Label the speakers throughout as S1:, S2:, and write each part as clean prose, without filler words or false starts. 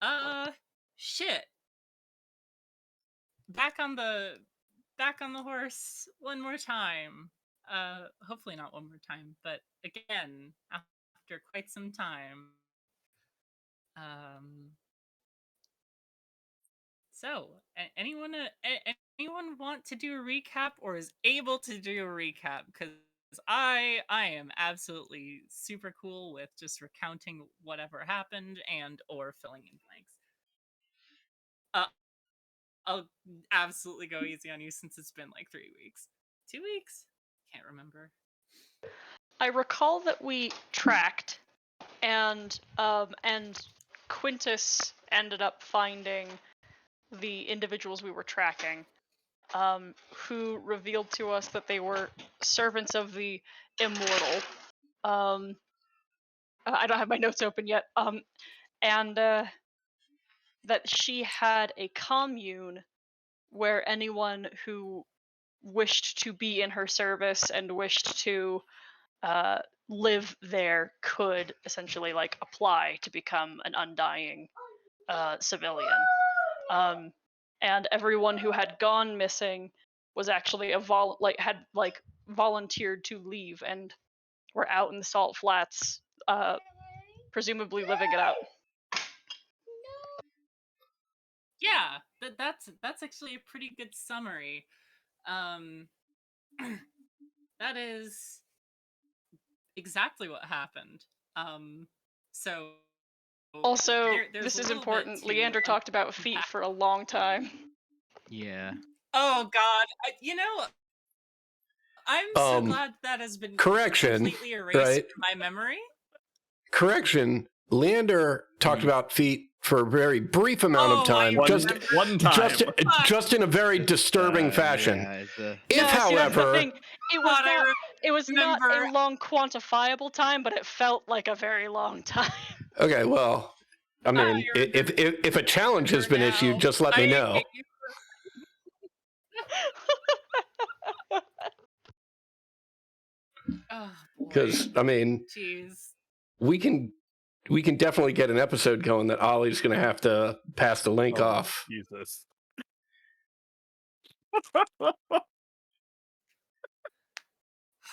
S1: Uh, shit. Back on the back on the horse one more time. Hopefully not one more time, but again after quite some time. Um, so anyone want to do a recap or is able to do a recap? Because I am absolutely super cool with just recounting whatever happened and or filling in blanks. Uh, I'll absolutely go easy on you since it's been like 3 weeks. 2 weeks? Can't remember.
S2: I recall that we tracked, and Quintus ended up finding the individuals we were tracking, who revealed to us that they were servants of the immortal. I don't have my notes open yet. And that she had a commune where anyone who wished to be in her service and wished to live there could essentially like apply to become an undying civilian. And everyone who had gone missing was actually had volunteered to leave and were out in the salt flats, presumably living it out.
S1: Yeah, that's actually a pretty good summary. Um, that is exactly what happened. So
S2: Also,
S1: there's
S2: this
S1: a
S2: is
S1: little bit
S2: important.
S1: to
S2: Leander talked about feet for a long time.
S3: Yeah.
S1: Oh God, I'm so glad that has been completely erased from my memory.
S4: Correction. Leander talked about feet for a very brief amount of time,
S5: one time,
S4: just in a very disturbing fashion.
S2: However, it was not
S1: remember.
S2: a long quantifiable time, but it felt like a very long time.
S4: Okay, well, I mean, if a challenge has been issued, just let me know. Because I mean,
S1: jeez,
S4: we can definitely get an episode going that Ollie's going to have to pass the link off.
S5: Jesus.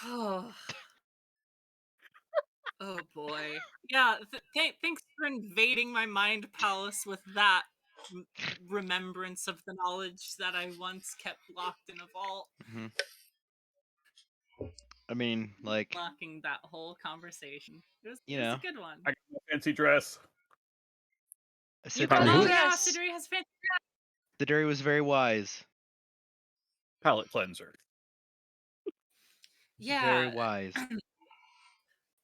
S1: Oh boy. Yeah, thanks for invading my mind palace with that remembrance of the knowledge that I once kept locked in a vault.
S3: Mm-hmm. I mean, like,
S1: locking that whole conversation. It was
S3: know,
S1: a good one.
S5: I got a fancy dress.
S1: Oh yeah, Siduri has fancy dress.
S3: Siduri was very wise.
S5: Palate cleanser.
S1: Yeah.
S3: Very wise.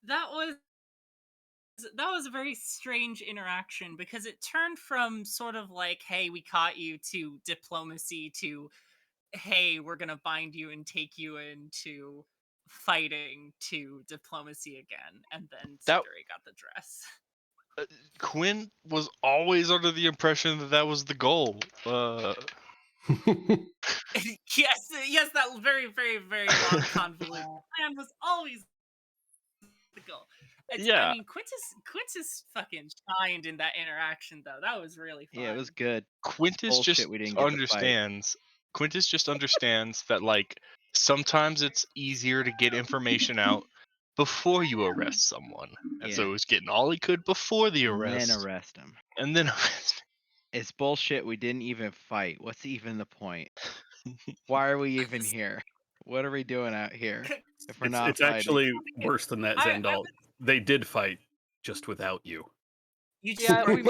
S1: That was a very strange interaction because it turned from sort of like, hey, we caught you, to diplomacy, to hey, we're gonna bind you and take you into fighting, to diplomacy again, and then Siduri got the dress.
S6: Quinn was always under the impression that was the goal.
S1: yes, that very, very, very long convoluted plan was always the goal. I mean, Quintus fucking shined in that interaction, though. That was really fun.
S3: Yeah, it was good.
S6: Quintus just understands. Quintus just understands that, like, sometimes it's easier to get information out before you arrest someone. And so he was getting all he could before the arrest.
S3: And then arrest him.
S6: And then arrest him.
S3: It's bullshit. We didn't even fight. What's even the point? Why are we even here? What are we doing out here if we're not
S5: It's
S3: fighting?
S5: actually worse than that, Zandal. They did fight, just without you.
S2: Yeah, we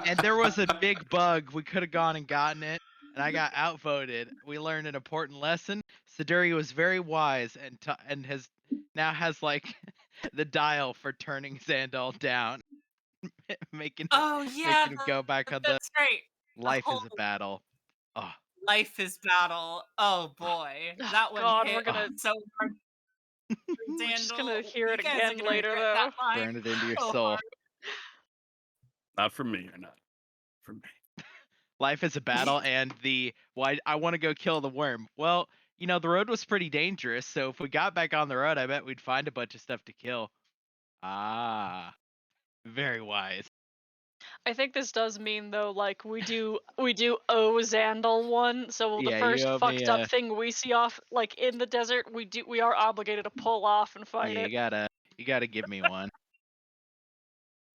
S3: and there was a big bug. We could have gone and gotten it, and I got outvoted. We learned an important lesson. Siduri was very wise and has like the dial for turning Zandal down, making him go back on
S1: that's right.
S3: Life is a battle. Oh.
S1: Life is battle. Oh boy, that one
S2: God,
S1: hit
S2: we're gonna
S1: so hard.
S2: We're just gonna hear it again later, though.
S3: Burn it into your soul.
S5: Not from me, or not from me.
S3: Life is a battle, and I want to go kill the worm. Well, the road was pretty dangerous, so if we got back on the road, I bet we'd find a bunch of stuff to kill. Ah. Very wise.
S2: I think this does mean though, like we do owe Xandal one. So the
S3: Yeah, you
S2: first
S3: owe me
S2: fucked up thing we see off like in the desert, we are obligated to pull off and fight
S3: yeah,
S2: it.
S3: you gotta give me one.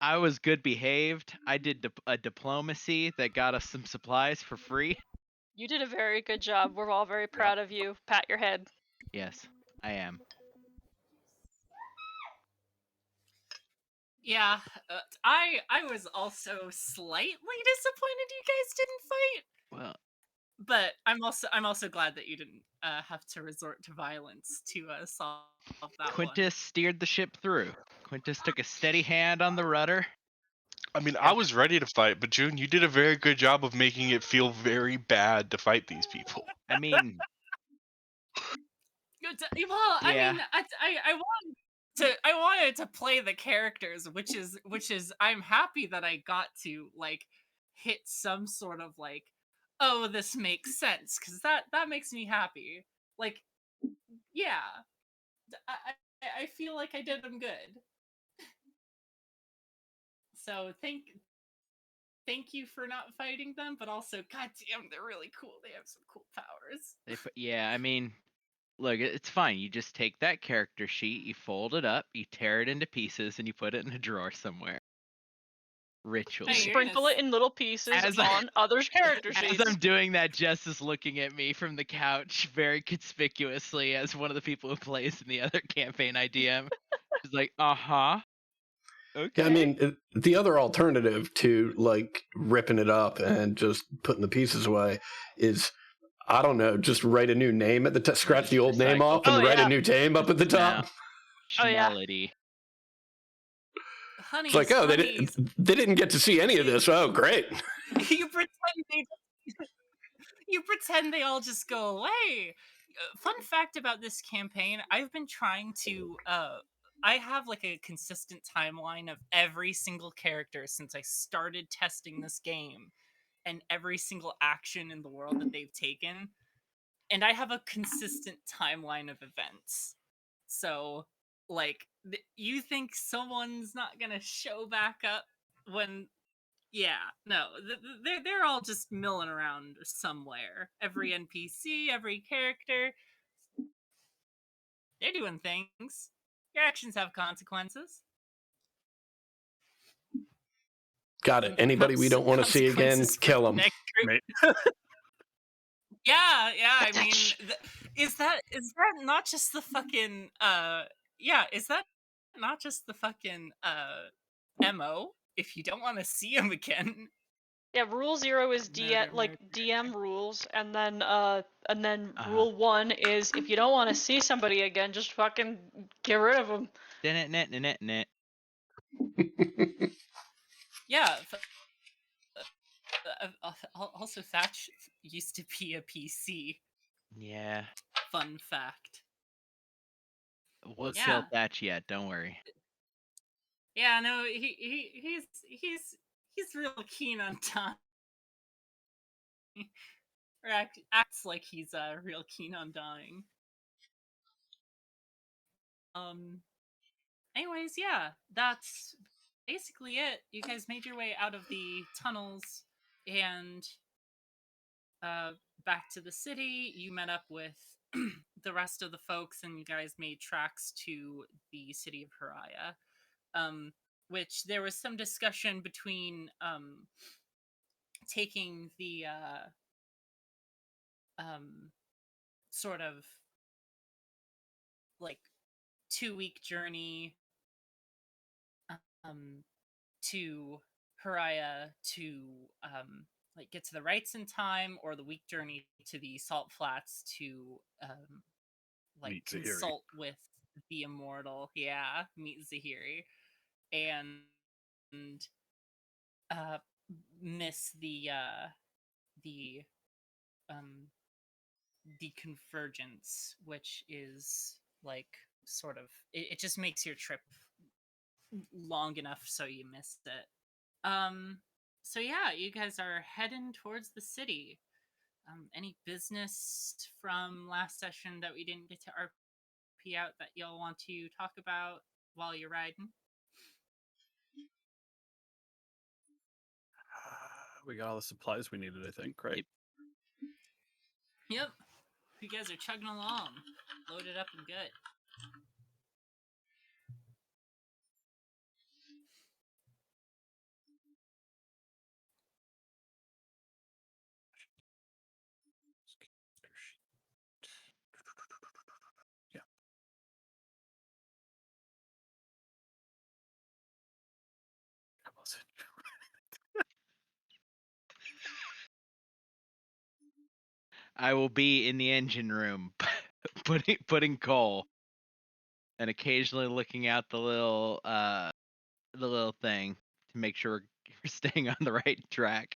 S3: I was good behaved. I did a diplomacy that got us some supplies for free.
S2: You did a very good job. We're all very proud of you. Pat your head.
S3: Yes, I am.
S1: Yeah, I was also slightly disappointed you guys didn't fight,
S3: Well,
S1: but I'm also glad that you didn't have to resort to violence to solve that
S3: Quintus steered the ship through. Quintus took a steady hand on the rudder.
S6: I mean, I was ready to fight, but June, you did a very good job of making it feel very bad to fight these people.
S3: I mean,
S1: Well, I
S3: yeah.
S1: mean, I wanted to play the characters, which is I'm happy that I got to like hit some sort of like, oh, this makes sense, because that makes me happy. Like, yeah, I feel like I did them good. So thank you for not fighting them, but also, goddamn, they're really cool. They have some cool powers.
S3: Yeah, I mean, look, it's fine. You just take that character sheet, you fold it up, you tear it into pieces, and you put it in a drawer somewhere. Ritually.
S1: Hey,
S2: Sprinkle it in little pieces on others' character sheets.
S3: As I'm doing that, Jess is looking at me from the couch very conspicuously as one of the people who plays in the other campaign I DM. She's like, uh-huh. Okay.
S4: Yeah, I mean, the other alternative to like ripping it up and just putting the pieces away is, I don't know, just write a new name at the scratch the old name off and write a new name up at the top.
S2: Oh yeah.
S1: Honeys,
S4: It's like, oh, they didn't get to see any of this. Oh, great.
S1: you pretend they all just go away. Fun fact about this campaign, I've been trying to I have like a consistent timeline of every single character since I started testing this game and every single action in the world that they've taken. And I have a consistent timeline of events. So, like, you think someone's not gonna show back up when... Yeah, no, they're all just milling around somewhere. Every NPC, every character, they're doing things. Your actions have consequences.
S4: Got it. Anybody we don't want to see again, kill them.
S1: Yeah, I mean, is that not just the fucking is that not just the fucking MO? If you don't want to see him again.
S2: Yeah, rule 0 is DM rules, and then rule 1 is if you don't want to see somebody again, just fucking get rid of them.
S1: Yeah. Also, Thatch used to be a PC.
S3: Yeah.
S1: Fun fact.
S3: We'll kill Thatch yet. Don't worry.
S1: Yeah, no, he's real keen on dying. Or acts like he's real keen on dying. Anyways, yeah, that's basically it. You guys made your way out of the tunnels and back to the city. You met up with the rest of the folks, and you guys made tracks to the city of Haraya. Which there was some discussion between taking the sort of like 2-week journey to Haraya to like get to the rites in time, or the week journey to the Salt Flats to like consult with the immortal. Yeah, meet Zahiri. And miss the convergence, which is like sort of it just makes your trip long enough so you missed it. So yeah, you guys are heading towards the city. Any business from last session that we didn't get to RP out that y'all want to talk about while you're riding?
S5: We got all the supplies we needed, I think, right?
S1: Yep. You guys are chugging along. Loaded up and good.
S5: Yeah. That was it.
S3: I will be in the engine room, putting coal, and occasionally looking out the little thing to make sure we're staying on the right track.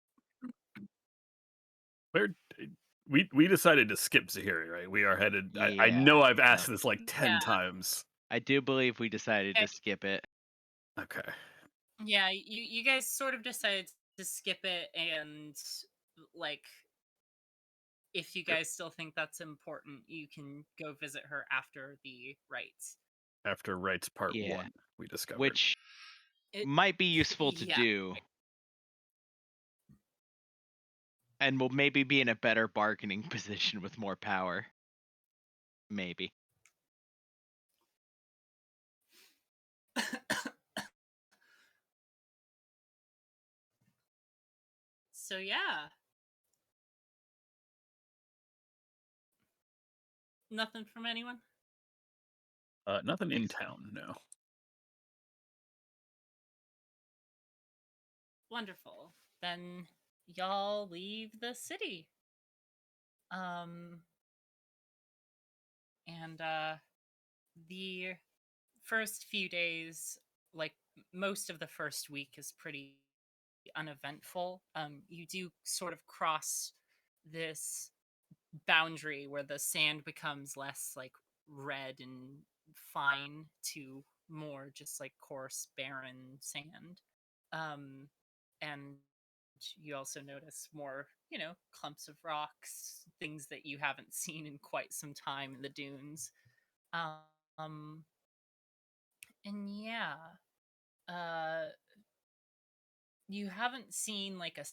S5: We decided to skip Zahiri, right? We are headed. I know I've asked this like 10 times.
S3: I do believe we decided to skip it.
S5: Okay.
S1: Yeah, you guys sort of decided to skip it, and like, if you guys still think that's important, you can go visit her after the rites.
S5: After rites part 1, we discovered.
S3: Which might be useful to do. And will maybe be in a better bargaining position with more power. Maybe.
S1: So yeah. Nothing from anyone?
S5: Nothing in town, no.
S1: Wonderful. Then y'all leave the city. And the first few days, like most of the first week, is pretty uneventful. You do sort of cross this boundary where the sand becomes less like red and fine to more just like coarse, barren sand. And you also notice more, clumps of rocks, things that you haven't seen in quite some time in the dunes. And yeah, you haven't seen like a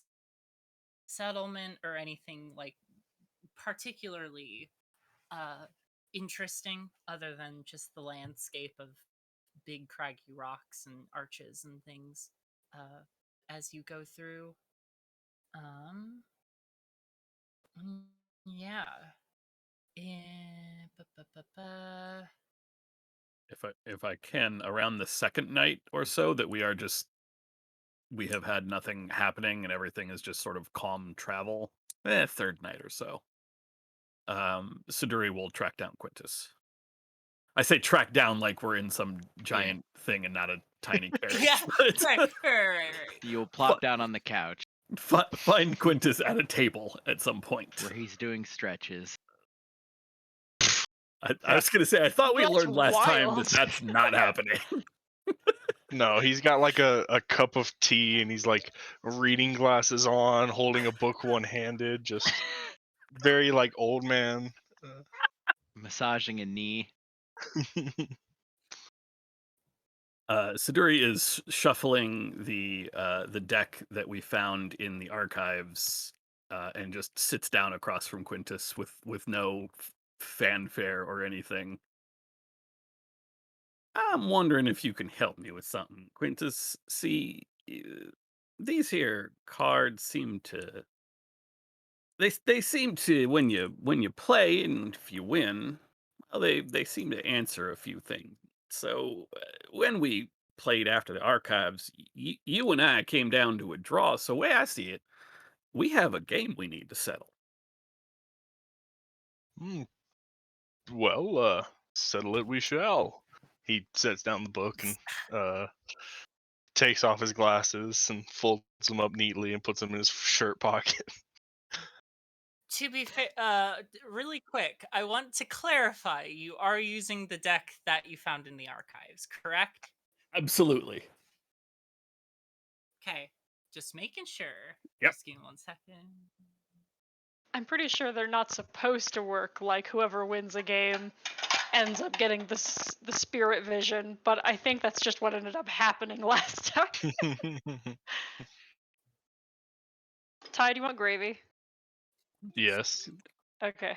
S1: settlement or anything like particularly interesting other than just the landscape of big craggy rocks and arches and things as you go through. Yeah.
S5: If I can, around the second night or so that we have had nothing happening and everything is just sort of calm travel. Third night or so. Siduri will track down Quintus. I say track down like we're in some giant thing and not a tiny carriage.
S1: Yeah, right.
S3: You'll plop down on the couch.
S5: Find Quintus at a table at some point.
S3: Where he's doing stretches.
S5: I was going to say, I thought we learned last time that that's not happening.
S6: No, he's got like a cup of tea and he's like reading glasses on, holding a book one-handed, just very like old man.
S3: Massaging a knee.
S5: Siduri is shuffling the deck that we found in the archives and just sits down across from Quintus with no fanfare or anything. I'm wondering if you can help me with something, Quintus. See, these here cards seem to they seem to when you play and if you win, well, they seem to answer a few things. So when we played after the archives, you and I came down to a draw. So way I see it, we have a game we need to settle.
S6: Well, settle it we shall. He sets down the book and takes off his glasses and folds them up neatly and puts them in his shirt pocket.
S1: To be fair, really quick, I want to clarify, you are using the deck that you found in the archives, correct?
S5: Absolutely.
S1: Okay, just making sure.
S5: Yep.
S1: Just give me 1 second.
S2: I'm pretty sure they're not supposed to work like whoever wins a game ends up getting the spirit vision, but I think that's just what ended up happening last time. Ty, do you want gravy?
S6: Yes.
S2: Okay.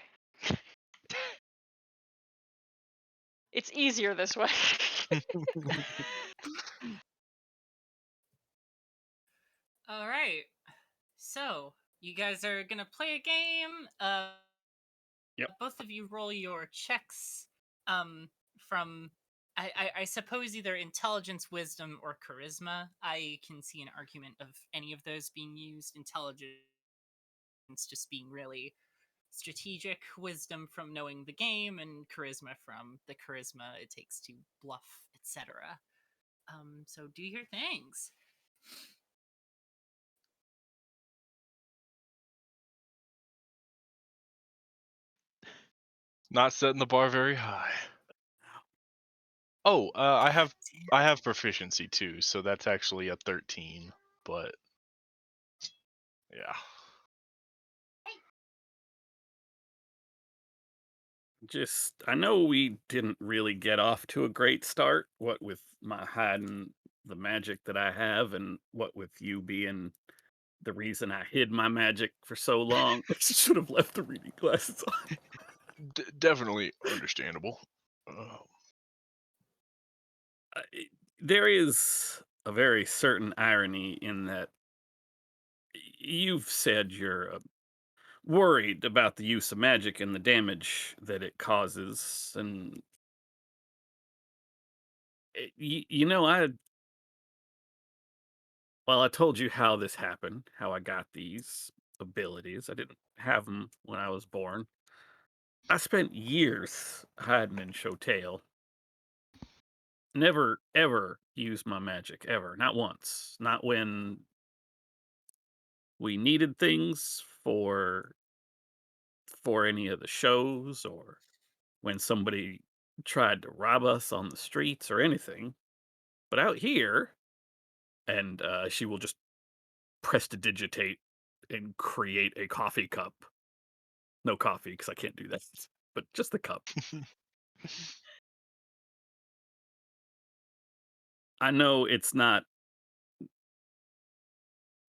S2: It's easier this way.
S1: All right. So, you guys are going to play a game.
S5: Yep.
S1: Both of you roll your checks from I suppose either intelligence, wisdom, or charisma. I can see an argument of any of those being used. Intelligence just being really strategic, wisdom from knowing the game, and charisma from the charisma it takes to bluff, etc. So do your things.
S6: Not setting the bar very high. Oh, I have proficiency too, so that's actually a 13. But yeah.
S5: I know we didn't really get off to a great start, what with my hiding the magic that I have, and what with you being the reason I hid my magic for so long. I should have left the reading glasses on.
S6: Definitely understandable.
S5: There is a very certain irony in that you've said you're worried about the use of magic and the damage that it causes, and you know, I told you how this happened, how I got these abilities. I didn't have them when I was born. I spent years hiding in Showtail. Never, ever used my magic, ever. Not once. Not when we needed things for any of the shows, or when somebody tried to rob us on the streets or anything. But out here, and she will just prestidigitate and create a coffee cup. No coffee, because I can't do that, but just the cup. I know it's not.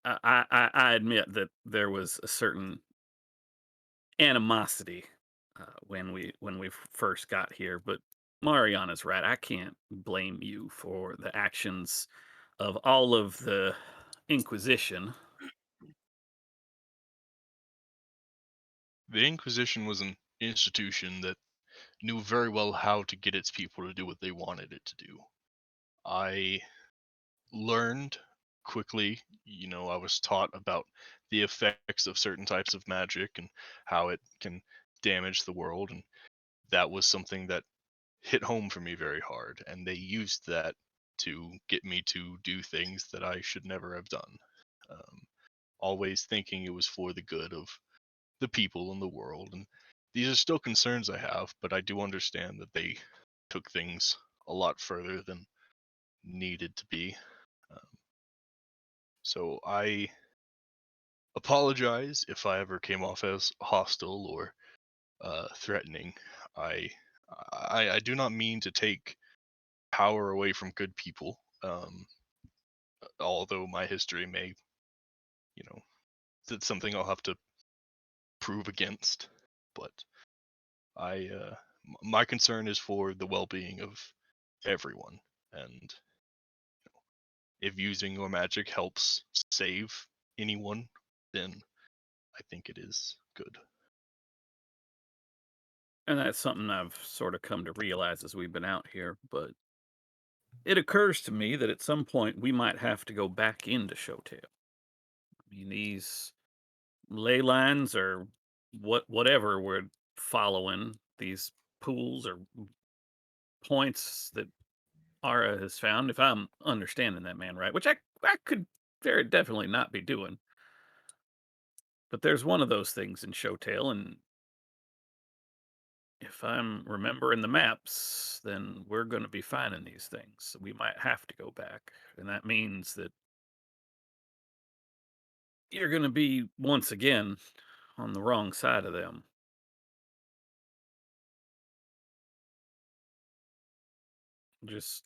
S5: I admit that there was a certain animosity when we first got here, but Mariana's right. I can't blame you for the actions of all of the Inquisition.
S6: The Inquisition was an institution that knew very well how to get its people to do what they wanted it to do. I learned quickly, I was taught about the effects of certain types of magic and how it can damage the world, and that was something that hit home for me very hard, and they used that to get me to do things that I should never have done. Always thinking it was for the good of the people in the world, and these are still concerns I have, but I do understand that they took things a lot further than needed to be. So I apologize if I ever came off as hostile or threatening. I, I do not mean to take power away from good people. Although my history may, that's something I'll have to prove against. But my concern is for the well-being of everyone, and if using your magic helps save anyone, then I think it is good.
S5: And that's something I've sort of come to realize as we've been out here, but it occurs to me that at some point we might have to go back into Showtail. I mean, these ley lines or whatever we're following, these pools or points that Ara has found, if I'm understanding that man right, which I could very definitely not be doing. But there's one of those things in Showtail, and if I'm remembering the maps, then we're going to be finding these things. So we might have to go back. And that means that you're going to be, once again, on the wrong side of them. Just,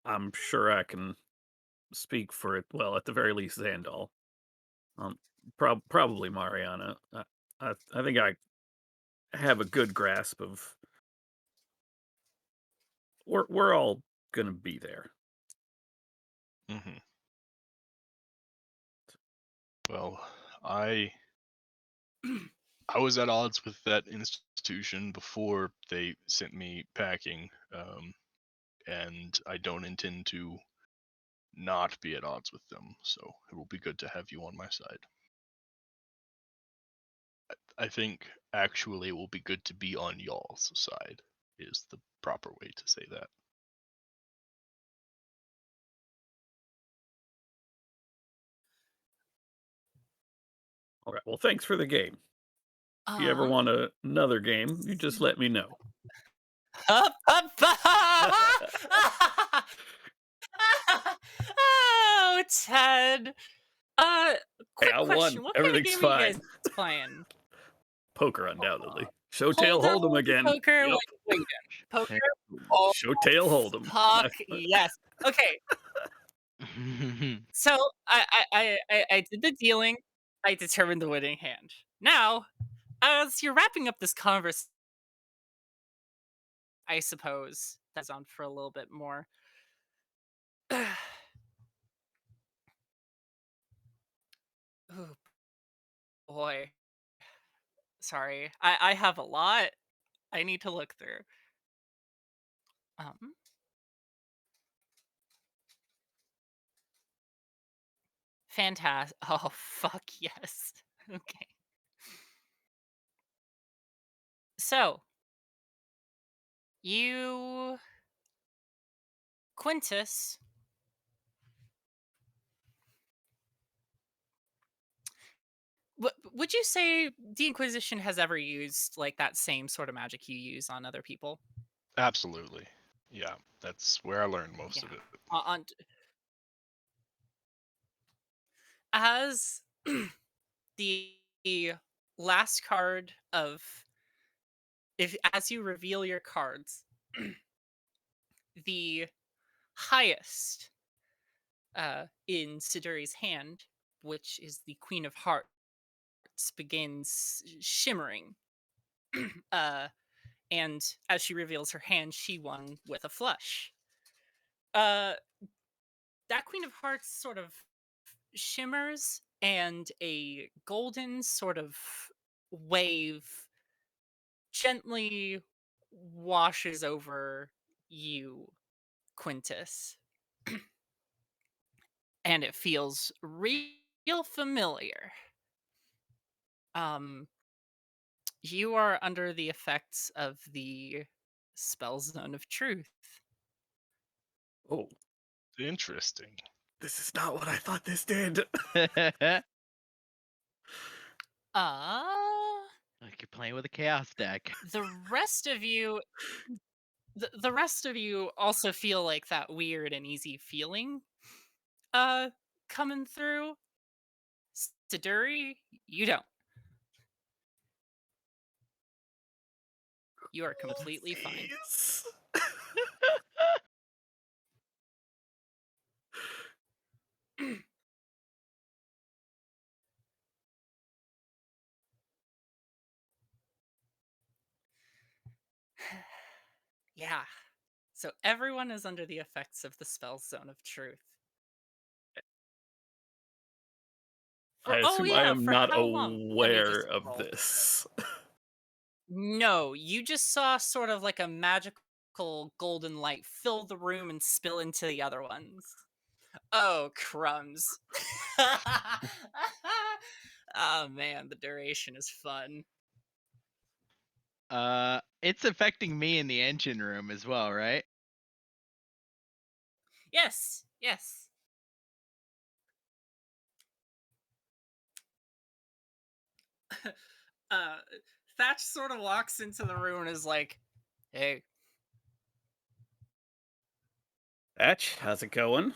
S5: I'm sure I can speak for it, well, at the very least, Xandal. Probably Mariana. I think I have a good grasp of. We're all gonna be there.
S6: Mm-hmm. Well, I was at odds with that institution before they sent me packing, and I don't intend to not be at odds with them. So it will be good to have you on my side. I think actually it will be good to be on y'all's side is the proper way to say that.
S5: All right. Well, thanks for the game. If you ever want another game, you just let me know.
S1: Oh, Ted. Quick
S5: I won.
S1: question. What kind of
S5: Everything's
S1: game are you
S5: fine.
S1: guys playing?
S5: Poker, undoubtedly. Showtail Hold'em again.
S1: Poker.
S5: Yep.
S1: Wait, poker. Oh,
S5: Showtail Hold'em.
S1: fuck yes. Okay. So I did the dealing. I determined the winning hand. Now, as you're wrapping up this conversation, I suppose that's on for a little bit more. Oh boy. Sorry. I have a lot I need to look through. Um Fantastic. Oh fuck yes. Okay. So, you Quintus would you say the Inquisition has ever used like that same sort of magic you use on other people?
S6: Absolutely. Yeah, that's where I learned most of it.
S1: On as the last card of if as you reveal your cards, the highest in Siduri's hand, which is the Queen of Hearts, begins shimmering. And as she reveals her hand, she won with a flush. That Queen of Hearts sort of shimmers, and a golden sort of wave gently washes over you, Quintus. And it feels real familiar. You are under the effects of the spell zone of truth.
S5: Oh,
S6: Interesting.
S5: this is not what I thought this did.
S3: Like you're playing with a chaos deck.
S1: The rest of you the rest of you also feel like that weird and easy feeling coming through. Siduri, you don't. You are completely fine. Yeah. So everyone is under the effects of the spell zone of truth.
S5: I assume I am not aware of this.
S1: No, you just saw sort of like a magical golden light fill the room and spill into the other ones. Oh, crumbs. Oh man, the duration is fun.
S3: It's affecting me in the engine room as well, right?
S1: Yes, yes. Thatch sort of walks into the room and is like, "Hey,
S5: Thatch, how's it going?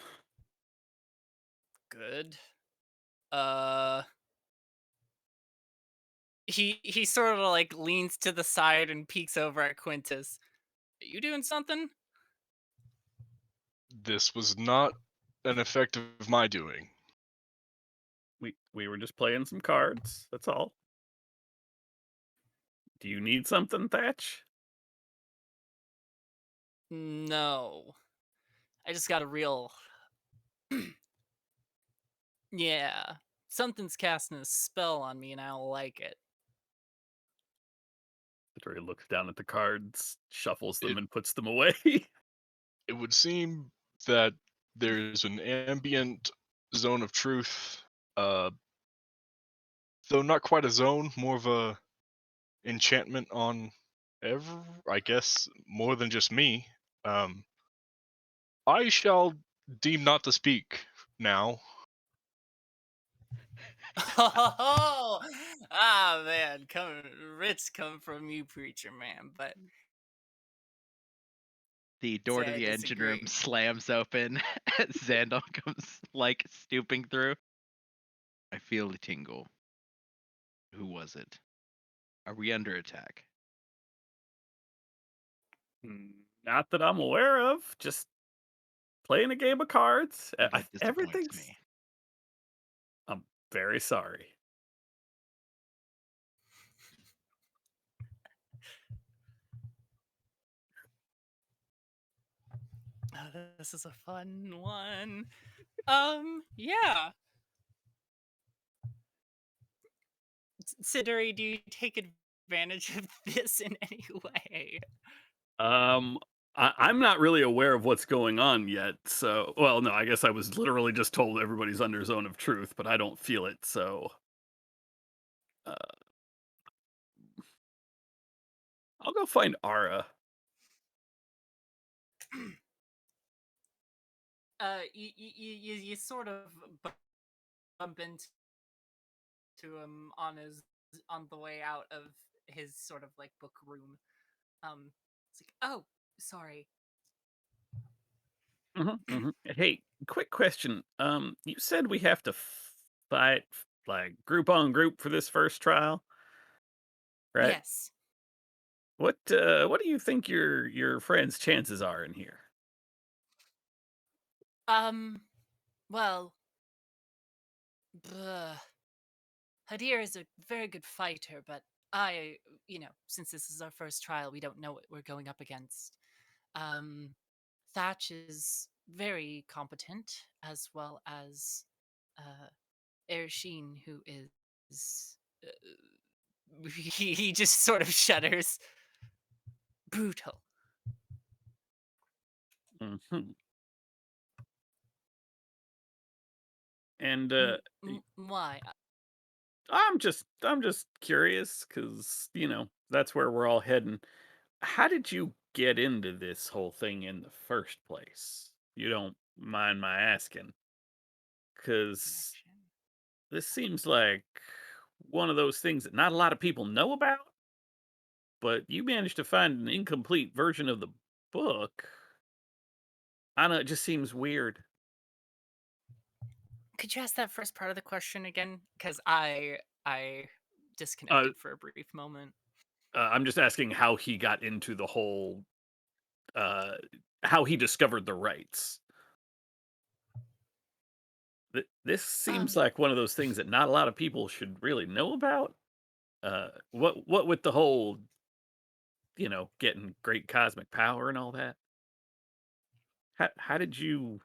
S1: good." He sort of like leans to the side and peeks over at Quintus. Are you doing something?
S6: This was not an effect of my doing.
S5: We were just playing some cards. That's all. Do you need something, Thatch?
S1: No. I just got a real yeah. Something's casting a spell on me and I don't like it.
S5: Saduri looks down at the cards, shuffles them,
S6: It
S5: and puts them away.
S6: it would seem that there's an ambient zone of truth, though not quite a zone, more of a enchantment on I guess more than just me. I shall deem not to speak now.
S1: Oh, ah, man, writs come from you, preacher man. But
S3: The door to
S1: say I
S3: the engine room
S1: disagree.
S3: slams open. Xandal comes like stooping through. I feel a tingle. Who was it? Are we under attack?
S5: Not that I'm aware of. Just playing a game of cards.
S3: That disappoints
S5: Everything's.
S3: me.
S5: I'm very sorry.
S1: Oh, this is a fun one. Yeah. Siduri, do you take advantage of this in any way?
S5: I'm not really aware of what's going on yet. So, well, no, I guess I was literally just told everybody's under zone of truth, but I don't feel it. So, uh, I'll go find Ara.
S1: You sort of bump into him on the way out of his sort of like book room. It's like, oh, sorry.
S5: Hey, quick question. You said we have to fight like group on group for this first trial, right?
S1: Yes.
S5: What do you think your friend's chances are in here?
S1: Well, bleh. Hadir is a very good fighter, but since this is our first trial, we don't know what we're going up against. Thatch is very competent, as well as Ersheen, who is. He just sort of shudders. Brutal.
S5: Mhm. And
S1: Why?
S5: I'm just curious because that's where we're all heading. How did you get into this whole thing in the first place? You don't mind my asking? Because
S1: Connection.
S5: this seems like one of those things that not a lot of people know about, but you managed to find an incomplete version of the book. I don't know, it just seems weird.
S1: Could you ask that first part of the question again? Because I
S5: Uh,
S1: disconnected for a brief moment.
S5: I'm just asking how he got into the whole, uh, how he discovered the rights. This seems like one of those things that not a lot of people should really know about. What with the whole, getting great cosmic power and all that. How did you?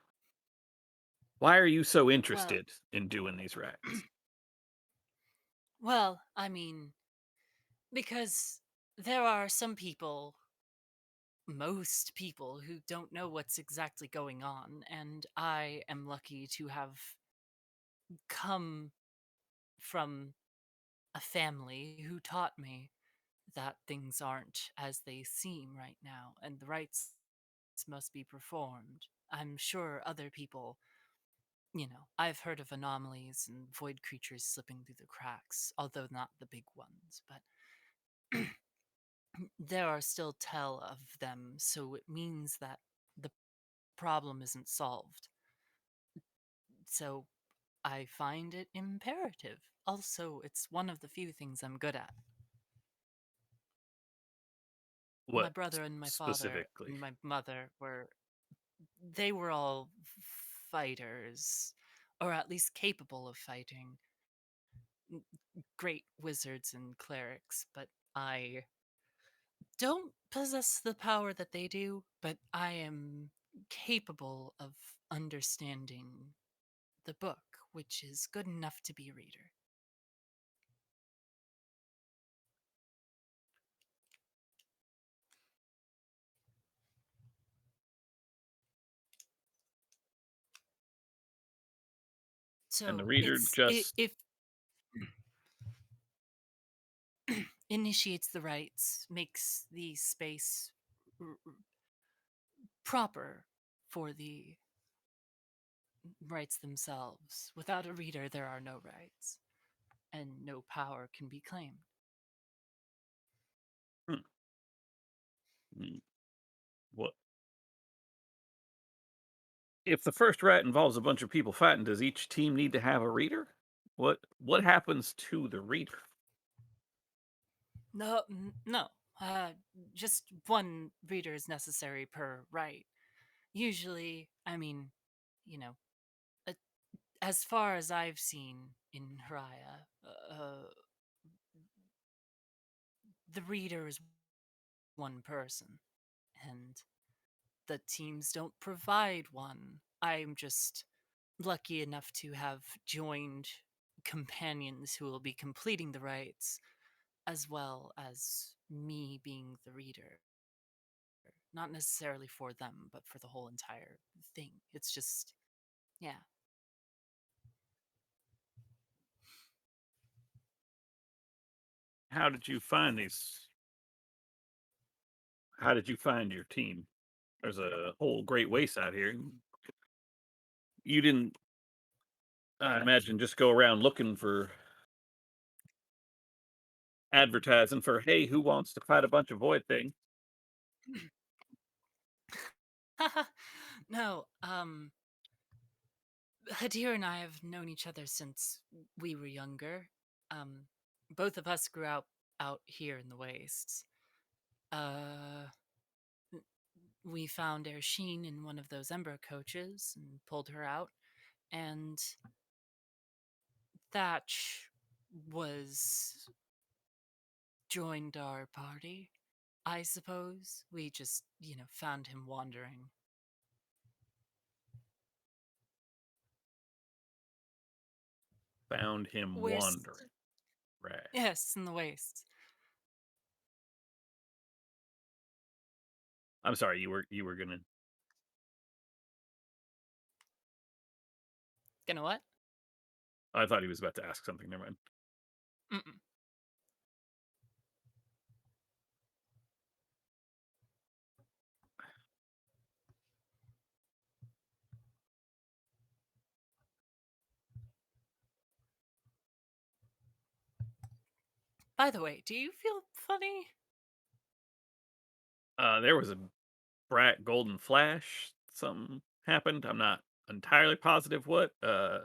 S5: Why are you so
S1: Well,
S5: interested in doing these rides?
S1: well, I mean, because there are some people, most people, who don't know what's exactly going on, and I am lucky to have come from a family who taught me that things aren't as they seem right now, and the rites must be performed. I'm sure other people, I've heard of anomalies and void creatures slipping through the cracks, although not the big ones, but there are still tell of them, so it means that the problem isn't solved. So I find it imperative. Also, it's one of the few things I'm good at. My
S5: What
S1: brother and my father
S5: specifically?
S1: and my mother were all fighters, or at least capable of fighting great wizards and clerics, but I don't possess the power that they do, but I am capable of understanding the book, which is good enough to be a reader.
S5: And the
S1: So
S5: reader just
S1: if initiates the rites, makes the space proper for the rites themselves. Without a reader, there are no rites, and no power can be claimed.
S5: Hmm. What if the first rat involves a bunch of people fighting? Does each team need to have a reader? What happens to the reader?
S1: No. Just one reader is necessary per rite. Usually, I mean, you know, uh, as far as I've seen in Haraya, the reader is one person, and the teams don't provide one. I'm just lucky enough to have joined companions who will be completing the rites, as well as me being the reader. Not necessarily for them, but for the whole entire thing. It's just, yeah.
S5: How did you find these? How did you find your team? There's a whole great waste out here. You didn't, I imagine, just go around looking for advertising for, hey, who wants to fight a bunch of void thing?
S1: No, Hadir and I have known each other since we were younger. Um, both of us grew out here in the wastes. Uh, we found Ersheen in one of those Ember coaches and pulled her out, and Thatch was joined our party. I suppose we just, found him wandering.
S5: Found him
S1: Where's
S5: wandering. Right.
S1: Yes, in the wastes.
S5: I'm sorry, you were gonna.
S1: Gonna what?
S5: I thought he was about to ask something. Never mind.
S1: Mm-mm. By the way, do you feel funny?
S5: There was a bright golden flash. Something happened. I'm not entirely positive what. Uh,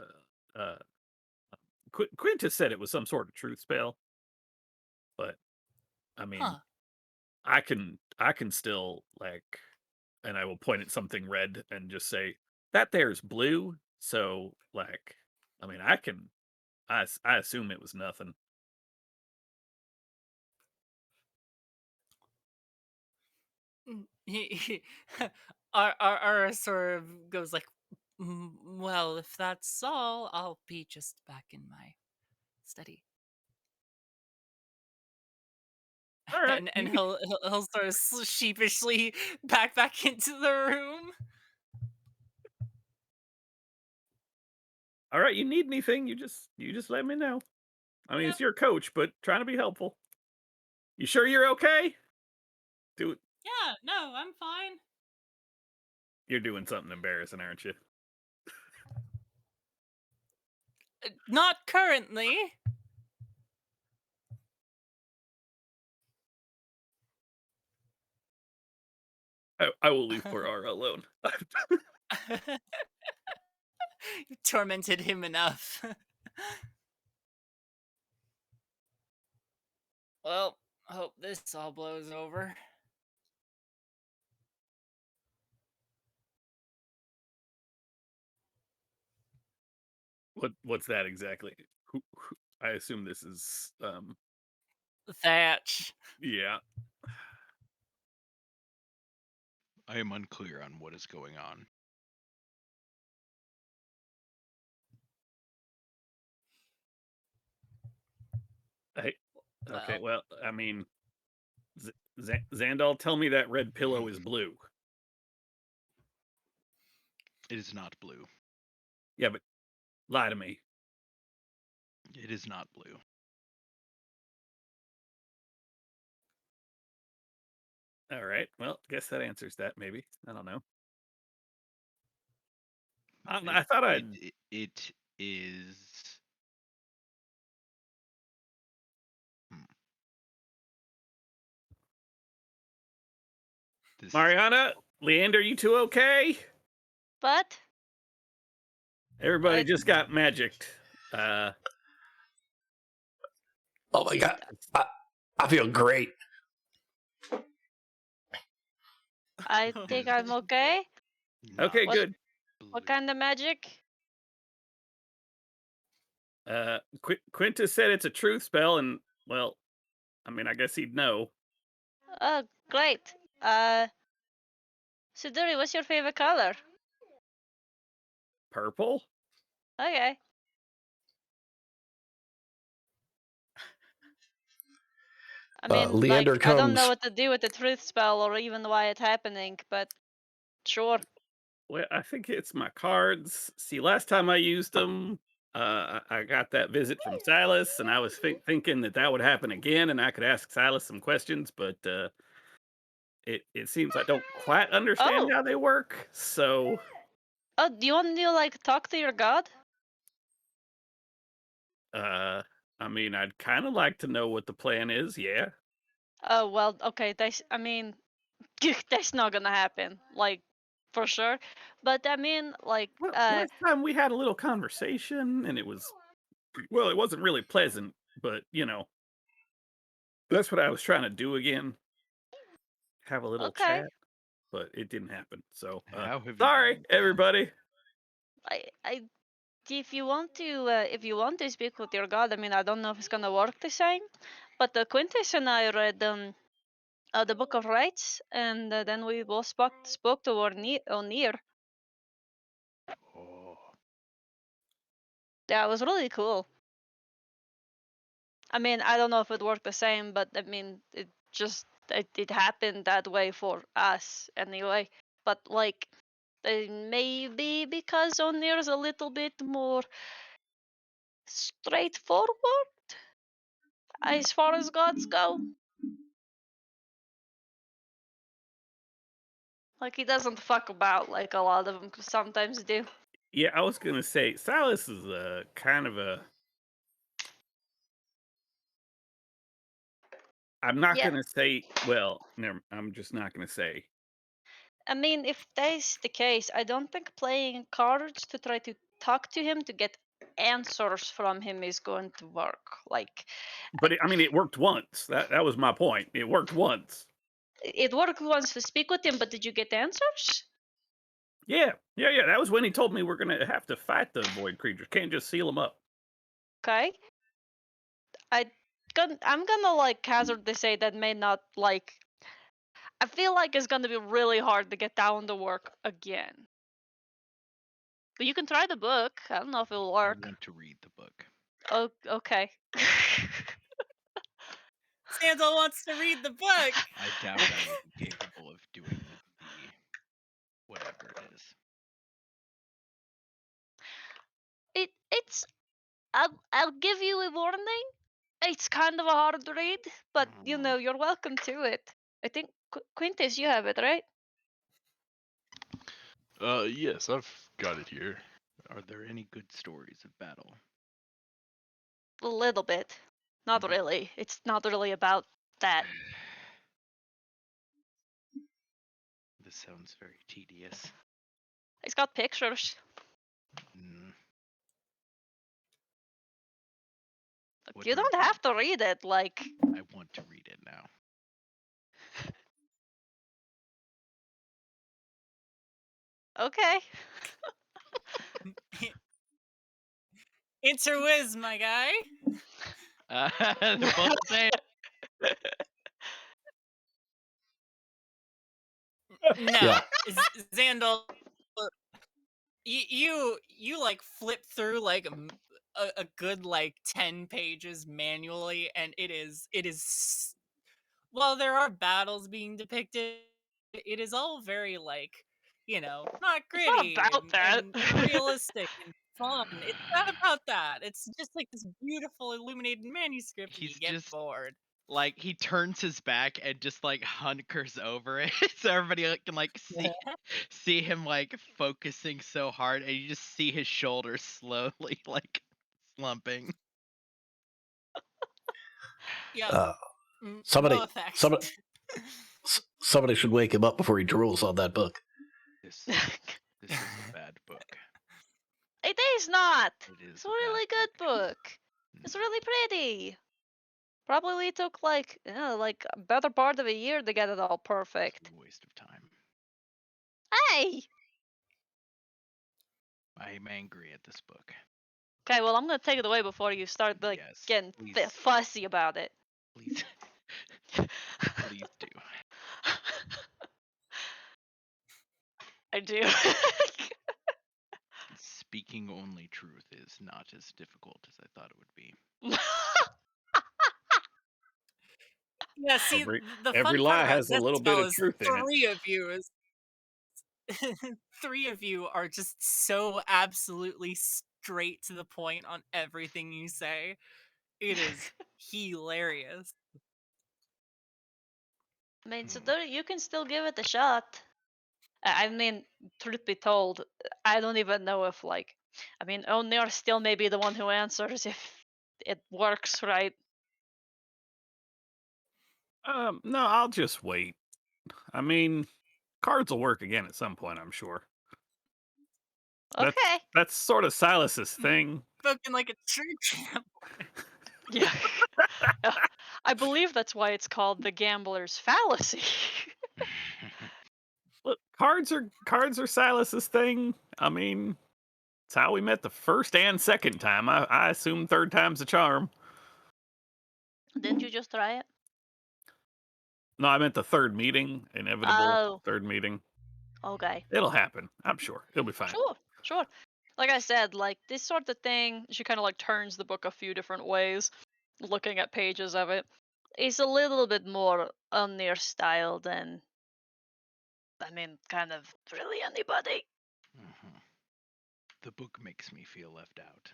S5: Quintus said it was some sort of truth spell, but I mean,
S1: Huh.
S5: I can still like, and I will point at something red and just say that there's blue. So like, I mean, I assume it was nothing.
S1: Our sort of goes like, well, if that's all, I'll be just back in my study.
S5: All right,
S1: And he'll sort of sheepishly back into the room.
S5: all right. You need anything? You just let me know. I mean,
S1: Yep.
S5: it's your coach, but trying to be helpful. You sure you're okay? Do it.
S1: Yeah, no, I'm fine.
S5: You're doing something embarrassing, aren't you?
S1: Not currently.
S5: I will leave poor Ara alone.
S1: You tormented him enough. Well, hope this all blows over.
S5: What's that exactly? Who I assume this is
S1: Thatch.
S5: yeah.
S3: I am unclear on what is going on.
S5: Hey, okay,
S1: Well,
S5: well, I mean, Xandal, tell me that red pillow is blue.
S3: It is not blue.
S5: Yeah, but lie to me.
S3: It is not blue.
S5: All right. Well, guess that answers that. Maybe I don't know. I thought
S3: It is. This
S5: Mariana, Leander, you two okay?
S2: But
S5: Everybody
S2: I-
S5: just got magicked.
S4: Oh my god, I feel great.
S2: I think I'm okay.
S5: Okay,
S3: not
S5: good.
S3: blue.
S2: What kind of magic?
S5: Quintus said it's a truth spell, and well, I mean, I guess he'd know.
S2: Oh, great. Sudori, what's your favorite color?
S5: Purple?
S2: Okay. I mean,
S4: Leander
S2: like, I don't know
S4: comes.
S2: what to do with the truth spell or even why it's happening, but sure.
S5: Well, I think it's my cards. See, last time I used them, I got that visit from Silas, and I was thinking that would happen again, and I could ask Silas some questions, but it seems I don't quite understand
S2: Oh.
S5: how they work. So,
S2: Oh, do you want to like talk to your god?
S5: I mean, I'd kind of like to know what the plan is. Yeah.
S2: Oh well, okay. I mean, that's not gonna happen, like, for sure. But I mean, like,
S5: Well, last time we had a little conversation, and it wasn't really pleasant, but that's what I was trying to do again. Have a little
S2: okay.
S5: chat, but it didn't happen. So,
S3: How have you
S5: sorry,
S3: been?
S5: everybody.
S2: If you want to speak with your god, I mean, I don't know if it's gonna work the same, but Quintus and I read the Book of Rites, and then we both spoke to O'Neill.
S3: Oh,
S2: Yeah, it was really cool. I mean, I don't know if it worked the same, but I mean, it happened that way for us anyway. But like, maybe because O'Neill's a little bit more straightforward as far as gods go. Like, he doesn't fuck about like a lot of them sometimes do.
S5: Yeah, I was gonna say Silas is kind of a. I'm not
S2: Yeah.
S5: gonna say. Well, never. I'm just not gonna say.
S2: I mean, if that's the case, I don't think playing cards to try to talk to him to get answers from him is going to work. Like,
S5: But I mean, it worked once. That was my point. It worked once.
S2: it worked once to speak with him, but did you get answers?
S5: Yeah. That was when he told me we're gonna have to fight the void creatures. Can't just seal them up.
S2: Okay. I'm gonna like hazard to say that may not like. I feel like it's gonna be really hard to get down to work again. But you can try the book. I don't know if it'll
S3: I
S2: work.
S3: want to read the book.
S2: Oh, okay.
S1: Sandal wants to read the book.
S3: I doubt I would be capable of doing the whatever it is.
S2: It's I'll give you a warning. It's kind of a hard read, but you know you're welcome to it. I think Quintus, you have it right.
S6: Yes, I've got it here.
S3: Are there any good stories of battle?
S2: A little bit, not really. It's not really about that.
S3: This sounds very tedious.
S2: It's got pictures.
S3: Mm,
S2: Look,
S3: What
S2: you
S3: do
S2: don't have to read it. Like,
S3: I want to read it now.
S2: okay.
S1: Interwiz, my guy.
S3: They're both the same.
S1: No,
S4: Yeah.
S1: Xandal, you like flip through like a good like 10 pages manually, and it is while there are battles being depicted, it is all very like, not
S2: It's not
S1: gritty
S2: about that.
S1: and realistic and fun. It's not about that. It's just like this beautiful illuminated manuscript and you
S3: He's
S1: get
S3: just
S1: bored.
S3: like he turns his back and just like hunkers over it, so everybody can like see him like focusing so hard, and you just see his shoulders slowly like slumping.
S1: Yeah.
S4: Uh,
S1: No
S4: somebody,
S1: effects.
S4: somebody should wake him up before he drools on that book.
S3: This is a bad book.
S2: It is not.
S3: It is
S2: It's a
S3: a
S2: really
S3: bad
S2: good book. It's really pretty. Probably took like a better part of a year to get it all perfect.
S3: It's a waste of time.
S2: Hey.
S3: I'm angry at this book.
S2: Okay, well I'm gonna take it away before you start like
S3: Yes,
S2: getting
S3: please.
S2: fussy about it.
S3: Please, please do.
S2: I do.
S3: Speaking only truth is not as difficult as I thought it would be.
S1: Yeah, see, the
S5: every
S1: fun
S5: lie
S1: part about
S5: has a
S1: this
S5: little bit
S1: spell
S5: of
S1: is
S5: truth in it.
S1: three of you are just so absolutely straight to the point on everything you say. It is hilarious.
S2: I mean, so you can still give it a shot. I mean, truth be told, I don't even know if Onir still may be the one who answers if it works right.
S5: No, I'll just wait. I mean, cards will work again at some point, I'm sure.
S2: Okay.
S5: That's sort of Silas's thing.
S1: Spoken like a true champ.
S2: Yeah. I believe that's why it's called the gambler's fallacy.
S5: Look, cards are Silas's thing. I mean, it's how we met the first and second time. I assume third time's a charm.
S2: Didn't you just try it?
S5: No, I meant the third meeting. Inevitable third meeting.
S2: Okay.
S5: It'll happen. I'm sure. It'll be fine.
S2: Sure. Like I said, like this sort of thing, she kind of like turns the book a few different ways, looking at pages of it. It's a little bit more Unnear style than, kind of really anybody.
S3: Mm-hmm. The book makes me feel left out.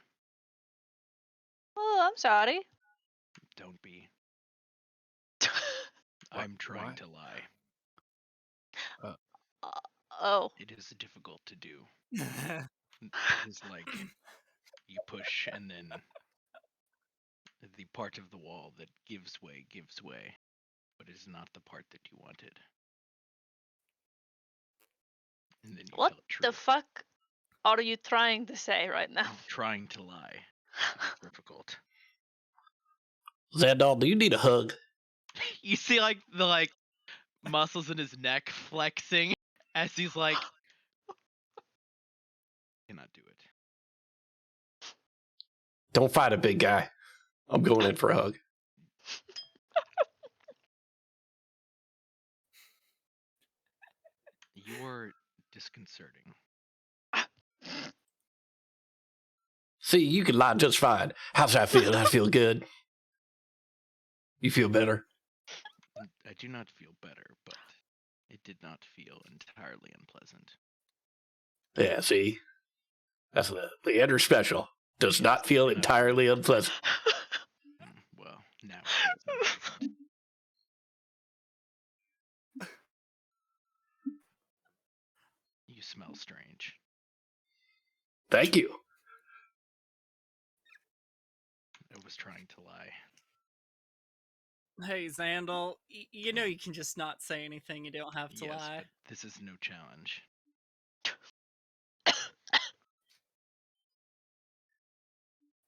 S2: Oh, I'm sorry.
S3: Don't be. I'm trying to lie.
S2: Oh.
S3: It is difficult to do. It's like you push and then the part of the wall that gives way, but is not the part that you wanted. And then you
S2: What
S3: tell the truth.
S2: the fuck are you trying to say right now?
S3: I'm trying to lie. It's difficult.
S4: Xandal, do you need a hug?
S3: You see the muscles in his neck flexing as he's like, cannot do it.
S4: Don't fight a big guy. I'm going in for a hug.
S3: You're disconcerting.
S4: See, you can lie just fine. How's that feel? I feel good. You feel better?
S3: I do not feel better, but it did not feel entirely unpleasant.
S4: Yeah, see? That's the Leander special. Does not feel entirely unpleasant.
S3: Well, now it feels unpleasant. You smell strange.
S4: Thank you.
S3: I was trying to lie.
S1: Hey, Xandal, you know you can just not say anything. You don't have to
S3: Yes,
S1: lie.
S3: but this is no challenge.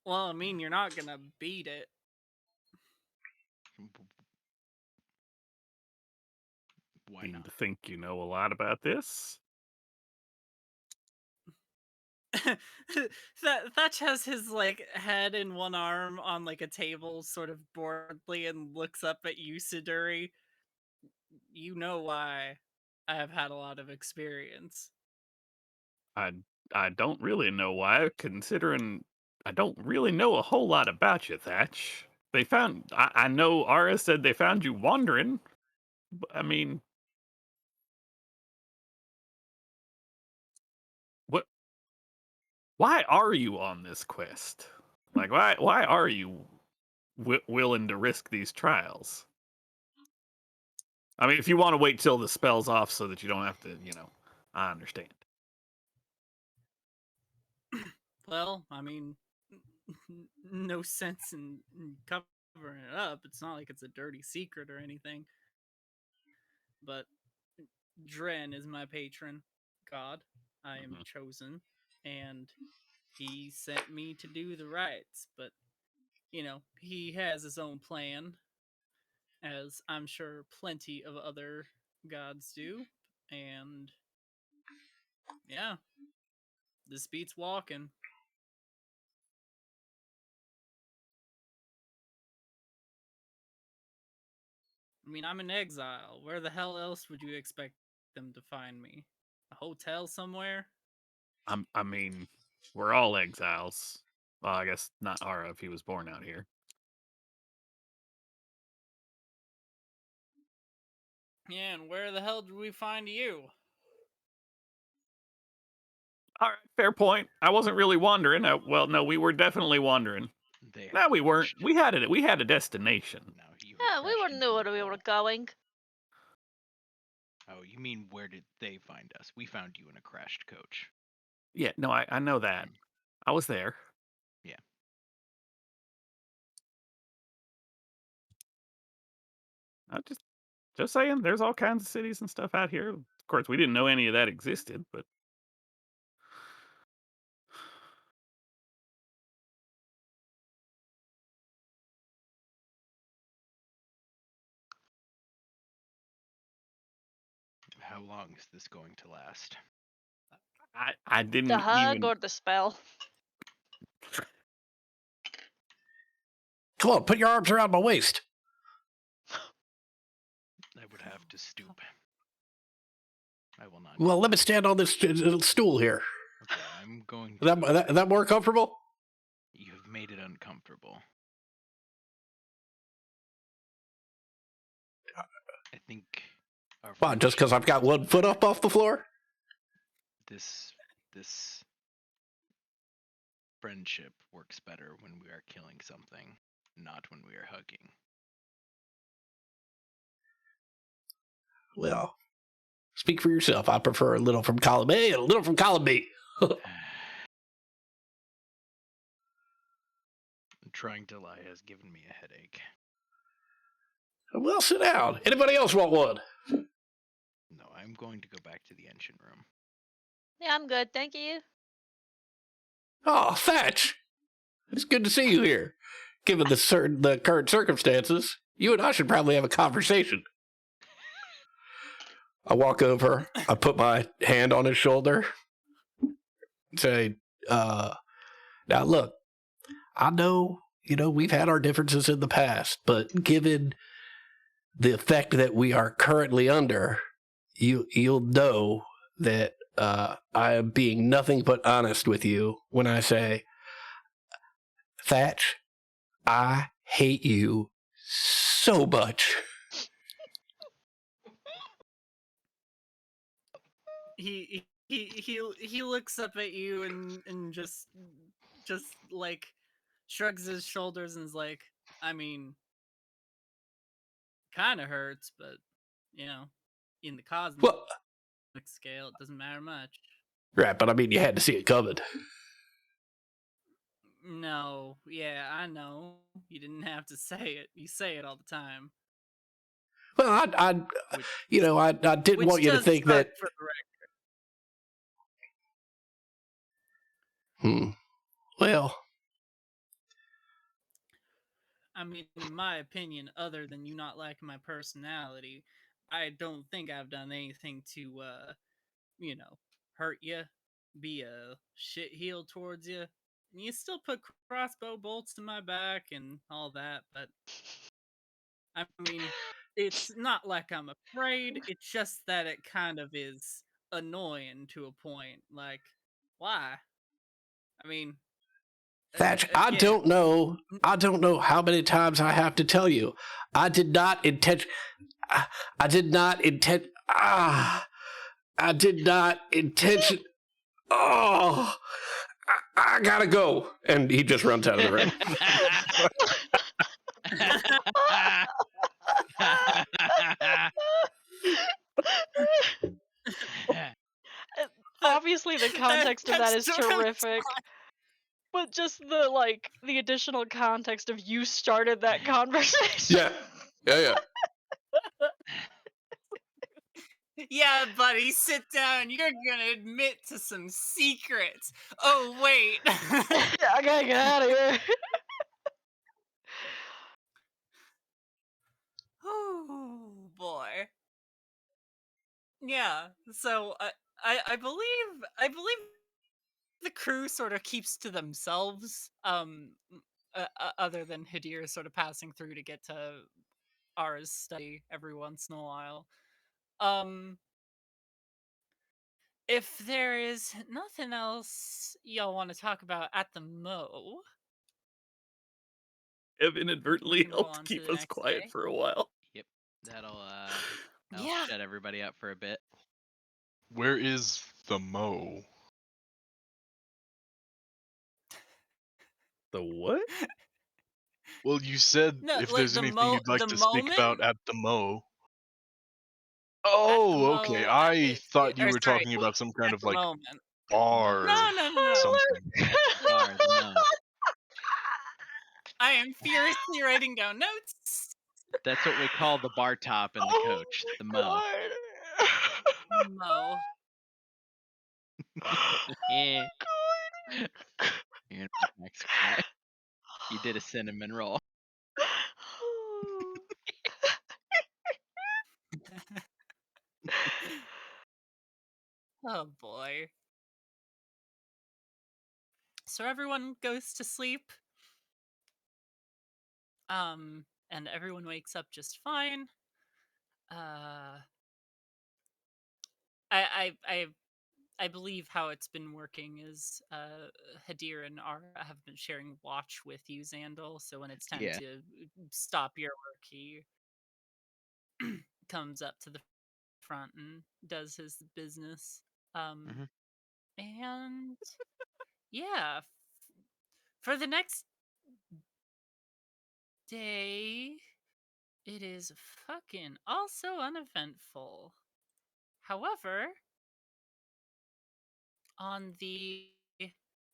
S1: Well, I mean, you're not gonna beat it.
S3: Why
S5: You
S3: not?
S5: think you know a lot about this?
S1: Thatch has his like head in one arm on like a table, sort of boredly, and looks up at you, Siduri. You know why I have had a lot of experience.
S5: I I don't really know why, considering I don't really know a whole lot about you, Thatch. I know Ara said they found you wandering. I mean, what? Why are you on this quest? Like, why are you willing to risk these trials? I mean, if you want to wait till the spell's off so that you don't have to, I understand.
S1: Well, I mean, no sense in covering it up. It's not like it's a dirty secret or anything. But Dren is my patron god. I am chosen, and he sent me to do the rites. But he has his own plan, as I'm sure plenty of other gods do. And yeah, this beats walking. I mean, I'm in exile. Where the hell else would you expect them to find me? A hotel somewhere?
S5: I mean, we're all exiles. Well, I guess not Ara if he was born out here.
S1: Yeah, and where the hell did we find you?
S5: All right, fair point. I wasn't really wandering. Well, no, we were definitely wandering. No, we weren't. We had it. We had a destination.
S2: Yeah, we wouldn't know where we were going.
S3: Oh, you mean where did they find us? We found you in a crashed coach.
S5: Yeah, no, I know that. I was there.
S3: Yeah.
S5: I just saying, there's all kinds of cities and stuff out here. Of course, we didn't know any of that existed, but
S3: How long is this going to last?
S5: I didn't
S2: The hug
S5: even.
S2: or the spell?
S4: Come on, put your arms around my waist.
S3: I would have to stoop. I will not.
S4: Well, let me stand on this stool here.
S3: Okay, I'm going
S4: Is
S3: to.
S4: that more comfortable?
S3: You have made it uncomfortable. I think.
S4: Fine, just because I've got 1 foot up off the floor?
S3: This friendship works better when we are killing something, not when we are hugging.
S4: Well, speak for yourself. I prefer a little from column A and a little from column B.
S3: Trying to lie has given me a headache.
S4: Well, sit down. Anybody else want one?
S3: No, I'm going to go back to the engine room.
S2: Yeah, I'm good, thank you.
S4: Oh, Thatch. It's good to see you here. Given the current circumstances, you and I should probably have a conversation. I walk over. I put my hand on his shoulder. Say, now look, I know, we've had our differences in the past, but given the effect that we are currently under, you'll know that I am being nothing but honest with you when I say, Thatch, I hate you so much.
S1: He looks up at you and just like shrugs his shoulders and is like, I mean, kind of hurts, but in the cosmic scale, it doesn't matter much.
S4: Right, but I mean, you had to see it coming.
S1: No, yeah, I know. You didn't have to say it. You say it all the time.
S4: Well, I didn't want you to think that.
S1: For the record.
S4: Well,
S1: I mean, in my opinion, other than you not liking my personality, I don't think I've done anything to, hurt you. be a shit heel towards you. And you still put crossbow bolts to my back and all that, but I mean, it's not like I'm afraid. It's just that it kind of is annoying to a point. Like, why? I mean,
S4: Thatch, I
S1: again,
S4: don't know. I don't know how many times I have to tell you. I did not intend. I did not intend. I did not intention. Oh, I gotta go. And he just runs out of the ring.
S2: Obviously, the context of that is
S1: That's totally
S2: terrific. But just the additional context of you started that conversation.
S4: Yeah.
S1: Yeah, buddy, sit down. You're gonna admit to some secrets. Oh, wait.
S2: Yeah, I gotta get out of here.
S1: Oh, boy. Yeah, so I believe the crew sort of keeps to themselves, other than Hadir sort of passing through to get to Ara's study every once in a while. Um, if there is nothing else y'all want to talk about at the Mo,
S5: Have
S1: we
S5: inadvertently
S1: can go
S5: helped
S1: on to
S5: keep
S1: the
S5: us
S1: next
S5: quiet
S1: day.
S5: for a while.
S3: Yep, that'll
S1: Yeah.
S3: shut everybody up for a bit.
S6: Where is the Mo?
S5: The what?
S6: Well, you said
S1: No,
S6: if
S1: like
S6: there's anything you'd like
S1: the
S6: to speak
S1: moment
S6: about at the Mo.
S1: at the
S6: Oh,
S1: Mo,
S6: okay. I thought you
S1: or
S6: were
S1: sorry,
S6: talking about some kind
S1: at
S6: of
S1: the
S6: like
S1: moment.
S6: bar
S1: No,
S6: or
S1: no, no, no.
S6: something.
S3: Bar, the Mo.
S1: I am furiously writing down notes.
S3: That's what we call the bar top and the coach, the Mo.
S1: Mo.
S3: Yeah. You're gonna make Max cry. You did a cinnamon roll.
S1: Oh boy. So everyone goes to sleep. And everyone wakes up just fine. I believe how it's been working is Hadir and Ara have been sharing watch with you, Xandal. So when it's time
S3: Yeah.
S1: to stop your work, he comes up to the front and does his business. And yeah, for the next day, it is fucking also uneventful. However, on the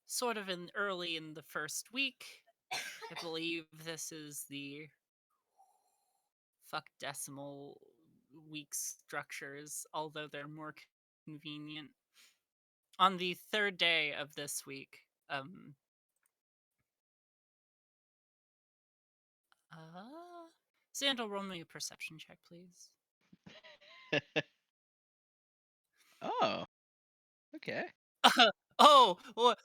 S1: sort of early in the first week, I believe this is the fuck decimal week structures, although they're more convenient. On the third day of this week, Xandal, roll me a perception check, please.
S3: Oh. Okay.
S1: Oh, well,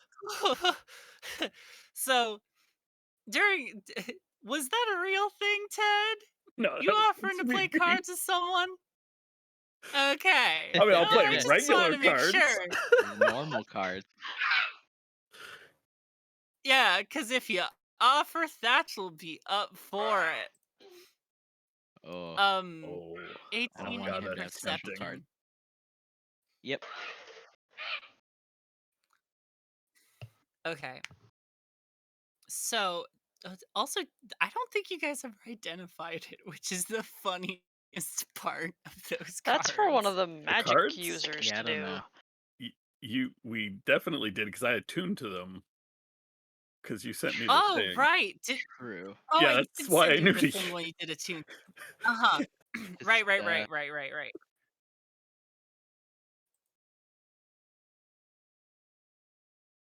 S1: so was that a real thing, Ted?
S5: No,
S1: You
S5: that
S1: offering
S5: was
S1: to play
S5: me.
S1: cards with someone? Okay.
S5: I mean, I'll
S1: No,
S5: play
S1: I just
S5: regular
S1: wanted to make
S5: cards.
S1: sure.
S3: Normal cards.
S1: Yeah, because if you offer, Thatch will be up for it.
S3: Oh.
S1: 18
S3: I don't
S1: in
S3: want that special
S1: perception.
S3: card. Yep.
S1: Okay. So, also, I don't think you guys have identified it, which is the funniest part of those cards.
S2: That's for one of the magic
S5: cards?
S2: users
S3: Yeah, I
S2: to
S3: don't
S2: do.
S3: know.
S5: We definitely did because I attuned to them. Because you sent me the
S1: Oh,
S5: thing.
S1: right.
S3: True.
S1: Oh,
S5: Yeah,
S1: I
S5: that's
S1: did
S5: why
S1: send
S5: I
S1: you
S5: knew
S1: the
S5: to-
S1: thing when you did a tune. Uh-huh. Right.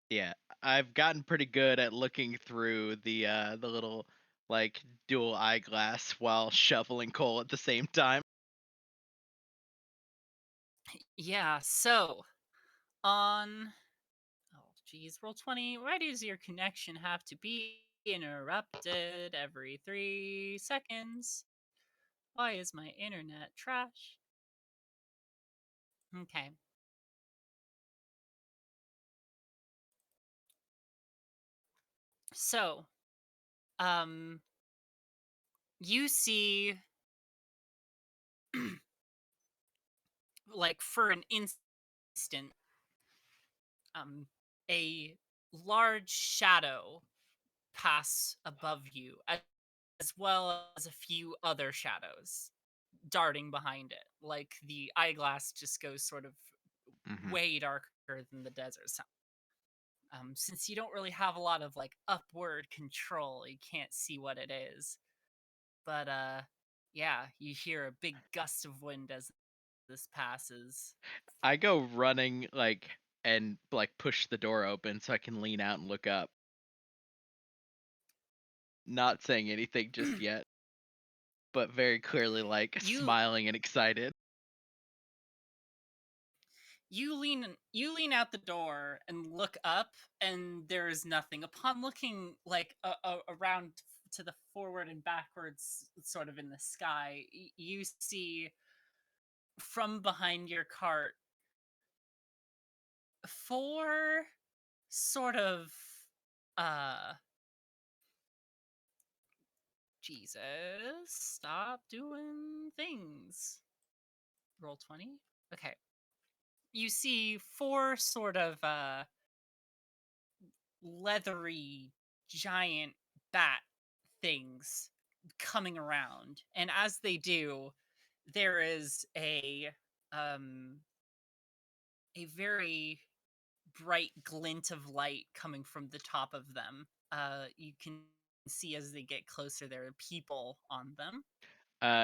S3: Yeah, I've gotten pretty good at looking through the little like dual eyeglass while shoveling coal at the same time.
S1: Yeah, so on geez, roll 20. Why does your connection have to be interrupted every 3 seconds? Why is my internet trash? Okay. So, you see, like, for an instant, a large shadow pass above you, as well as a few other shadows darting behind it. Like, the eyeglass just goes sort of
S3: Mhm.
S1: way darker than the desert sun. Since you don't really have a lot of like upward control, you can't see what it is. But yeah, you hear a big gust of wind as this passes.
S3: I go running and push the door open so I can lean out and look up. Not saying anything just yet, but very clearly
S1: You
S3: smiling and excited.
S1: you lean out the door and look up, and there is nothing. Upon looking like around to the forward and backwards, sort of in the sky, you see from behind your cart 4 sort of uh Jesus, stop doing things. Roll 20. Okay. You see 4 sort of leathery giant bat things coming around. And as they do, there is a very bright glint of light coming from the top of them. You can see as they get closer, there are people on them.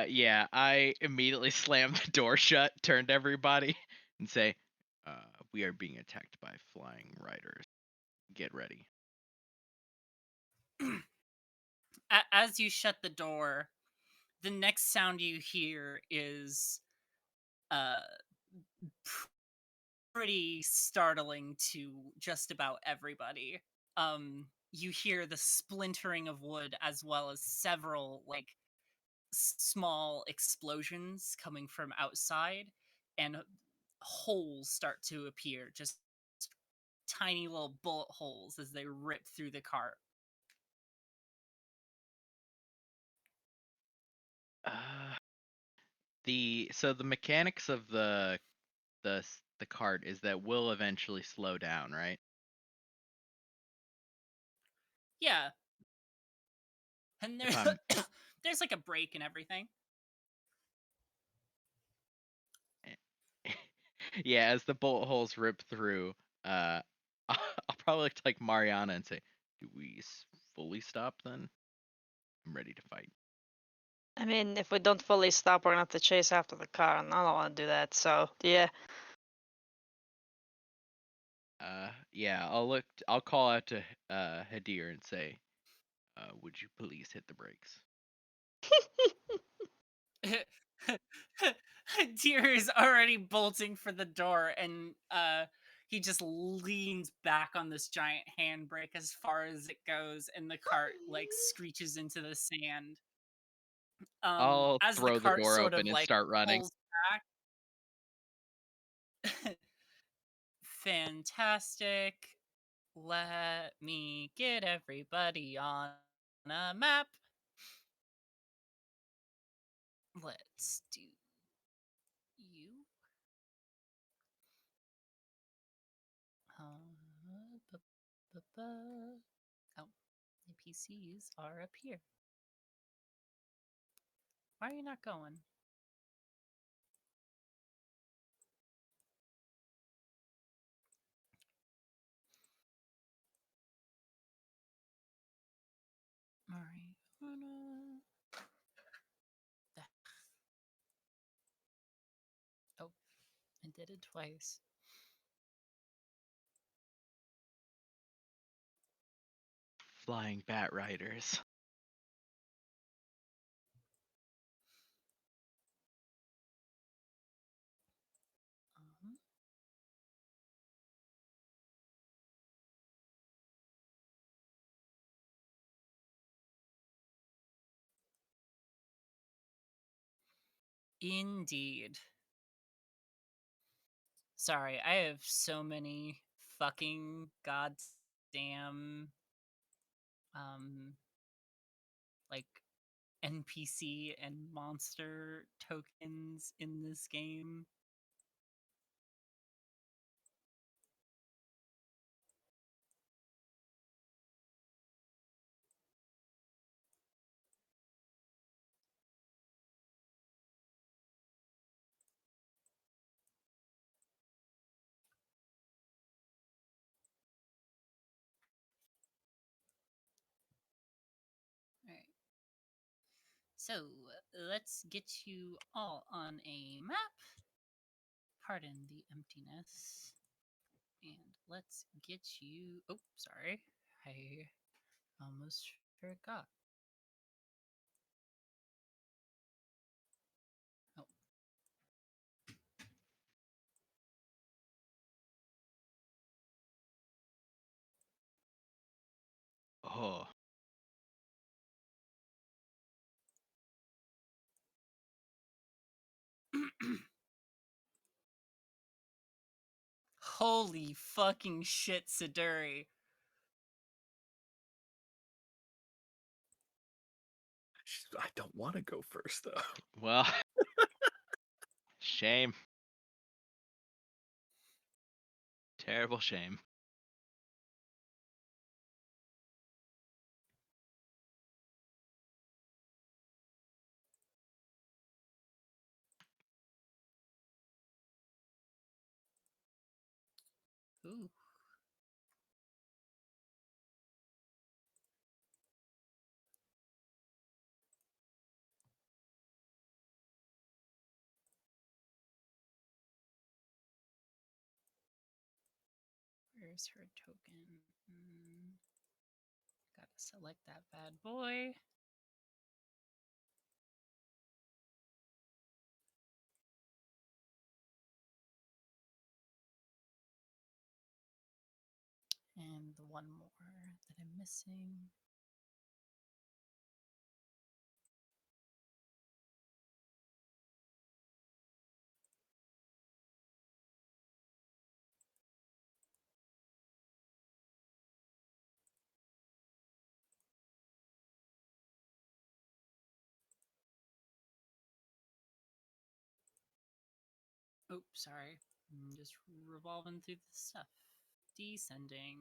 S3: Yeah, I immediately slam the door shut, turn to everybody, and say, "We are being attacked by flying riders. Get ready."
S1: As you shut the door, the next sound you hear is uh, pretty startling to just about everybody. You hear the splintering of wood as well as several like small explosions coming from outside, and holes start to appear, just tiny little bullet holes as they rip through the cart.
S3: Uh, the mechanics of the cart is that will eventually slow down, right?
S1: Yeah, and
S3: If
S1: there's
S3: I'm
S1: there's like a break and everything.
S3: yeah, as the bullet holes rip through, uh, I'll probably look like Mariana and say, "Do we fully stop then? I'm ready to fight."
S2: I mean, if we don't fully stop, we're gonna have to chase after the car, and I don't want to do that. So yeah.
S3: Yeah, I'll call out to Hadir and say, "Would you please hit the brakes?"
S1: Deer is already bolting for the door, and he just leans back on this giant handbrake as far as it goes, and the cart like screeches into the sand.
S3: I'll
S1: As the
S3: throw the
S1: cart
S3: door
S1: sort
S3: open
S1: of
S3: and
S1: like
S3: start running.
S1: pulls back. Fantastic. Let me get everybody on a map. Let's do you. Bu- Oh, the PCs are up here. Why are you not going? Mariana. Oh, I did it twice.
S3: Flying bat riders.
S1: Uh-huh. Indeed. Sorry, I have so many fucking goddamn like NPC and monster tokens in this game. Alright. So, let's get you all on a map. Pardon the emptiness. And let's get you... Oh, sorry. I almost forgot. Oh.
S3: Oh.
S1: Holy fucking shit, Siduri.
S5: I don't want to go first though.
S3: Well, shame. Terrible shame.
S1: Ooh. Where's her token? Gotta select that bad boy. And the one more that I'm missing. Oh, sorry. I'm just revolving through the stuff. Descending.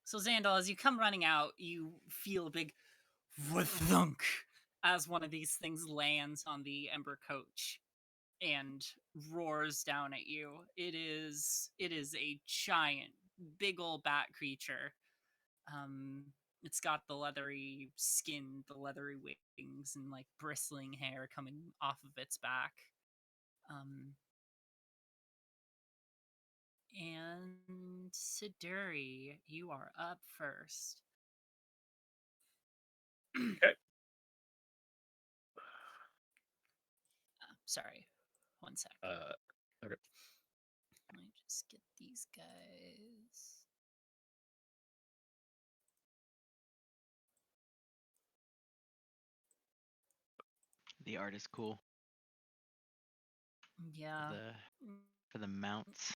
S1: So Xandal, as you come running out, you feel a big thunk as one of these things lands on the Ember coach and roars down at you. It is a giant, big old bat creature. It's got the leathery skin, the leathery wings, and like bristling hair coming off of its back. And Siduri, you are up first.
S5: Okay.
S1: Sorry, 1 sec.
S5: Okay.
S1: Let me just get these guys.
S3: The art is cool.
S1: Yeah.
S3: For the mounts.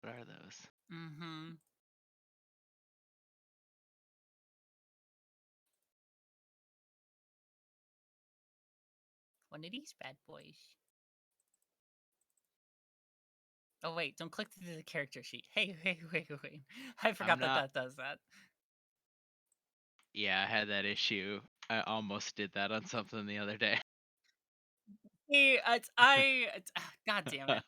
S3: What are those?
S1: Mm-hmm. One of these bad boys. Oh wait, don't click through the character sheet. Hey, wait. I forgot that does that.
S3: Yeah, I had that issue. I almost did that on something the other day.
S1: Hey, God damn it.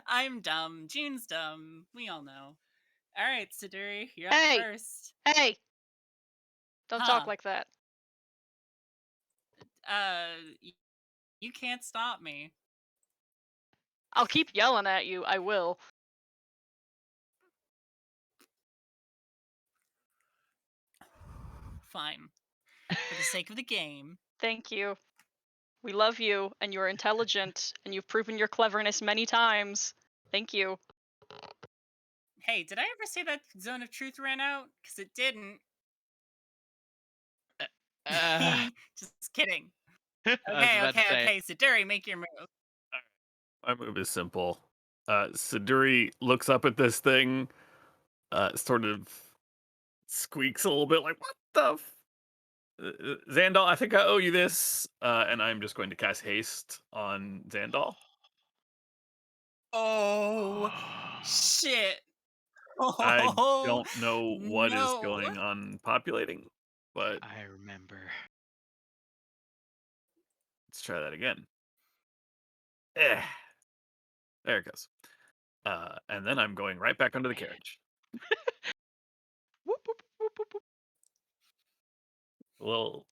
S1: I'm dumb. June's dumb. We all know. All right, Siduri, you're up first.
S2: Hey! Don't talk like that.
S1: You can't stop me.
S2: I'll keep yelling at you. I will.
S1: Fine. For the sake of the game.
S2: Thank you. We love you, and you're intelligent, and you've proven your cleverness many times. Thank you.
S1: Hey, did I ever say that Zone of Truth ran out? Because it didn't. Just kidding. Okay. Siduri, make your move.
S5: My move is simple. Siduri looks up at this thing, sort of squeaks a little bit like, what the Xandal, I think I owe you this. And I'm just going to cast haste on Xandal.
S1: Oh, shit.
S5: I
S1: Oh,
S5: don't know what is
S1: no.
S5: going on populating, but
S3: I remember.
S5: let's try that again. There it goes. And then I'm going right back under the carriage.
S3: Whoop, whoop, whoop, whoop, whoop.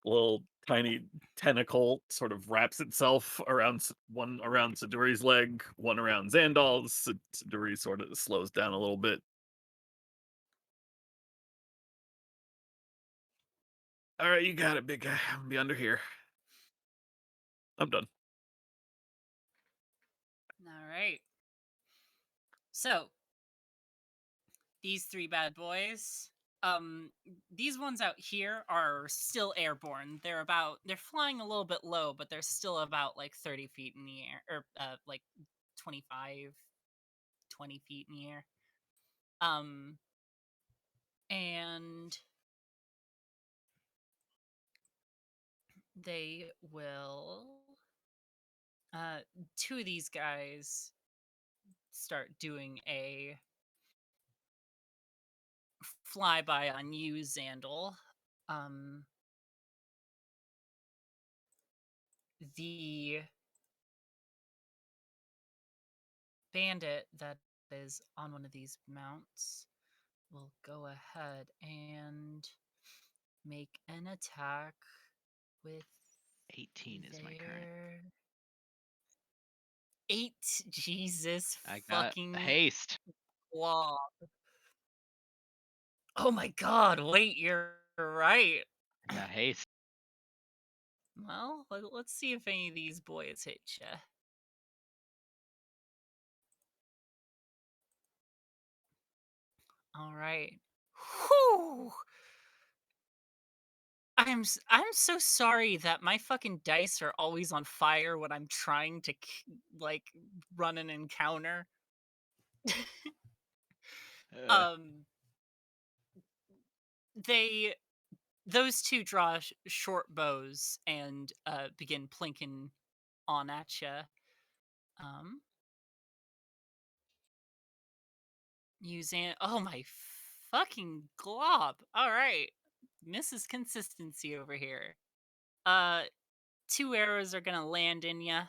S5: Little tiny tentacle sort of wraps itself around one around Siduri's leg, one around Xandal's. Siduri sort of slows down a little bit. All right, you got it, big guy. I'm gonna be under here. I'm done.
S1: All right. So, these 3 bad boys, these ones out here are still airborne. They're flying a little bit low, but they're still about like 30 feet in the air, or like 25, 20 feet in the air. And they will, 2 of these guys start doing a flyby on you, Xandal. The bandit that is on one of these mounts will go ahead and make an attack with
S3: 18 is my current.
S1: 8, Jesus
S3: I got
S1: fucking
S3: haste.
S1: claw. Oh my god, wait, you're right.
S3: I got haste.
S1: Well, let's see if any of these boys hit ya. All right. Whew. I'm so sorry that my fucking dice are always on fire when I'm trying to like run an encounter. Those 2 draw short bows and begin plinking on at ya. Using oh my fucking glob. All right. Mrs. Consistency over here. 2 arrows are gonna land in ya,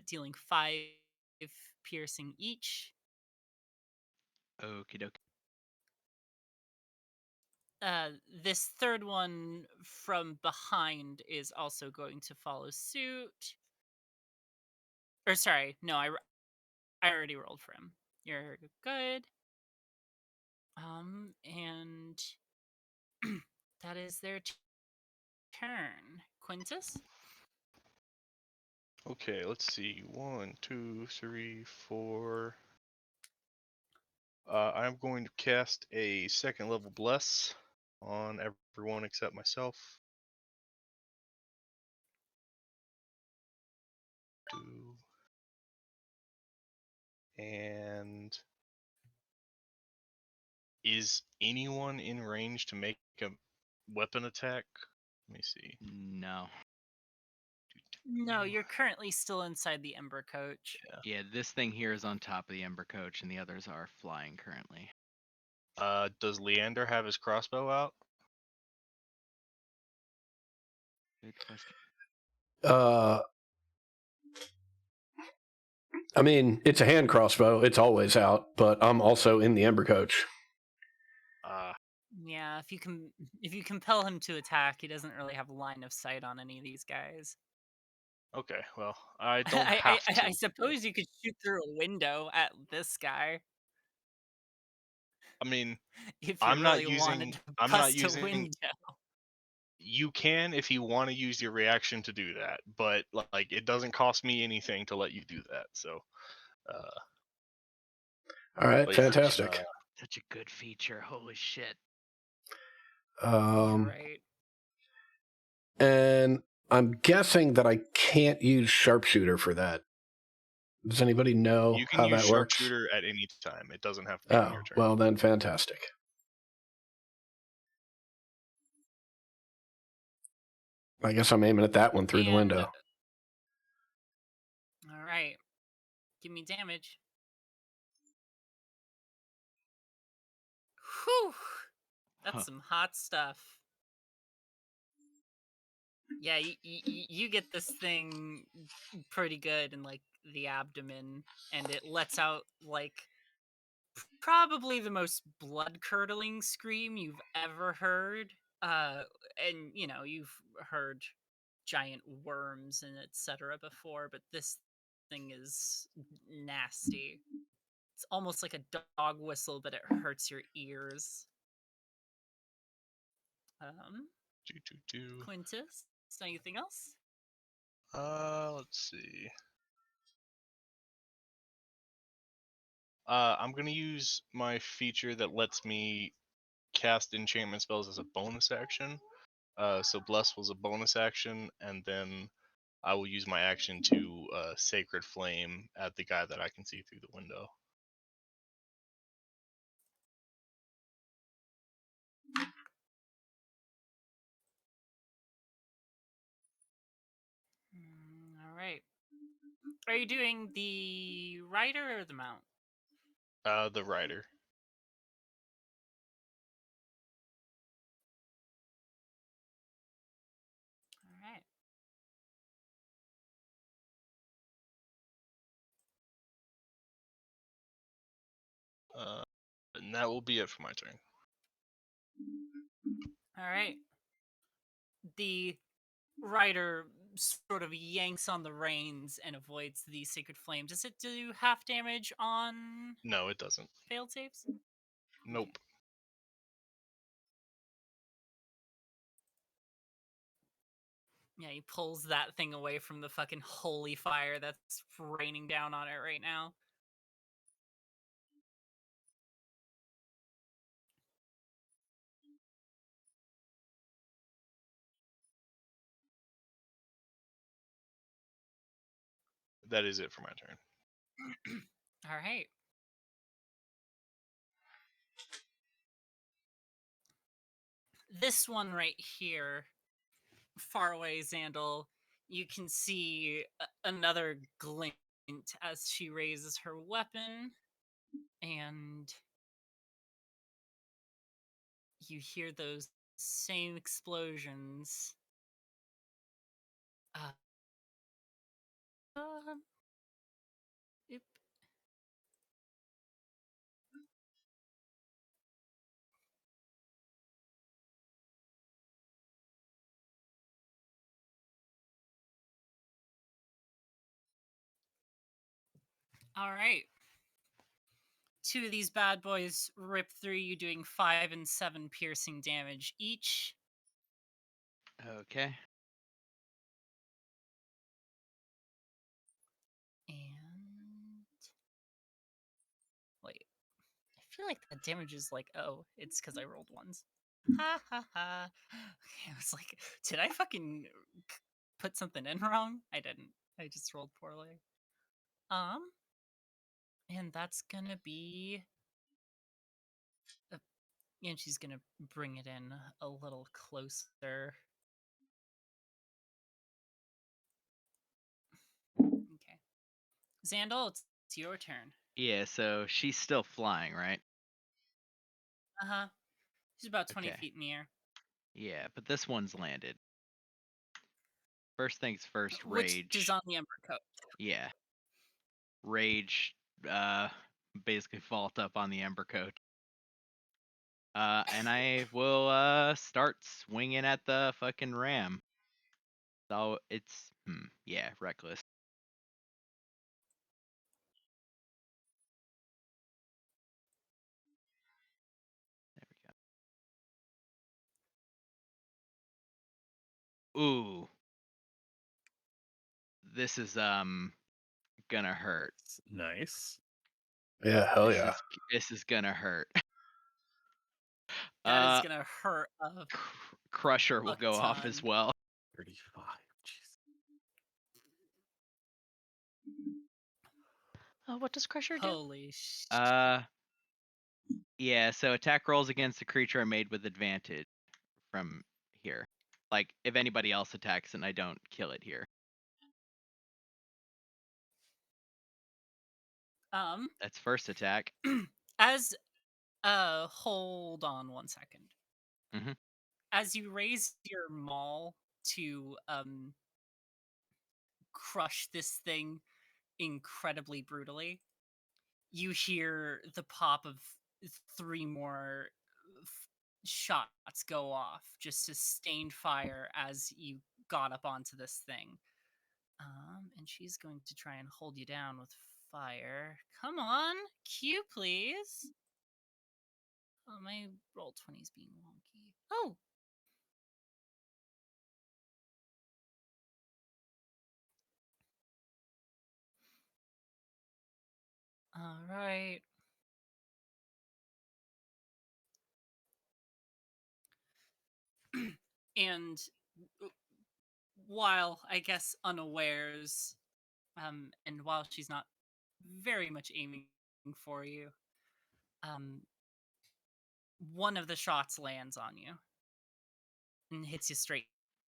S1: dealing 5 piercing each.
S3: Okie dokie.
S1: This third one from behind is also going to follow suit. Or sorry, no, I already rolled for him. You're good. And that is their turn. Quintus?
S6: Okay, let's see. 1, 2, 3, 4. I'm going to cast a 2nd level bless on everyone except myself. 2. And is anyone in range to make a weapon attack? Let me see.
S3: No.
S1: No, you're currently still inside the Ember Coach.
S3: Yeah, this thing here is on top of the Ember Coach, and the others are flying currently.
S6: Does Leander have his crossbow out?
S3: Good question.
S4: I mean, it's a hand crossbow. It's always out, but I'm also in the Ember Coach.
S1: Yeah, if you compel him to attack, he doesn't really have line of sight on any of these guys.
S6: Okay, well, I don't have to.
S1: I suppose you could shoot through a window at this guy.
S6: I mean,
S1: if you
S6: I'm
S1: really
S6: not using.
S1: wanted to
S6: I'm
S1: bust
S6: not
S1: a
S6: using.
S1: window.
S6: You can if you want to use your reaction to do that, but like it doesn't cost me anything to let you do that. So.
S4: All right, fantastic.
S3: such a good feature. Holy shit.
S1: Right.
S4: And I'm guessing that I can't use sharpshooter for that. Does anybody know
S6: You can
S4: how
S6: use
S4: that works?
S6: sharpshooter at any time. It doesn't have to be on
S4: Oh,
S6: your turn.
S4: well then, fantastic. I guess I'm aiming at that one through the window.
S1: All right. Give me damage. Whew. That's some hot stuff. Yeah, you get this thing pretty good in like the abdomen, and it lets out like probably the most blood-curdling scream you've ever heard. And you know, you've heard giant worms and etc. before, but this thing is nasty. It's almost like a dog whistle, but it hurts your ears. Quintus, anything else?
S6: Let's see. I'm gonna use my feature that lets me cast enchantment spells as a bonus action. So Bless was a bonus action, and then I will use my action to Sacred Flame at the guy that I can see through the window.
S1: All right. Are you doing the rider or the mount?
S6: The rider.
S1: All right.
S6: And that will be it for my turn.
S1: All right. The rider sort of yanks on the reins and avoids the sacred flame. Does it do half damage on
S6: No, it doesn't.
S1: failed saves?
S6: Nope.
S1: Yeah, he pulls that thing away from the fucking holy fire that's raining down on it right now.
S6: That is it for my turn.
S1: All right. This one right here, far away, Xandal, you can see another glint as she raises her weapon, and you hear those same explosions. Yep. All right. Two of these bad boys rip through you, doing 5 and 7 piercing damage each.
S3: Okay.
S1: And wait, I feel like that damage is like, oh, it's because I rolled ones. Ha ha ha. Okay, I was like, did I fucking put something in wrong? I didn't. I just rolled poorly. And that's gonna be. And she's gonna bring it in a little closer. Okay. Xandal, it's your turn.
S3: Yeah, so she's still flying, right?
S1: Uh-huh. She's about 20
S3: Okay.
S1: feet in the air.
S3: Yeah, but this one's landed. First things first,
S1: Which
S3: rage.
S1: is on the Ember Coat.
S3: Yeah. Rage, basically vault up on the Ember Coat. And I will start swinging at the fucking ram. So it's yeah, reckless. There we go. Ooh. This is gonna hurt.
S5: Nice.
S4: Yeah, hell yeah.
S3: This is gonna hurt.
S1: That is
S3: Uh,
S1: gonna hurt a
S3: Crusher will
S1: fuck
S3: go off as
S1: ton.
S3: well.
S5: 35. Jeez.
S2: What does Crusher do?
S1: Holy shit.
S3: Yeah, so attack rolls against the creature are made with advantage from here. Like, if anybody else attacks and I don't kill it here. That's first attack.
S1: As hold on 1 second.
S3: Mhm.
S1: As you raise your maul to crush this thing incredibly brutally, you hear the pop of 3 more shots go off, just sustained fire as you got up onto this thing. And she's going to try and hold you down with fire. Come on, Q, please. Oh, my roll 20's being wonky. Oh. All right. And while I guess unawares, and while she's not very much aiming for you, one of the shots lands on you and hits you straight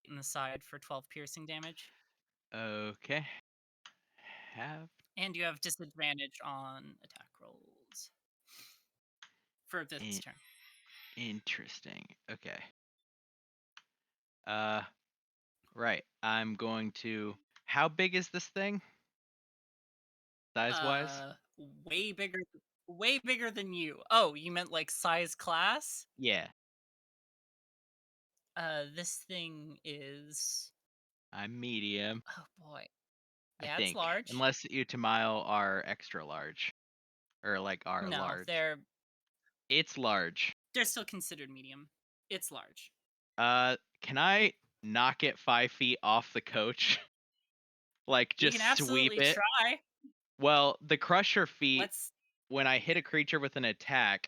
S1: in the side for 12 piercing damage.
S3: Okay.
S1: And you have disadvantage on attack rolls for this turn.
S3: Interesting. Okay. Right. I'm going to. How big is this thing? Size-wise?
S1: Way bigger than you. Oh, you meant like size class?
S3: Yeah.
S1: This thing is.
S3: I'm medium.
S1: Oh boy.
S3: I
S1: Yeah,
S3: think.
S1: it's large.
S3: Unless Utamile are extra large. Or like are
S1: No,
S3: large.
S1: It's
S3: large.
S1: They're still considered medium. It's large.
S3: Can I knock it 5 feet off the coach? Like
S1: You
S3: just
S1: can
S3: sweep
S1: absolutely
S3: it?
S1: try.
S3: Well, the crusher feat,
S1: Let's.
S3: when I hit a creature with an attack,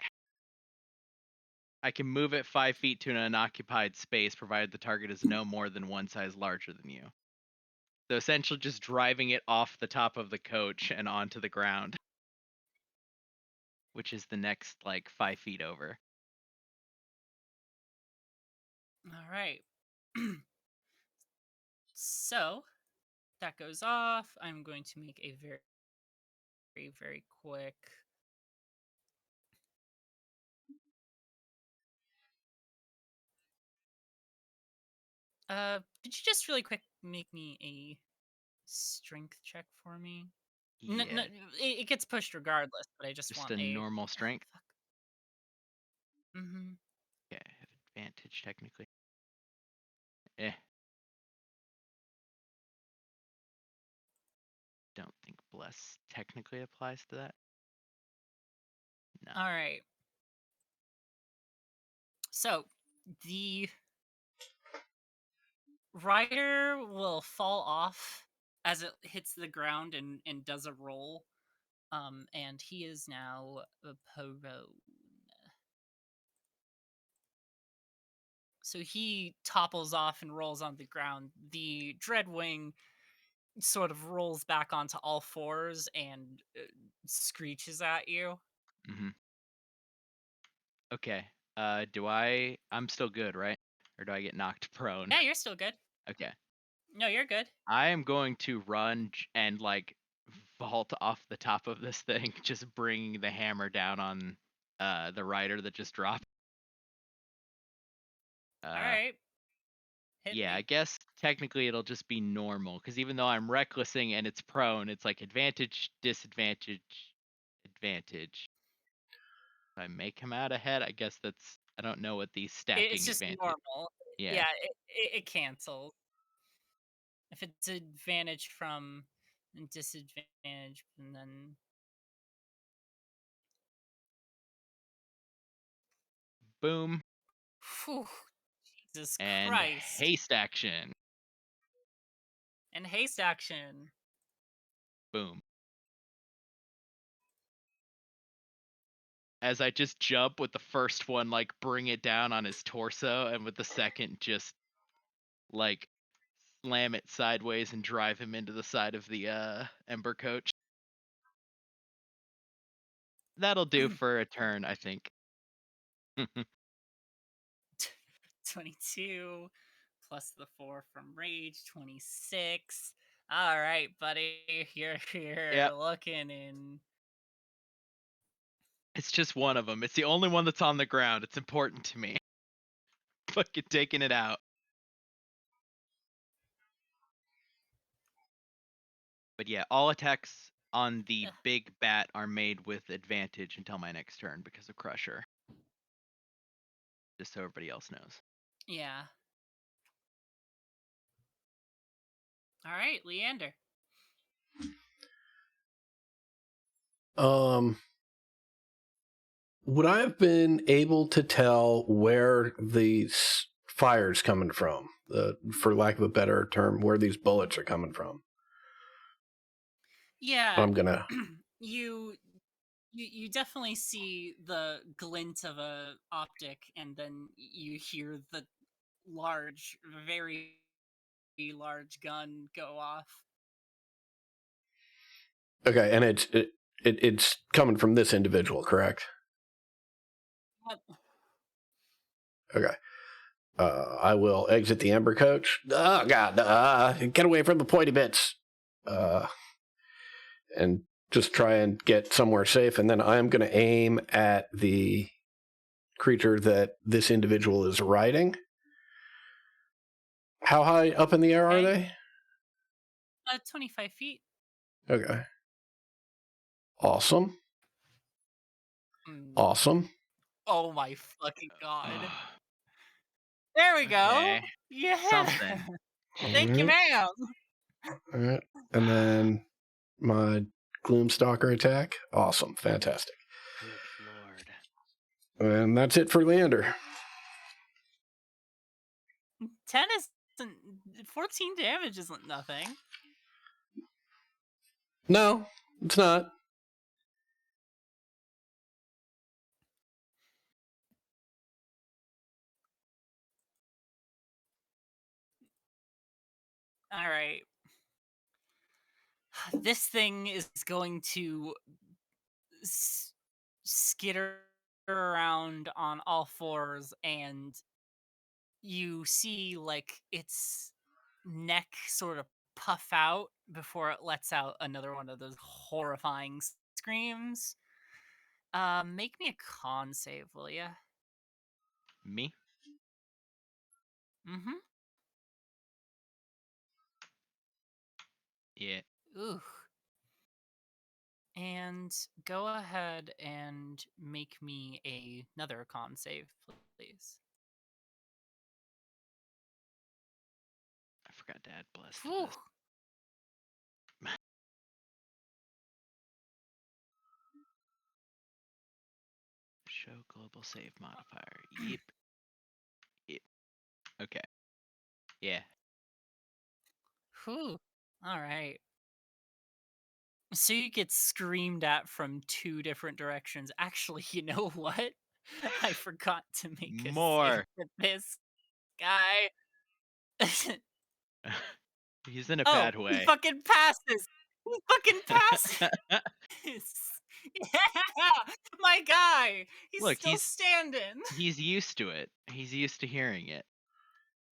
S3: I can move it 5 feet to an unoccupied space, provided the target is no more than 1 size larger than you. So essentially just driving it off the top of the coach and onto the ground. Which is the next, like, 5 feet over.
S1: All right. So that goes off. I'm going to make a very, very, very quick. Could you just really quick make me a strength check for me?
S3: Yeah.
S1: No, it gets pushed regardless, but I just want
S3: a
S1: a
S3: normal strength?
S1: Mm-hmm.
S3: Yeah, I have advantage technically. Eh. Don't think bless technically applies to that. No.
S1: All right. So the rider will fall off as it hits the ground and does a roll. And he is now prone. So he topples off and rolls on the ground. The Dreadwing sort of rolls back onto all fours and screeches at you.
S3: Mm-hmm. Okay. I'm still good, right? Or do I get knocked prone?
S1: Yeah, you're still good.
S3: Okay.
S1: No, you're good.
S3: I am going to run and, like, vault off the top of this thing, just bringing the hammer down on the rider that just dropped.
S1: All right.
S3: Yeah, I guess technically it'll just be normal, because even though I'm recklessing and it's prone, it's like advantage, disadvantage, advantage. If I make him out ahead, I guess I don't know what these stacking
S1: It's just
S3: advantage.
S1: normal.
S3: Yeah.
S1: It cancels. If it's advantage from and disadvantage, and then
S3: Boom.
S1: Whew, Jesus
S3: And
S1: Christ.
S3: haste action.
S1: And haste action.
S3: Boom. as I just jump with the first one, like bring it down on his torso, and with the second just like slam it sideways and drive him into the side of the Ember coach. That'll do for a turn, I think.
S1: 22 plus the 4 from rage, 26. All right, buddy, you're
S3: Yep.
S1: looking in.
S3: It's just one of them. It's the only one that's on the ground. It's important to me. Fucking taking it out. But yeah, all attacks on the big bat are made with advantage until my next turn because of Crusher. Just so everybody else knows.
S1: Yeah. All right, Leander.
S4: Would I have been able to tell where these fire's coming from? For lack of a better term, where these bullets are coming from?
S1: Yeah.
S4: I'm gonna.
S1: You definitely see the glint of a optic, and then you hear the large, very large gun go off.
S4: Okay, and it's coming from this individual, correct? Okay. I will exit the Ember coach. Oh God! Get away from the pointy bits. And just try and get somewhere safe, and then I'm going to aim at the creature that this individual is riding. How high up in the air are they?
S1: 25 feet.
S4: Okay. Awesome. Awesome.
S1: Oh my fucking God. There we go.
S3: Okay.
S1: Yeah.
S3: Something.
S1: Thank you, ma'am.
S4: All right. And then my Gloomstalker attack. Awesome. Fantastic.
S3: Good lord.
S4: And that's it for Leander.
S1: 10 isn't 14 damage isn't nothing.
S4: No, it's not.
S1: All right. This thing is going to skitter around on all fours, and you see like its neck sort of puff out before it lets out another one of those horrifying screams. Make me a con save, will ya?
S3: Me?
S1: Mm-hmm.
S3: Yeah.
S1: Ooh. And go ahead and make me another con save, please.
S3: I forgot to add bless to
S1: Whew.
S3: this. Show global save modifier. Yep. Yep. Okay. Yeah.
S1: Whew. All right. So you get screamed at from 2 different directions. Actually, you know what? I forgot to make a
S3: More.
S1: save for this guy.
S3: He's in a
S1: Oh,
S3: bad
S1: he
S3: way.
S1: fucking passes. He fucking passes. Yeah, my guy. He's
S3: Look,
S1: still standing.
S3: He's used to it. He's used to hearing it.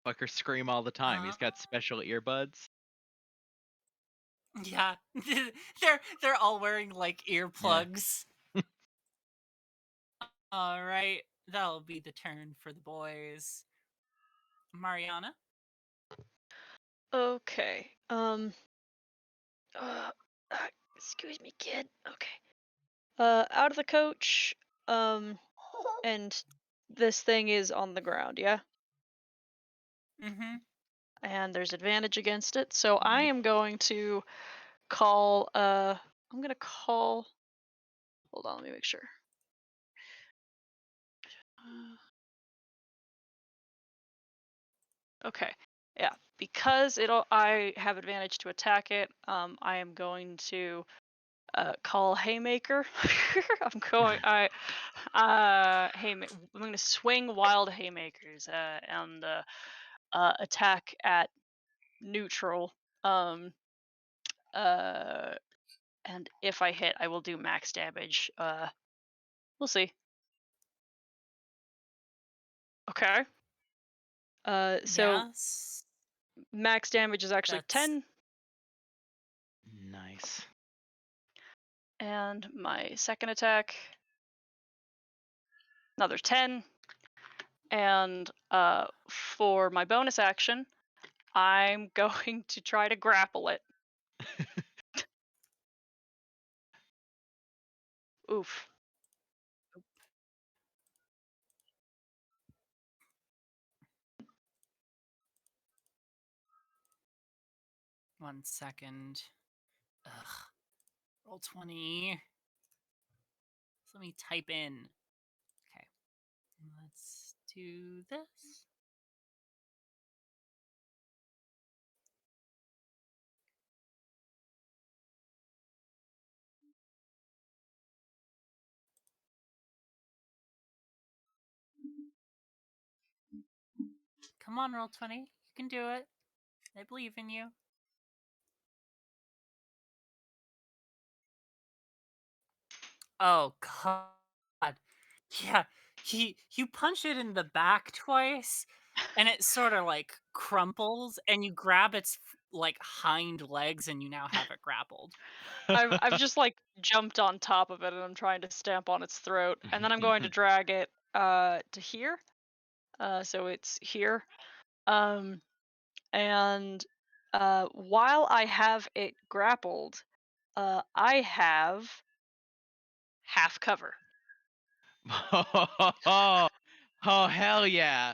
S3: Fuckers scream all the time. He's got special earbuds.
S1: Yeah, they're all wearing like earplugs. Yeah. All right, that'll be the turn for the boys. Mariana.
S2: Okay. Excuse me, kid. Okay. Out of the coach. And this thing is on the ground, yeah?
S1: Mm-hmm.
S2: And there's advantage against it, so I am going to call, hold on, let me make sure. Okay, yeah, because I have advantage to attack it, I am going to call Haymaker. I'm going. I'm gonna swing wild haymakers and attack at neutral. Um, and if I hit, I will do max damage. We'll see. Okay. So
S1: Yes.
S2: max damage is actually
S1: That's
S2: 10,
S3: Nice.
S2: and my second attack, another 10, and for my bonus action, I'm going to try to grapple it. Oof.
S1: one second. Ugh. Roll 20. Let me type in. Okay. Let's do this. Come on, roll 20. You can do it. I believe in you. Oh God. Yeah. You punch it in the back twice and it sort of like crumples and you grab its like hind legs and you now have it grappled.
S2: I've just like jumped on top of it and I'm trying to stamp on its throat, and then I'm going to drag it to here. So it's here. And while I have it grappled, I have half cover.
S3: Oh, hell yeah.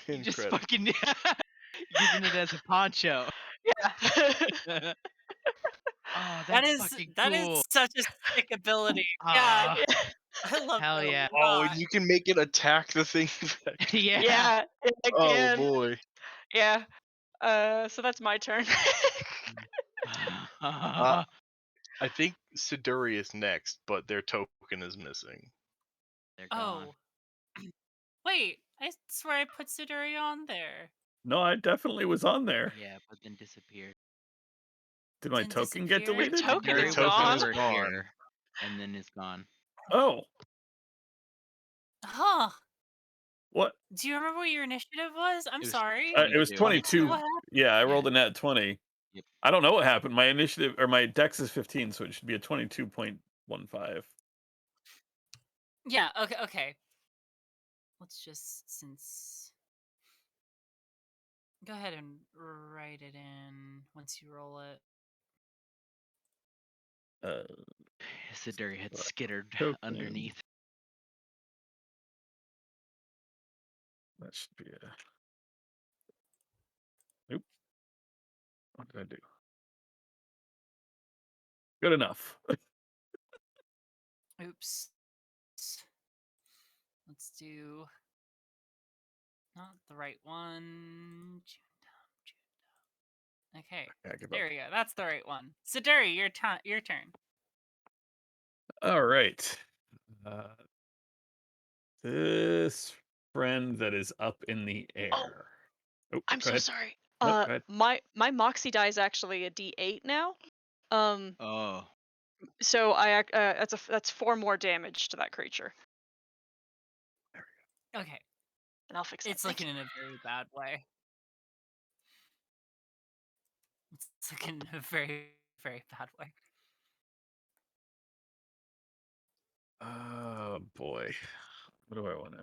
S3: You just
S6: Incredible.
S3: fucking using it as a poncho.
S2: Yeah.
S3: Oh,
S1: That
S3: that's
S1: is
S3: fucking
S1: that is
S3: cool.
S1: such a sick ability. Yeah,
S3: Ah,
S1: I love
S3: hell
S1: that
S3: yeah.
S1: a
S6: Oh,
S1: lot.
S6: and you can make it attack the thing back.
S3: Yeah.
S2: Yeah,
S6: Oh
S2: again.
S6: boy.
S2: Yeah. So that's my turn.
S6: I think Siduri is next, but their token is missing.
S3: They're gone.
S1: Oh. Wait, I swear I put Siduri on there.
S5: No, I definitely was on there.
S3: Yeah, but then disappeared.
S5: Did my
S1: Didn't
S5: token get
S1: disappear?
S5: deleted?
S2: Token
S3: Siduri
S2: is
S3: was
S6: token
S2: gone.
S6: is
S3: over
S6: gone.
S3: here, and then it's gone.
S5: Oh,
S1: Huh.
S5: what?
S1: Do you remember what your initiative was? I'm
S3: It was
S1: sorry.
S5: It was
S3: 22.
S5: 22.
S1: What happened?
S5: Yeah, I rolled
S3: Yeah.
S5: a nat 20.
S3: Yep.
S5: I don't know what happened. My initiative or my dex is 15, so it should be a 22.15.
S1: Yeah, okay. Let's just go ahead and write it in once you roll it.
S3: Siduri had skittered
S5: Token.
S3: underneath.
S5: That should be a. Nope. What did I do? Good enough.
S1: Oops. Let's do not the right one. Okay,
S5: I give up.
S1: there we go. That's the right one. Siduri, your turn.
S5: All right. This friend that is up in the air. Oh,
S2: I'm
S5: go
S2: so
S5: ahead.
S2: sorry.
S5: No, go ahead.
S2: My Moxie die is actually a D8 now.
S3: Oh.
S2: So that's 4 more damage to that creature,
S1: Okay,
S2: and I'll fix that.
S1: it's looking in a very bad way. It's looking in a very, very bad way.
S5: Oh boy. What do I want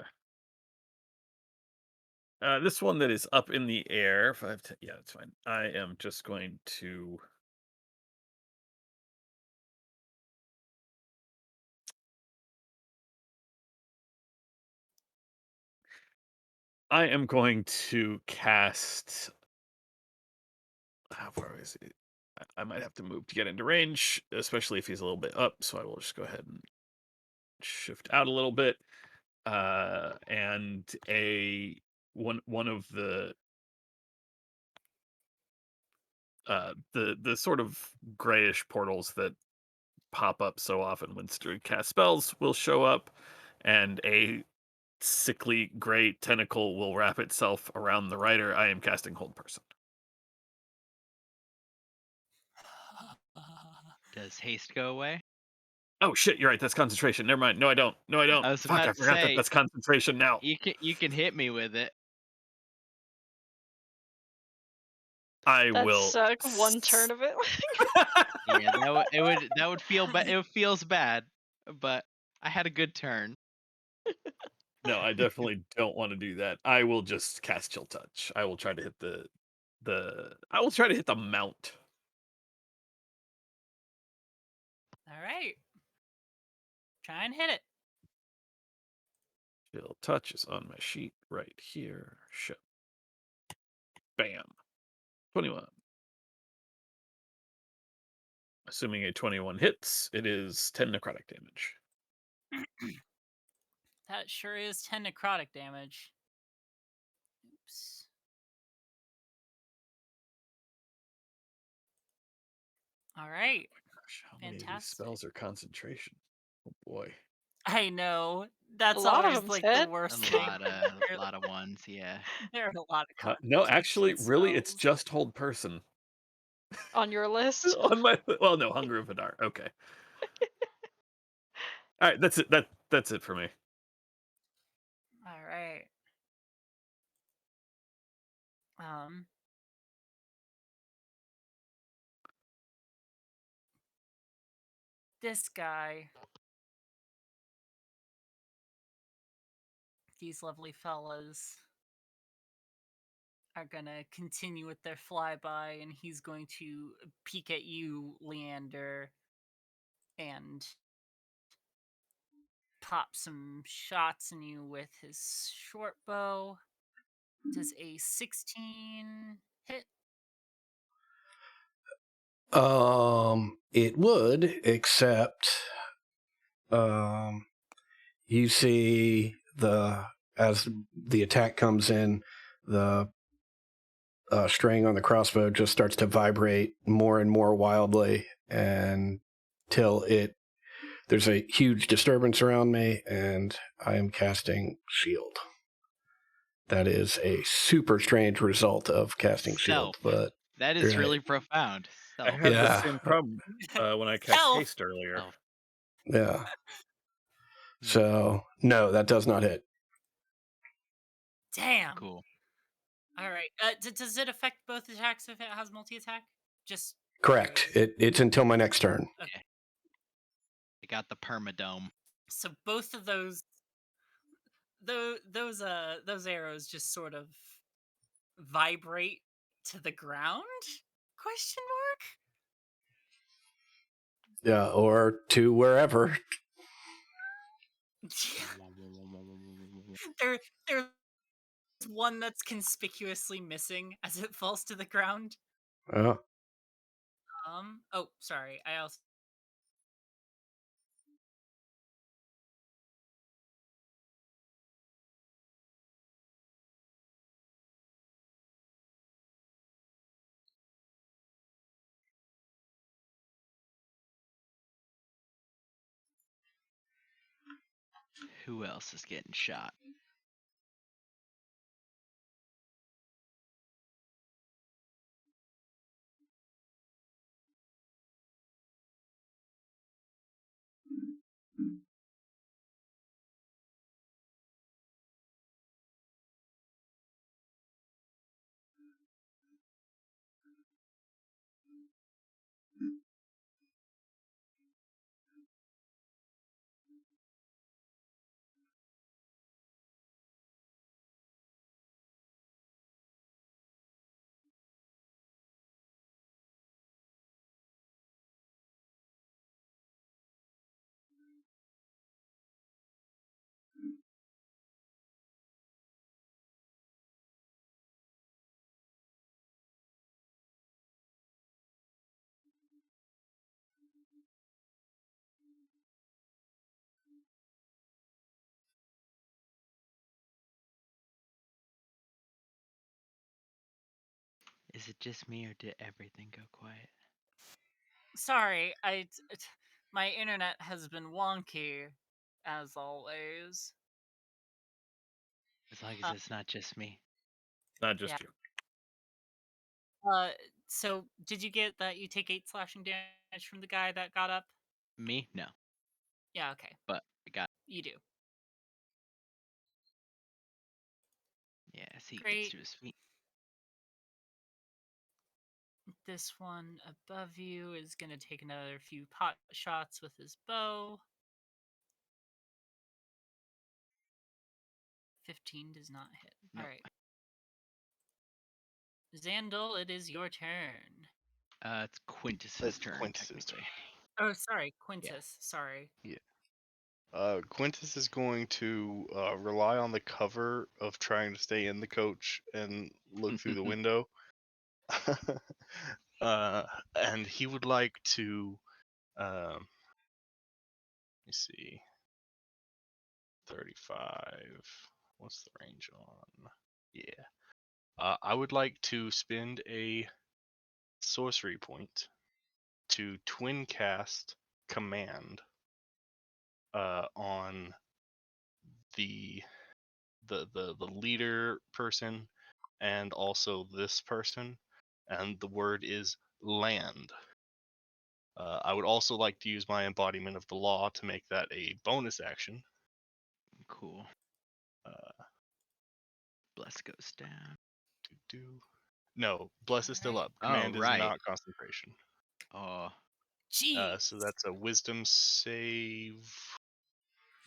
S5: to? This one that is up in the air. 5, 10. Yeah, that's fine. I am just going to. I am going to cast. Where is he? I might have to move to get into range, especially if he's a little bit up. So I will just go ahead and shift out a little bit. And one of the sort of grayish portals that pop up so often when Sturdy cast spells will show up, and a sickly gray tentacle will wrap itself around the writer. I am casting Hold Person.
S3: Does haste go away?
S5: Oh shit, you're right. That's concentration. Never mind. No, I don't. No, I don't.
S3: I was
S5: Fuck,
S3: about
S5: I
S3: to
S5: forgot that
S3: say
S5: that's concentration now.
S3: you can hit me with it.
S5: I
S2: That's
S5: will.
S2: one turn of it.
S3: Yeah, that would feel bad. It feels bad, but I had a good turn.
S5: No, I definitely don't want to do that. I will just cast Chill Touch. I will try to hit I will try to hit the mount.
S1: All right. Try and hit it.
S5: Chill Touch is on my sheet right here. Shit. Bam. 21. Assuming a 21 hits, it is 10 necrotic damage.
S1: That sure is 10 necrotic damage. Oops. All right.
S5: Gosh, how many of these
S1: Fantastic.
S5: spells are concentration? Oh boy.
S1: I know. That's
S2: lot of
S1: always
S2: them
S1: like
S2: said.
S1: the worst
S3: A
S1: thing.
S3: lot of ones, yeah.
S1: There are a lot of
S5: No, actually,
S1: concentration
S5: really, it's
S1: spells.
S5: just Hold Person.
S2: On your list?
S5: On my no, Hunger of Hadar. Okay. All right, that's it. That's it for me.
S1: All right. This guy. These lovely fellas are gonna continue with their flyby, and he's going to peek at you, Leander, and pop some shots in you with his short bow. Does a 16 hit?
S4: It would, except you see as the attack comes in, the string on the crossbow just starts to vibrate more and more wildly until there's a huge disturbance around me, and I am casting shield. That is a super strange result of casting shield, but
S3: that is
S4: right.
S3: really profound.
S5: I had
S4: Yeah.
S5: the same problem when I cast
S1: Self.
S5: haste earlier.
S4: Yeah. So no, that does not hit.
S1: Damn.
S3: Cool.
S1: All right. Does it affect both attacks if it has multi-attack? Just
S4: Correct. It's until my next turn.
S1: Okay.
S3: I got the permadome.
S1: So both of those arrows just sort of vibrate to the ground? Question
S4: Yeah, or to wherever.
S1: mark? There's one that's conspicuously missing as it falls to the ground.
S4: Oh.
S1: Oh, sorry. I also
S3: Who else is getting shot? Is it just me, or did everything go quiet?
S1: sorry. My internet has been wonky, as always.
S3: As long
S1: Uh,
S3: as it's not just me.
S5: Not just
S1: Yeah.
S5: you.
S1: So did you get that you take 8 slashing damage from the guy that got up?
S3: Me? No.
S1: Yeah, okay.
S3: But I got
S1: You do.
S3: as he gets
S1: Great.
S3: to his feet.
S1: This one above you is going to take another few pot shots with his bow. 15 does not hit.
S3: Nope.
S1: All right. Xandal, it is your turn.
S3: It's Quintus's turn, technically.
S1: Oh, sorry, Quintus. Sorry.
S6: Quintus is going to rely on the cover of trying to stay in the coach and look through the window. And he would like to, let me see, 35. What's the range on? Yeah. I would like to spend a sorcery point to twin cast command on the leader person and also this person, and the word is land. I would also like to use my embodiment of the law to make that a bonus action.
S3: Cool.
S6: Bless goes down. No, bless is still up.
S3: Oh,
S6: Command is
S3: right.
S6: not concentration.
S3: Oh,
S1: Jeez.
S6: So that's a wisdom save.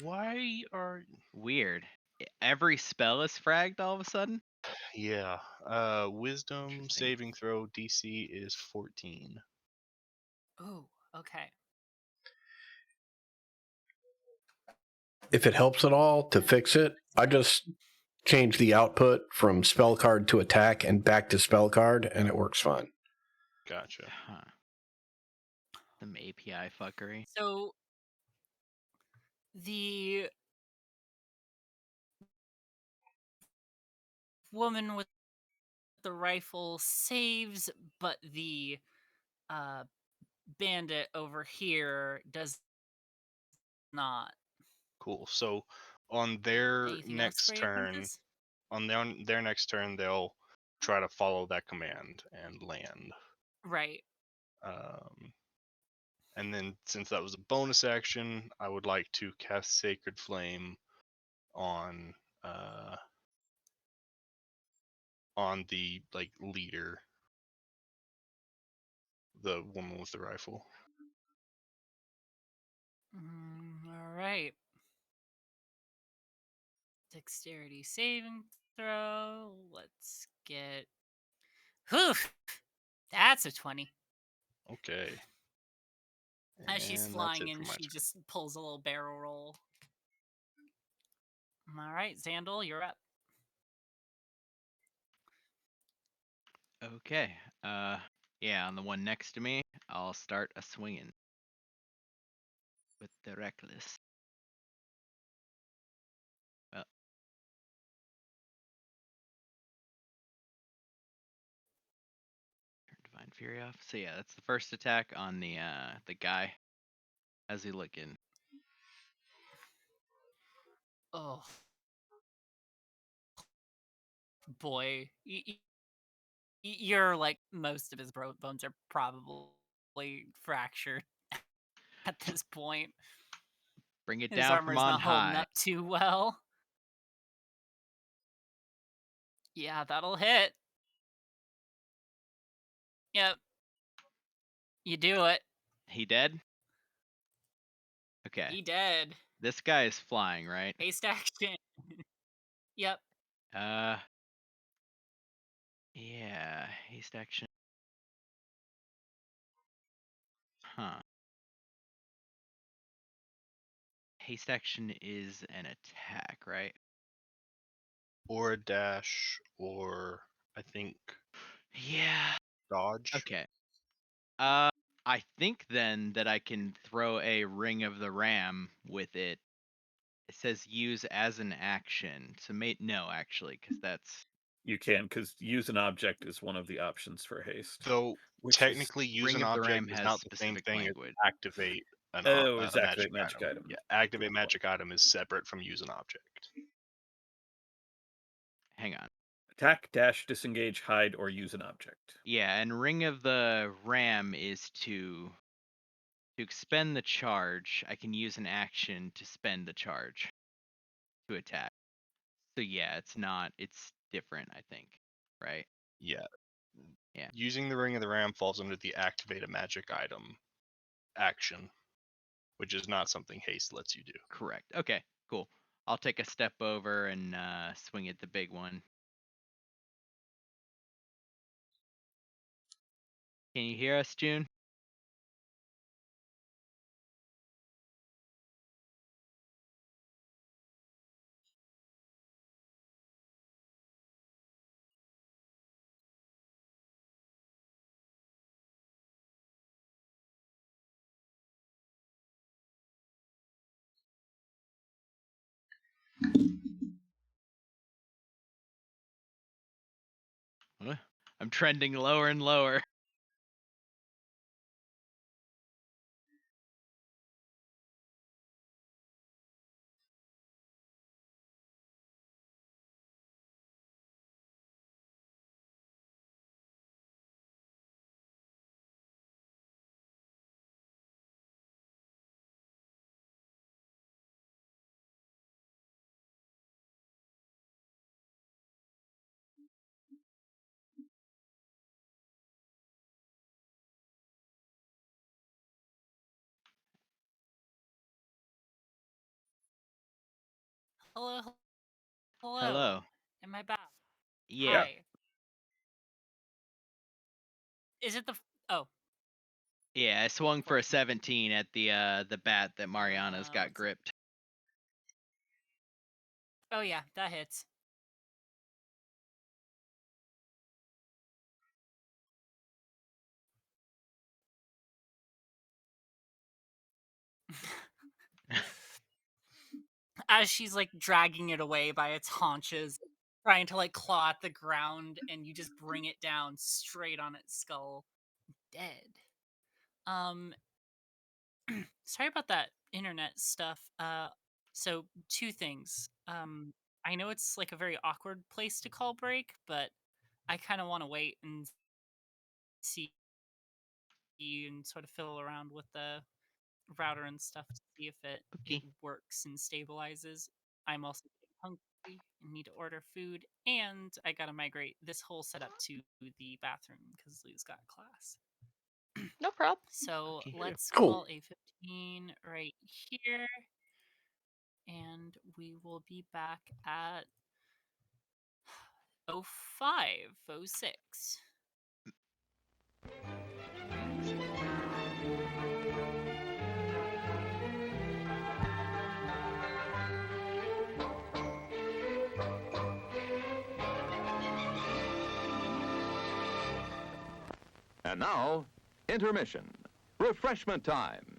S6: Why are
S3: weird. Every spell is fragged all of a sudden?
S6: Yeah. Wisdom saving throw DC is 14.
S1: Oh, okay.
S4: If it helps at all to fix it, I just change the output from spell card to attack and back to spell card, and it works fine.
S6: Gotcha.
S3: Huh. Some API fuckery.
S1: So the woman with the rifle saves, but the bandit over here does not.
S6: Cool. So on their
S1: Anything else
S6: next
S1: for you,
S6: turn,
S1: Quintus?
S6: on their next turn, they'll try to follow that command and land.
S1: Right.
S6: And then since that was a bonus action, I would like to cast Sacred Flame on the leader, the woman with the rifle.
S1: All right. Dexterity saving throw. Let's get. Whew! That's a 20.
S6: Okay.
S1: As she's
S6: And that's
S1: flying
S6: it
S1: in,
S6: for my
S1: she
S6: turn.
S1: just pulls a little barrel roll. All right, Xandal, you're up.
S3: Okay. Yeah, on the one next to me, I'll start a swinging with the reckless. Well, turn Divine Fury off. So yeah, that's the first attack on the guy. How's he looking?
S1: Oh boy, you're like most of his bones are probably fractured at this point.
S3: Bring it
S1: His
S3: down from
S1: armor's
S3: on
S1: not holding
S3: high.
S1: up too well. Yeah, that'll hit. Yep. You do it.
S3: He dead? Okay.
S1: He dead.
S3: This guy is flying, right?
S1: Haste action. Yep.
S3: Yeah, haste action. Huh. Haste action is an attack, right?
S6: Or a dash, or I think
S3: Yeah.
S6: dodge.
S3: Okay. I think then that I can throw a Ring of the Ram with it. It says use as an action. So no, actually, because that's...
S5: You can, because use an object is one of the options for haste.
S6: So
S5: Which
S6: technically, use
S3: Ring
S6: an
S3: of the
S6: object
S3: Ram
S6: is
S3: has
S6: not the same
S3: specific
S6: thing
S3: language.
S6: as activate a
S5: it's activate magic item.
S6: Yeah, activate magic item is separate from use an object.
S3: Hang on.
S5: Attack, dash, disengage, hide, or use an object.
S3: Yeah, and Ring of the Ram is to expend the charge. I can use an action to spend the charge to attack. So yeah, it's different, I think, right?
S6: Yeah.
S3: Yeah.
S6: Using the Ring of the Ram falls under the activate a magic item action, which is not something haste lets you do.
S3: Correct. Okay, cool. I'll take a step over and swing at the big one. Can you hear us, June? I'm trending lower and lower.
S1: Hello.
S3: Hello.
S1: Am I back?
S3: Yeah.
S1: Hi. Is it the? Oh.
S3: Yeah, I swung for a 17 at the bat that Mariana's got gripped.
S1: Oh yeah, that hits. As she's like dragging it away by its haunches, trying to like claw at the ground, and you just bring it down straight on its skull, dead. Sorry about that internet stuff. So two things. I know it's like a very awkward place to call break, but I kind of want to wait and see and sort of fiddle around with the router and stuff to see if it works and stabilizes. I'm also getting hungry and need to order food, and I gotta migrate this whole setup to the bathroom because Lou's got class.
S2: No problem.
S1: So let's
S4: Cool.
S1: call a 15 right here, and we will be back at 05:06.
S7: And now, intermission. Refreshment time.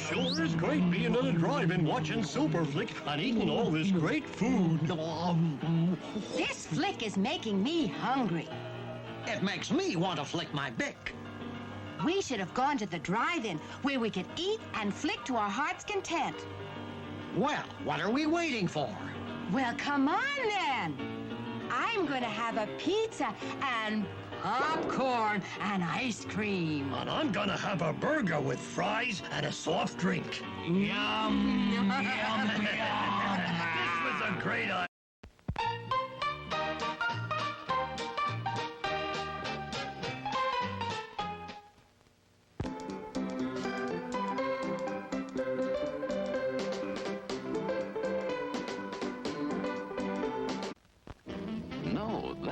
S8: Sure is great being in a drive-in watching Super Flick and eating all this great food.
S9: This flick is making me hungry.
S8: It makes me want to flick my bick.
S9: We should have gone to the drive-in where we could eat and flick to our heart's content.
S8: Well, what are we waiting for?
S9: Well, come on then. I'm going to have a pizza and popcorn and ice cream.
S8: And I'm gonna have a burger with fries and a soft drink. Yum, yum, yum. This was a great idea.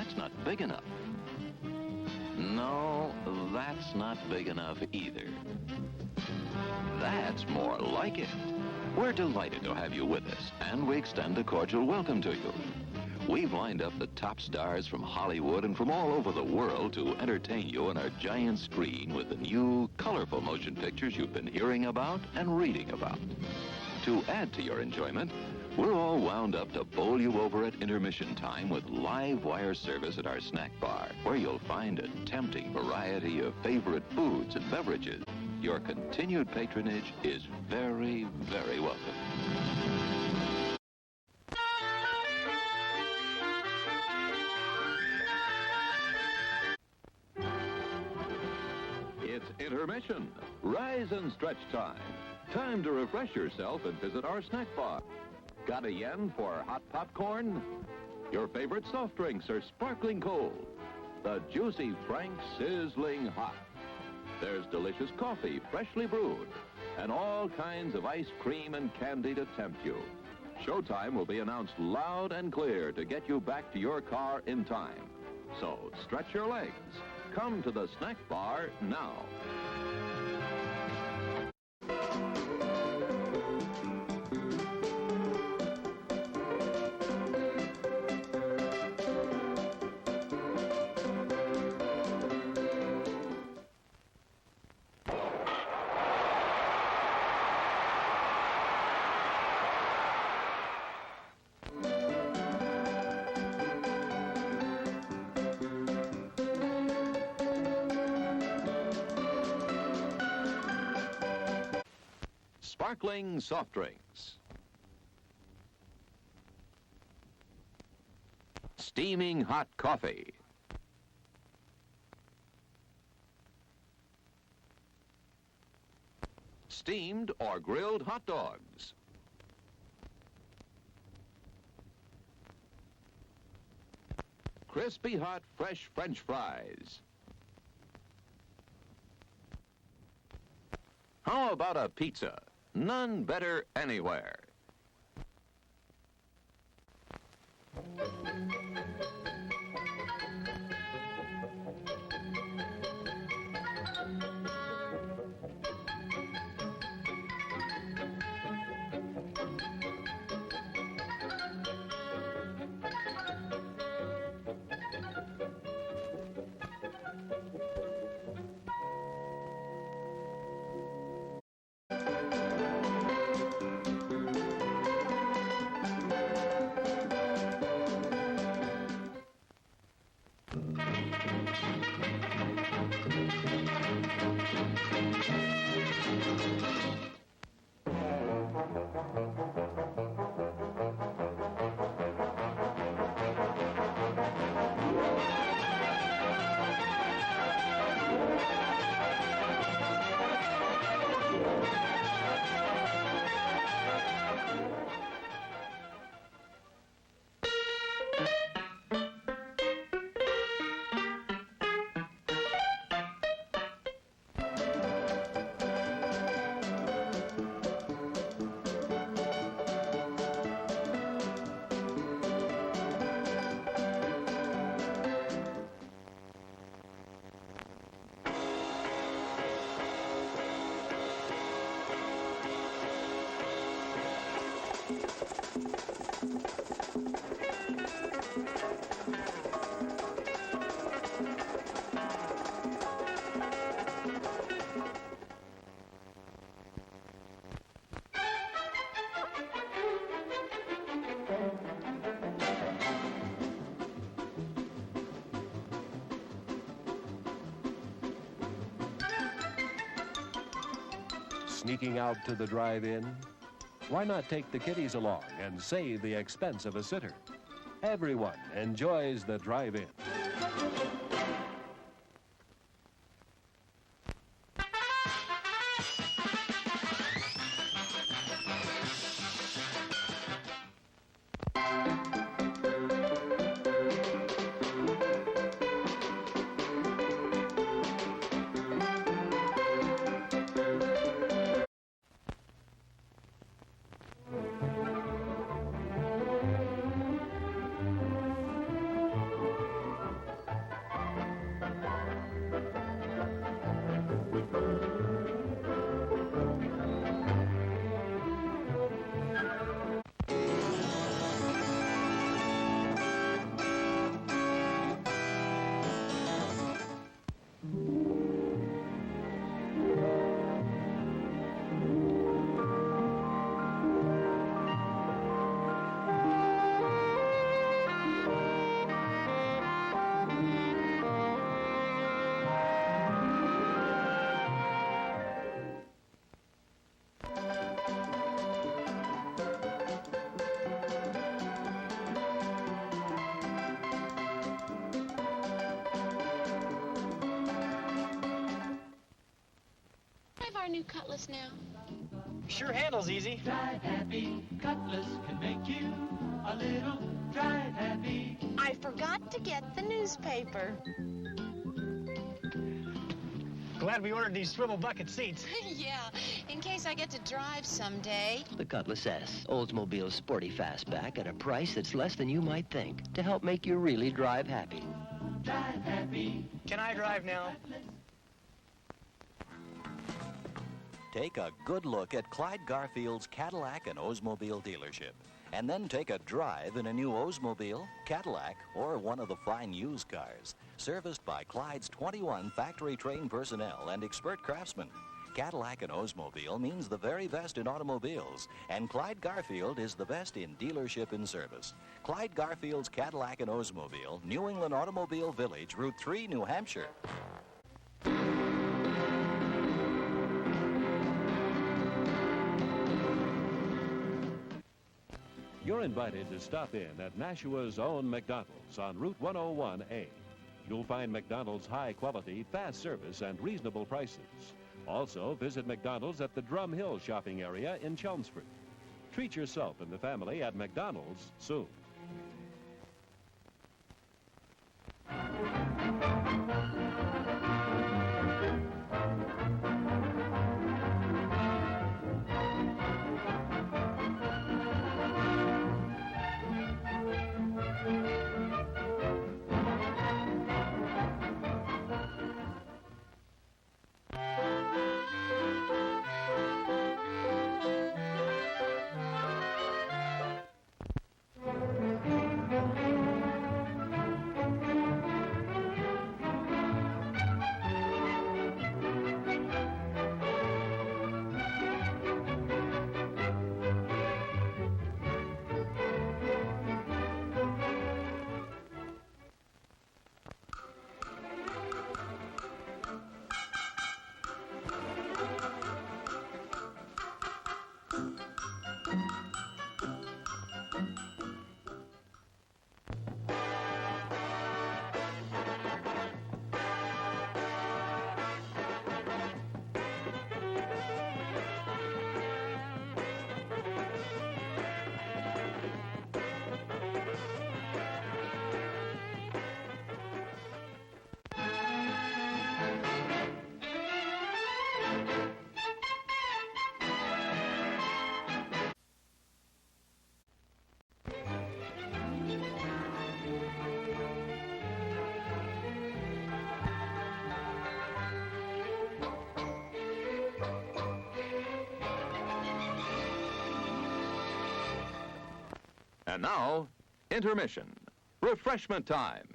S7: that's not big enough. No, that's not big enough either. That's more like it. We're delighted to have you with us, and we extend a cordial welcome to you. We've lined up the top stars from Hollywood and from all over the world to entertain you on our giant screen with the new, colorful motion pictures you've been hearing about and reading about. To add to your enjoyment, we're all wound up to bowl you over at intermission time with live wire service at our snack bar, where you'll find a tempting variety of favorite foods and beverages. Your continued patronage is very, very welcome. It's intermission. Rise and stretch time. Time to refresh yourself and visit our snack bar. Got a yen for hot popcorn? Your favorite soft drinks are sparkling cold. The juicy Frank sizzling hot. There's delicious coffee, freshly brewed, and all kinds of ice cream and candy to tempt you. Showtime will be announced loud and clear to get you back to your car in time. So stretch your legs. Come to the snack bar now. Sparkling soft drinks. Steaming hot coffee. Steamed or grilled hot dogs. Crispy hot fresh French fries. How about a pizza? None better anywhere.
S10: Sneaking out to the drive-in? Why not take the kiddies along and save the expense of a sitter? Everyone enjoys the drive-in.
S11: our new Cutlass now?
S12: Sure handles easy.
S13: Drive happy, Cutlass can make you a little drive happy.
S11: I forgot to get the newspaper.
S12: Glad we ordered these swivel bucket seats.
S11: Yeah, in case I get to drive someday.
S14: The Cutlass S, Oldsmobile's sporty fastback at a price that's less than you might think to help make you really drive happy.
S13: Drive happy.
S12: Can I drive now?
S15: Take a good look at Clyde Garfield's Cadillac and Oldsmobile dealership. And then take a drive in a new Oldsmobile, Cadillac, or one of the fine used cars. Serviced by Clyde's 21 factory-trained personnel and expert craftsmen. Cadillac and Oldsmobile means the very best in automobiles. And Clyde Garfield is the best in dealership and service. Clyde Garfield's Cadillac and Oldsmobile, New England Automobile Village, Route 3, New Hampshire.
S10: You're invited to stop in at Nashua's own McDonald's on Route 101A. You'll find McDonald's high quality, fast service, and reasonable prices. Also, visit McDonald's at the Drum Hill shopping area in Chelmsford. Treat yourself and the family at McDonald's soon.
S7: And now, intermission. Refreshment time.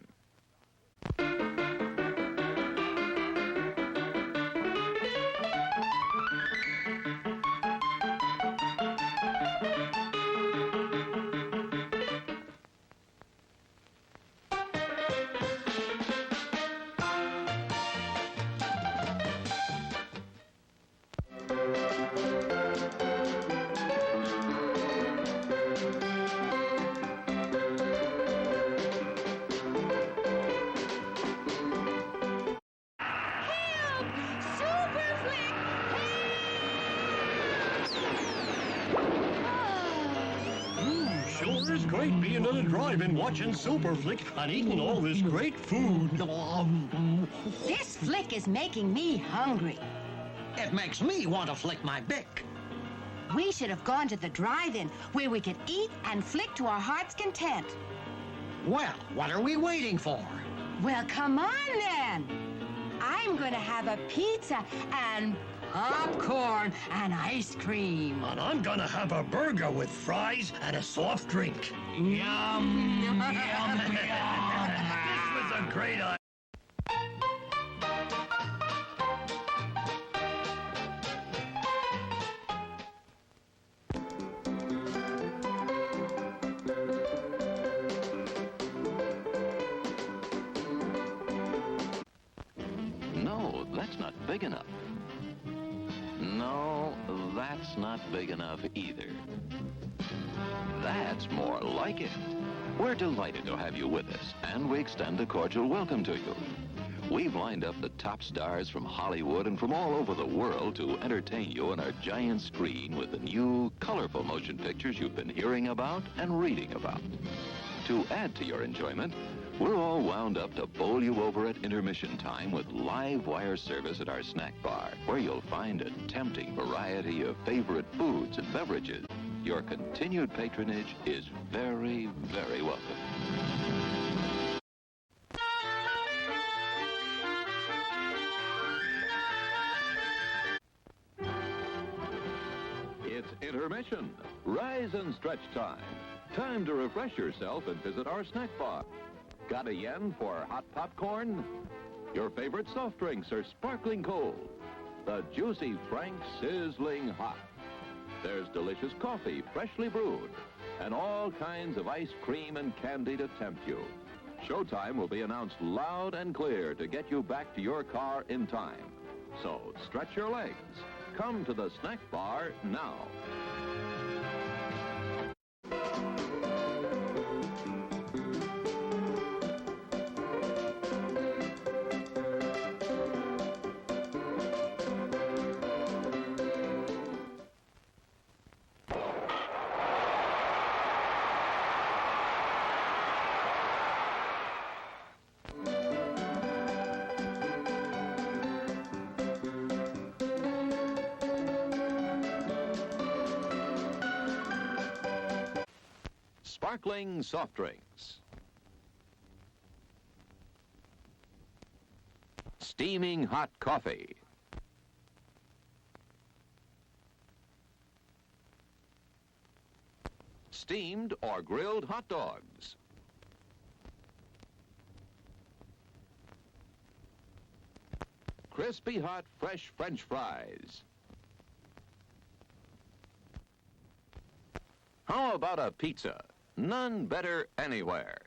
S8: Sure is great being on a drive-in watching Super Flick and eating all this great food.
S9: This flick is making me hungry.
S16: It makes me want to flick my bick.
S9: We should have gone to the drive-in where we could eat and flick to our heart's content.
S16: Well, what are we waiting for?
S9: Well, come on then. I'm going to have a pizza and popcorn and ice cream.
S8: And I'm gonna have a burger with fries and a soft drink. Yum, yum, yum. This was a great idea.
S7: No, that's not big enough. No, that's not big enough either. That's more like it. We're delighted to have you with us, and we extend a cordial welcome to you. We've lined up the top stars from Hollywood and from all over the world to entertain you on our giant screen with the new, colorful motion pictures you've been hearing about and reading about. To add to your enjoyment, we're all wound up to bowl you over at intermission time with live wire service at our snack bar, where you'll find a tempting variety of favorite foods and beverages. Your continued patronage is very, very welcome. It's intermission. Rise and stretch time. Time to refresh yourself and visit our snack bar. Got a yen for hot popcorn? Your favorite soft drinks are sparkling cold. The juicy Frank sizzling hot. There's delicious coffee, freshly brewed, and all kinds of ice cream and candy to tempt you. Showtime will be announced loud and clear to get you back to your car in time. So stretch your legs. Come to the snack bar now. Sparkling soft drinks. Steaming hot coffee. Steamed or grilled hot dogs. Crispy hot fresh French fries. How about a pizza? None better anywhere.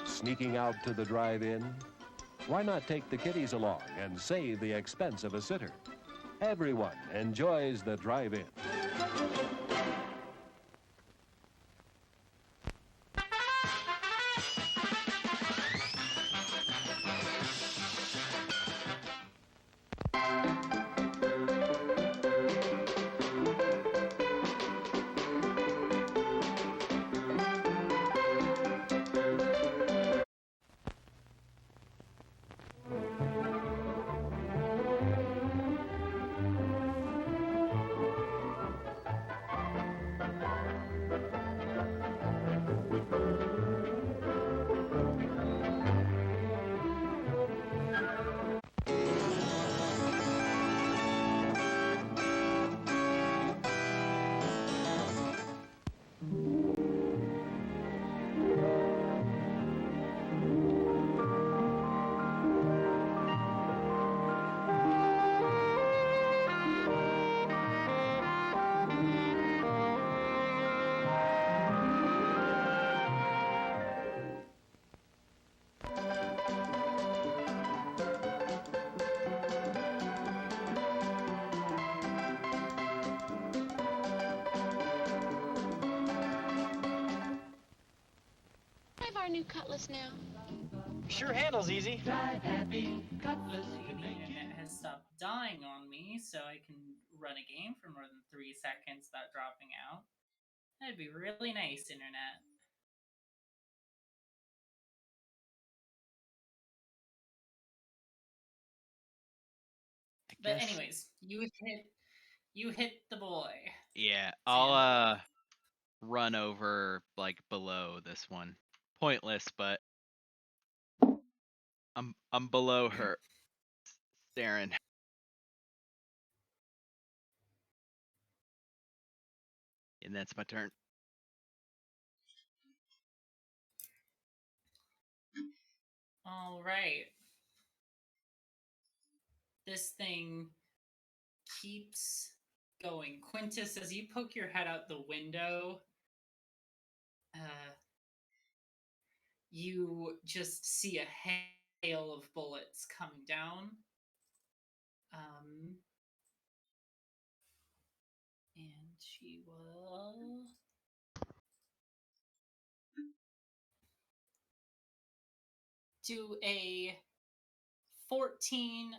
S10: Sneaking out to the drive-in? Why not take the kiddies along and save the expense of a sitter? Everyone enjoys the drive-in.
S11: our new Cutlass now?
S12: Sure handles easy.
S13: Drive happy, Cutlass
S1: The
S13: can make you.
S1: internet has stopped dying on me, so I can run a game for more than 3 seconds without dropping out. That'd be really nice, internet. But anyways, you hit the boy.
S3: Yeah, I'll run over like below this one. Pointless, but I'm below her, staring. And that's my turn.
S1: All right. This thing keeps going. Quintus, as you poke your head out the window, you just see a hail of bullets coming down. And she will do a 14,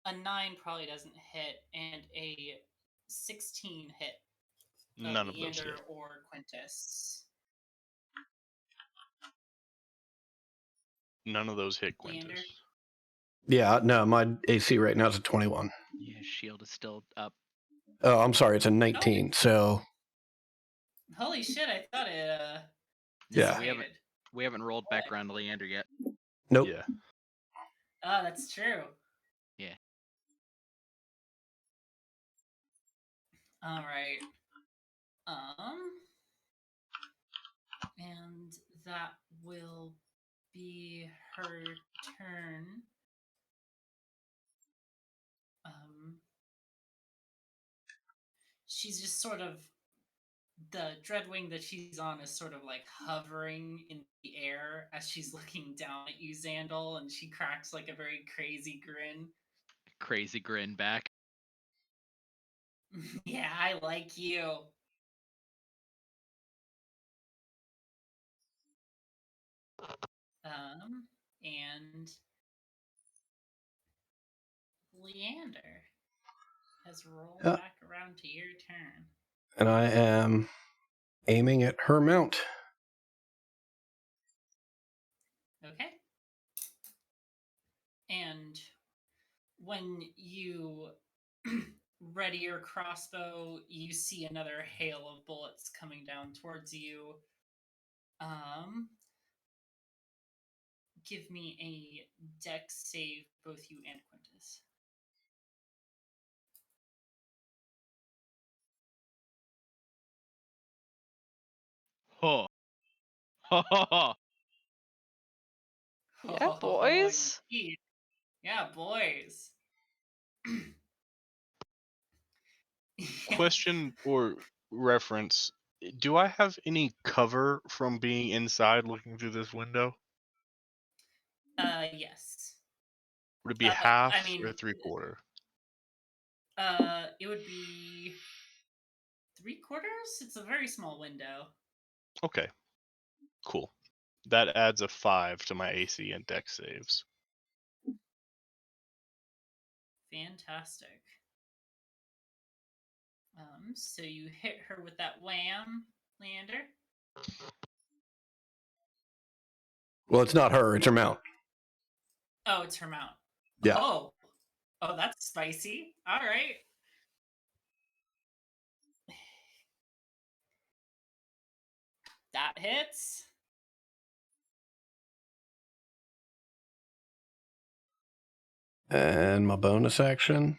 S1: a 9 probably doesn't hit, and a 16 hit.
S6: None of those
S1: Leander
S6: hit.
S1: or Quintus.
S6: None of those hit
S1: Leander?
S6: Quintus.
S4: Yeah, no, my AC right now is a 21.
S3: Yeah, shield is still up.
S4: Oh, I'm sorry, it's a 19. So
S1: Holy shit! I thought it.
S4: Yeah.
S3: We haven't rolled back around to Leander yet.
S4: Nope.
S6: Yeah.
S1: Oh, that's true.
S3: Yeah.
S1: All right. And that will be her turn. She's just sort of, the Dreadwing that she's on is sort of like hovering in the air as she's looking down at you, Xandal, and she cracks like a very crazy grin.
S3: Crazy grin back.
S1: Yeah, I like you. And Leander has rolled back around to your turn.
S4: and I am aiming at her mount.
S1: Okay. And when you ready your crossbow, you see another hail of bullets coming down towards you. Give me a dex save, both you and Quintus.
S3: Ho. Ho ho ho.
S2: Yeah, boys.
S1: Yeah, boys.
S6: Question or reference: do I have any cover from being inside looking through this window?
S1: Yes.
S6: Would it be half
S1: I mean,
S6: or 3/4?
S1: It would be 3/4. It's a very small window.
S6: Okay. Cool. That adds a 5 to my AC and dex saves.
S1: Fantastic. So you hit her with that wham, Leander.
S4: Well, it's not her, it's her mount.
S1: Oh, it's her mount.
S4: Yeah.
S1: Oh, that's spicy. All right. That hits.
S4: And my bonus action.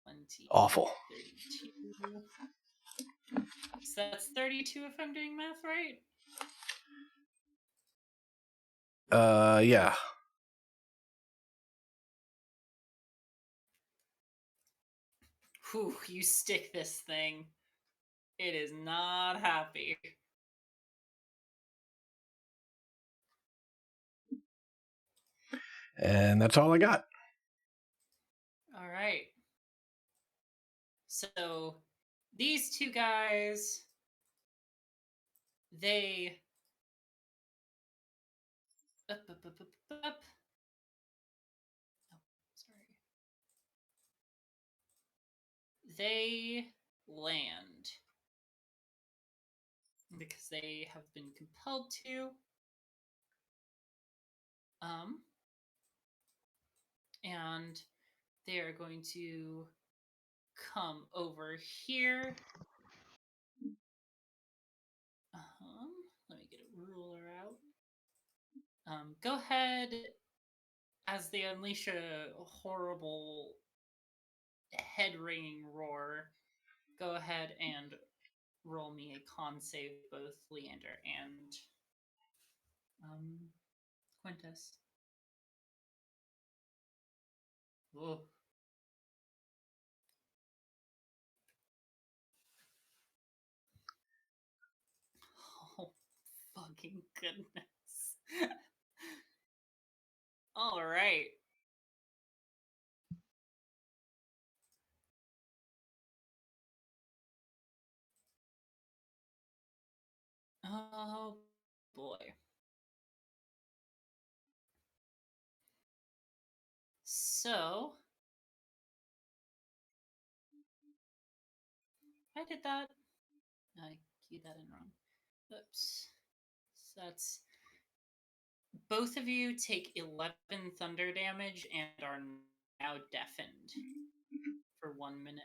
S1: 20,
S4: Awful.
S1: 32. So that's 32 if I'm doing math right?
S4: Yeah.
S1: Whew, you stick this thing. It is not happy.
S4: And that's all I got.
S1: All right. So these two guys, they Up, up, up, up, up. Oh, sorry. They land because they have been compelled to. And they are going to come over here. Let me get a ruler out. Go ahead, as they unleash a horrible head-ringing roar, go ahead and roll me a con save, both Leander and Quintus. Whoa. Oh, fucking goodness. All right. Oh, boy. So, I did that. I keyed that in wrong. Oops. So that's both of you take 11 thunder damage and are now deafened for 1 minute.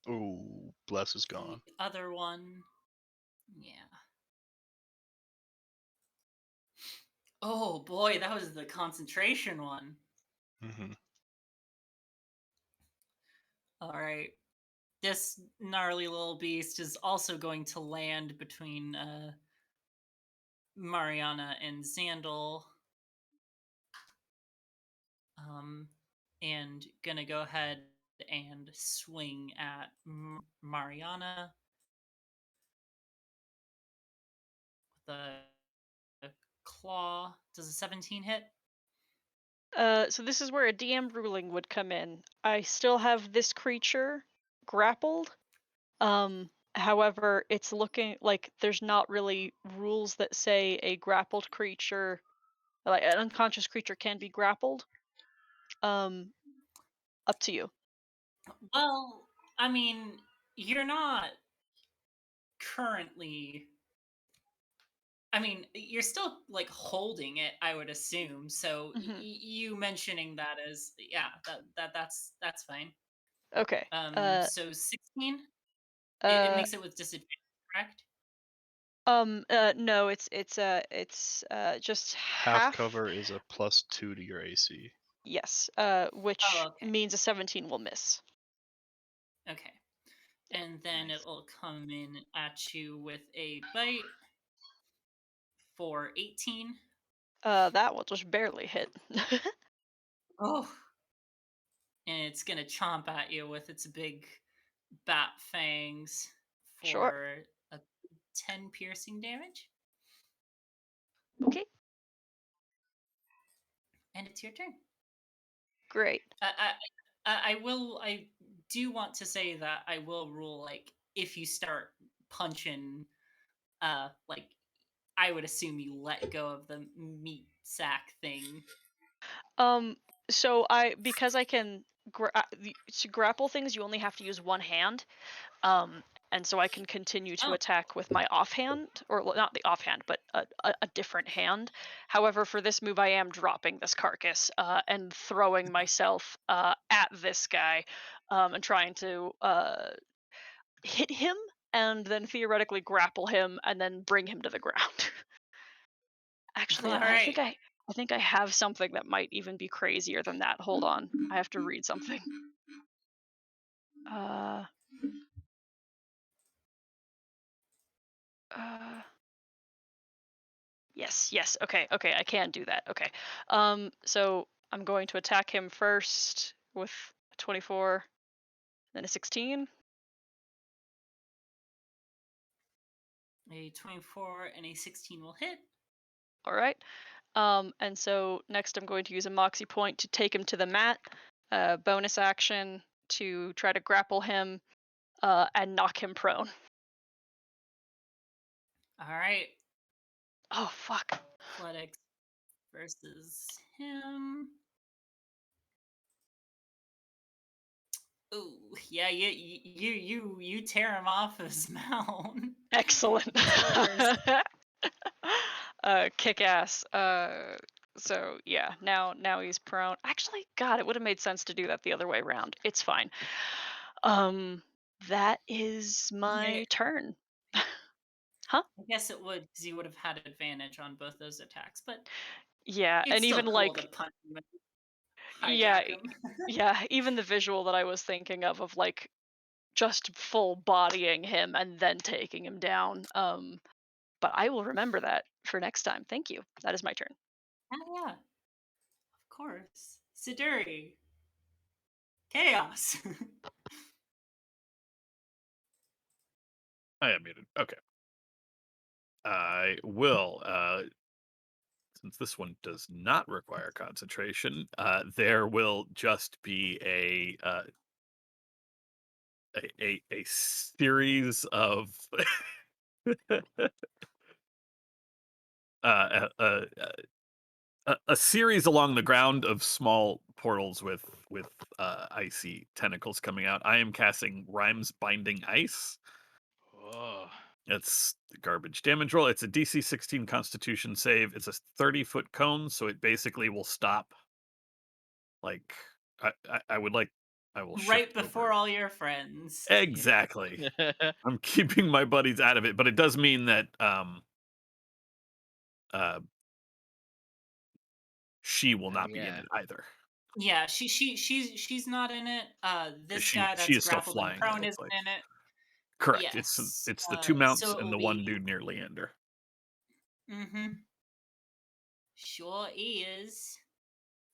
S6: Ooh, Bless is gone.
S1: The other one, yeah. Oh boy, that was the concentration one.
S6: Mm-hmm.
S1: All right. This gnarly little beast is also going to land between Mariana and Xandal. And gonna go ahead and swing at Mariana with a claw. Does a 17 hit?
S2: So this is where a DM ruling would come in. I still have this creature grappled. However, it's looking like there's not really rules that say a grappled creature, like an unconscious creature, can be grappled. Up to you.
S1: Well, I mean, you're not currently. I mean, you're still like holding it, I would assume. So you mentioning that as that's fine.
S2: Okay.
S1: So 16. It makes it with disadvantage, correct?
S2: No, it's just
S6: Half cover is a +2 to your AC.
S2: Yes. Which means a 17 will miss.
S1: Okay. And then it'll come in at you with a bite for 18.
S2: That will just barely hit.
S1: Oh. And it's gonna chomp at you with its big bat fangs for a 10 piercing damage.
S2: Okay.
S1: And it's your turn.
S2: Great.
S1: I do want to say that I will rule, like, if you start punching, like, I would assume you let go of the meat sack thing.
S2: So because I can to grapple things, you only have to use one hand. And so I can continue to attack with my offhand, or not the offhand, but a different hand. However, for this move, I am dropping this carcass and throwing myself at this guy and trying to hit him and then theoretically grapple him and then bring him to the ground. Actually, I think I have something that might even be crazier than that. Hold on, I have to read something. Yes. Okay, I can do that. Okay. So I'm going to attack him first with a 24, then a 16.
S1: A 24 and a 16 will hit.
S2: All right. And so next I'm going to use a Moxie point to take him to the mat. Bonus action to try to grapple him and knock him prone.
S1: All right.
S2: Oh, fuck.
S1: Athletics versus him. Ooh, yeah, you tear him off his mount.
S2: Excellent. Kick ass. So yeah, now he's prone. Actually, God, it would have made sense to do that the other way around. It's fine. That is my turn. Huh?
S1: I guess it would, because you would have had advantage on both those attacks, but
S2: Yeah,
S1: it's
S2: and
S1: still
S2: even
S1: cool
S2: like
S1: to punch him and
S2: yeah,
S1: hijack him.
S2: yeah, even the visual that I was thinking of like just full bodying him and then taking him down. But I will remember that for next time. Thank you. That is my turn.
S1: Oh yeah, of course. Siduri. Chaos.
S17: I am muted. Okay. I will, since this one does not require concentration, there will just be a series of uh, uh, a series along the ground of small portals with icy tentacles coming out. I am casting Rhymes Binding Ice.
S3: Oh.
S17: It's garbage damage roll. It's a DC 16 Constitution save. It's a 30-foot cone, so it basically will stop. Like I will
S1: right
S17: shift
S1: before
S17: over.
S1: all your friends.
S17: Exactly. I'm keeping my buddies out of it, but it does mean that she will not be in it either.
S1: Yeah, she's not in it. This
S17: She
S1: guy
S17: is
S1: that's
S17: still
S1: grappled and
S17: flying, it
S1: prone
S17: looks
S1: isn't
S17: like.
S1: in it.
S17: Correct.
S1: Yes.
S17: It's the two mounts
S1: so it
S17: and
S1: will
S17: the one
S1: be-
S17: dude near Leander.
S1: Mm-hmm. Sure is.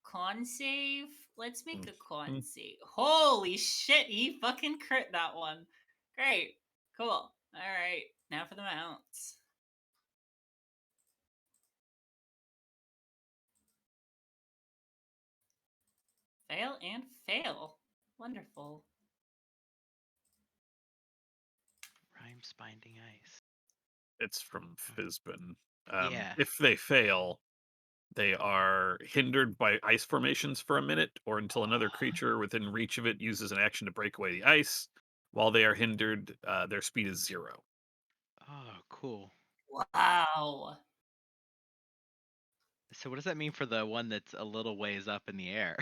S1: Con save. Let's make a con save. Holy shit, he fucking crit that one. Great. Cool. Alright. Now for the mounts. Fail and fail. Wonderful.
S3: Rhymes Binding Ice.
S17: It's from Fizbin.
S3: Yeah.
S17: If they fail, they are hindered by ice formations for a minute, or until another creature within reach of it uses an action to break away the ice. While they are hindered, their speed is 0.
S3: Oh, cool.
S1: Wow.
S3: So what does that mean for the one that's a little ways up in the air?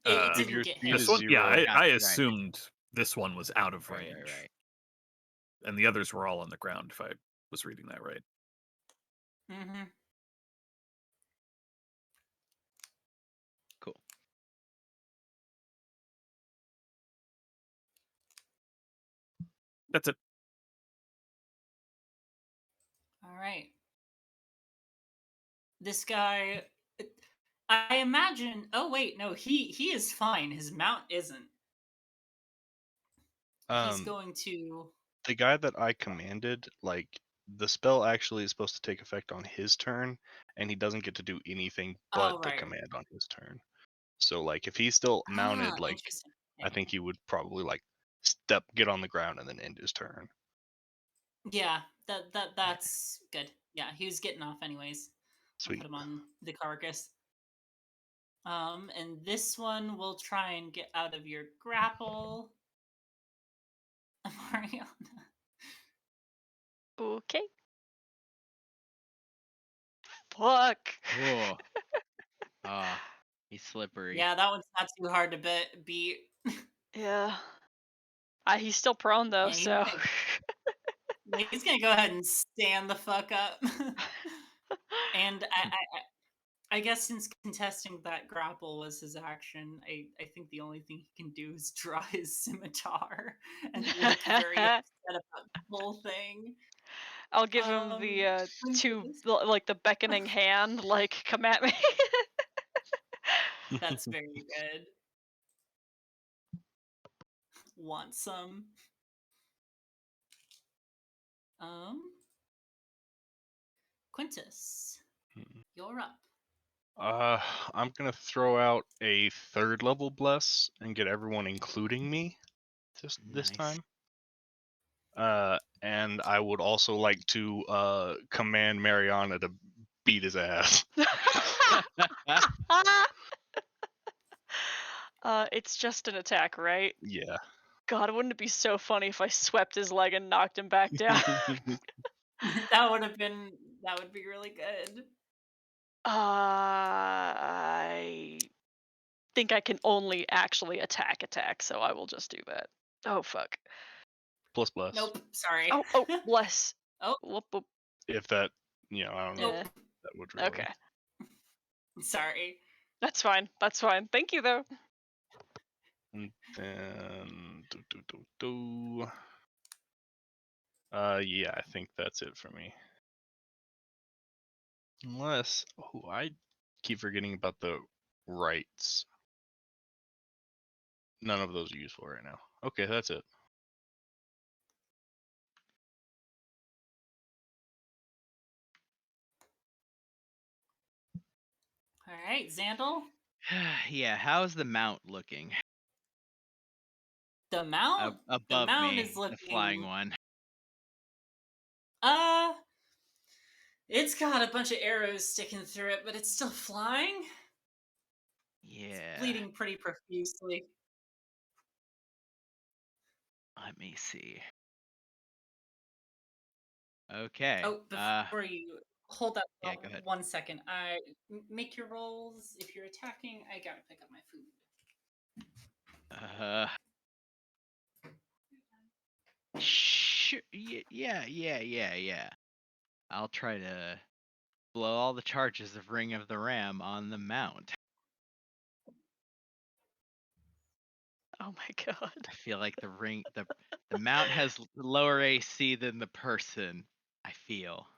S1: It didn't get hit.
S17: This one, yeah, I
S3: Right.
S17: assumed this one was out of range.
S3: Right.
S17: And the others were all on the ground, if I was reading that right.
S1: Mm-hmm.
S3: Cool.
S17: That's it.
S1: All right. This guy, I imagine. Oh wait, no, he is fine. His mount isn't. He's going to.
S6: The guy that I commanded, like the spell actually is supposed to take effect on his turn, and he doesn't get to do anything but the command on his turn. So like if he's still mounted, like
S1: interesting.
S6: I think he would probably like get on the ground and then end his turn.
S1: Yeah, that's good. Yeah, he was getting off anyways.
S6: Sweet.
S1: I'll put him on the carcass. And this one will try and get out of your grapple. Mariana.
S2: Okay. Fuck.
S3: Whoa. He's slippery.
S1: Yeah, that one's not too hard to beat.
S2: Yeah. He's still prone though, so.
S1: He's gonna go ahead and stand the fuck up. And I guess since contesting that grapple was his action, I think the only thing he can do is draw his scimitar and look very upset about the whole thing.
S2: I'll give him the like the beckoning hand, like, come at me.
S1: That's very good. Want some? Quintus, you're up.
S6: I'm gonna throw out a 3rd level bless and get everyone, including me, this time. And I would also like to command Mariana to beat his ass.
S2: It's just an attack, right?
S6: Yeah.
S2: God, wouldn't it be so funny if I swept his leg and knocked him back down?
S1: That would be really good.
S2: I think I can only actually attack, so I will just do that. Oh, fuck.
S6: Plus bless.
S1: Nope, sorry.
S2: Oh, bless.
S1: Oh.
S2: Whoop, whoop.
S6: If that, I don't know.
S2: Yeah.
S6: That would really.
S2: Okay.
S1: Sorry.
S2: That's fine. Thank you, though.
S6: And then yeah, I think that's it for me. Unless, I keep forgetting about the rights. None of those are useful right now. Okay, that's it.
S1: All right, Xandal.
S3: Yeah, how's the mount looking?
S1: The mount?
S3: Above
S1: the mount
S3: me,
S1: is looking...
S3: the flying one.
S1: It's got a bunch of arrows sticking through it, but it's still flying.
S3: Yeah.
S1: It's bleeding pretty profusely.
S3: Let me see. Okay.
S1: Oh, before you hold up
S3: yeah, go ahead.
S1: 1 second. Make your rolls. If you're attacking, I gotta pick up my food.
S3: Sure. Yeah. I'll try to blow all the charges of Ring of the Ram on the mount.
S2: Oh my god.
S3: I feel like the mount has lower AC than the person, I feel.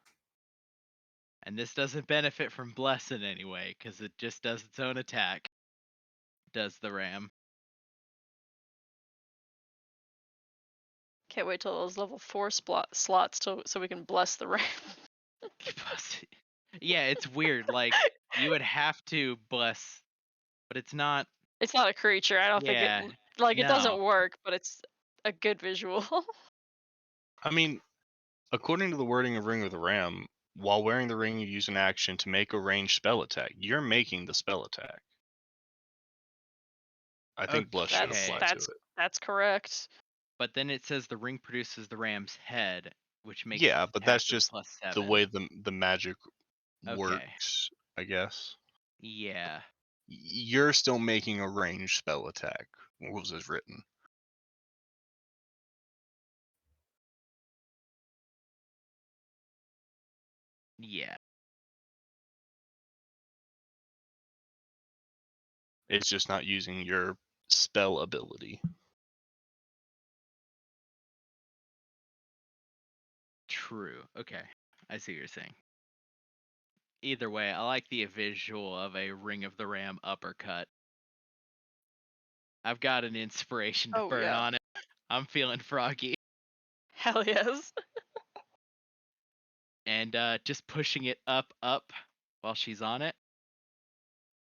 S3: And this doesn't benefit from Bless in any way, because it just does its own attack. Does the Ram.
S2: Can't wait till those level 4 slots so we can bless the ram.
S3: Yeah, it's weird. Like, you would have to bless, but it's not.
S2: It's not a creature. I don't think it it doesn't work, but it's a good visual.
S6: I mean, according to the wording of Ring of the Ram, while wearing the ring, you use an action to make a ranged spell attack. You're making the spell attack. I think Bless should apply to it.
S2: That's correct.
S3: But then it says the ring produces the ram's head, which makes
S6: but that's just
S3: +7.
S6: the way the magic works, I guess.
S3: Yeah.
S6: You're still making a ranged spell attack. What was this written?
S3: Yeah.
S6: It's just not using your spell ability.
S3: True. Okay. I see what you're saying. Either way, I like the visual of a Ring of the Ram uppercut. I've got an inspiration to burn on it. I'm feeling froggy.
S2: Hell yes.
S3: And just pushing it up while she's on it.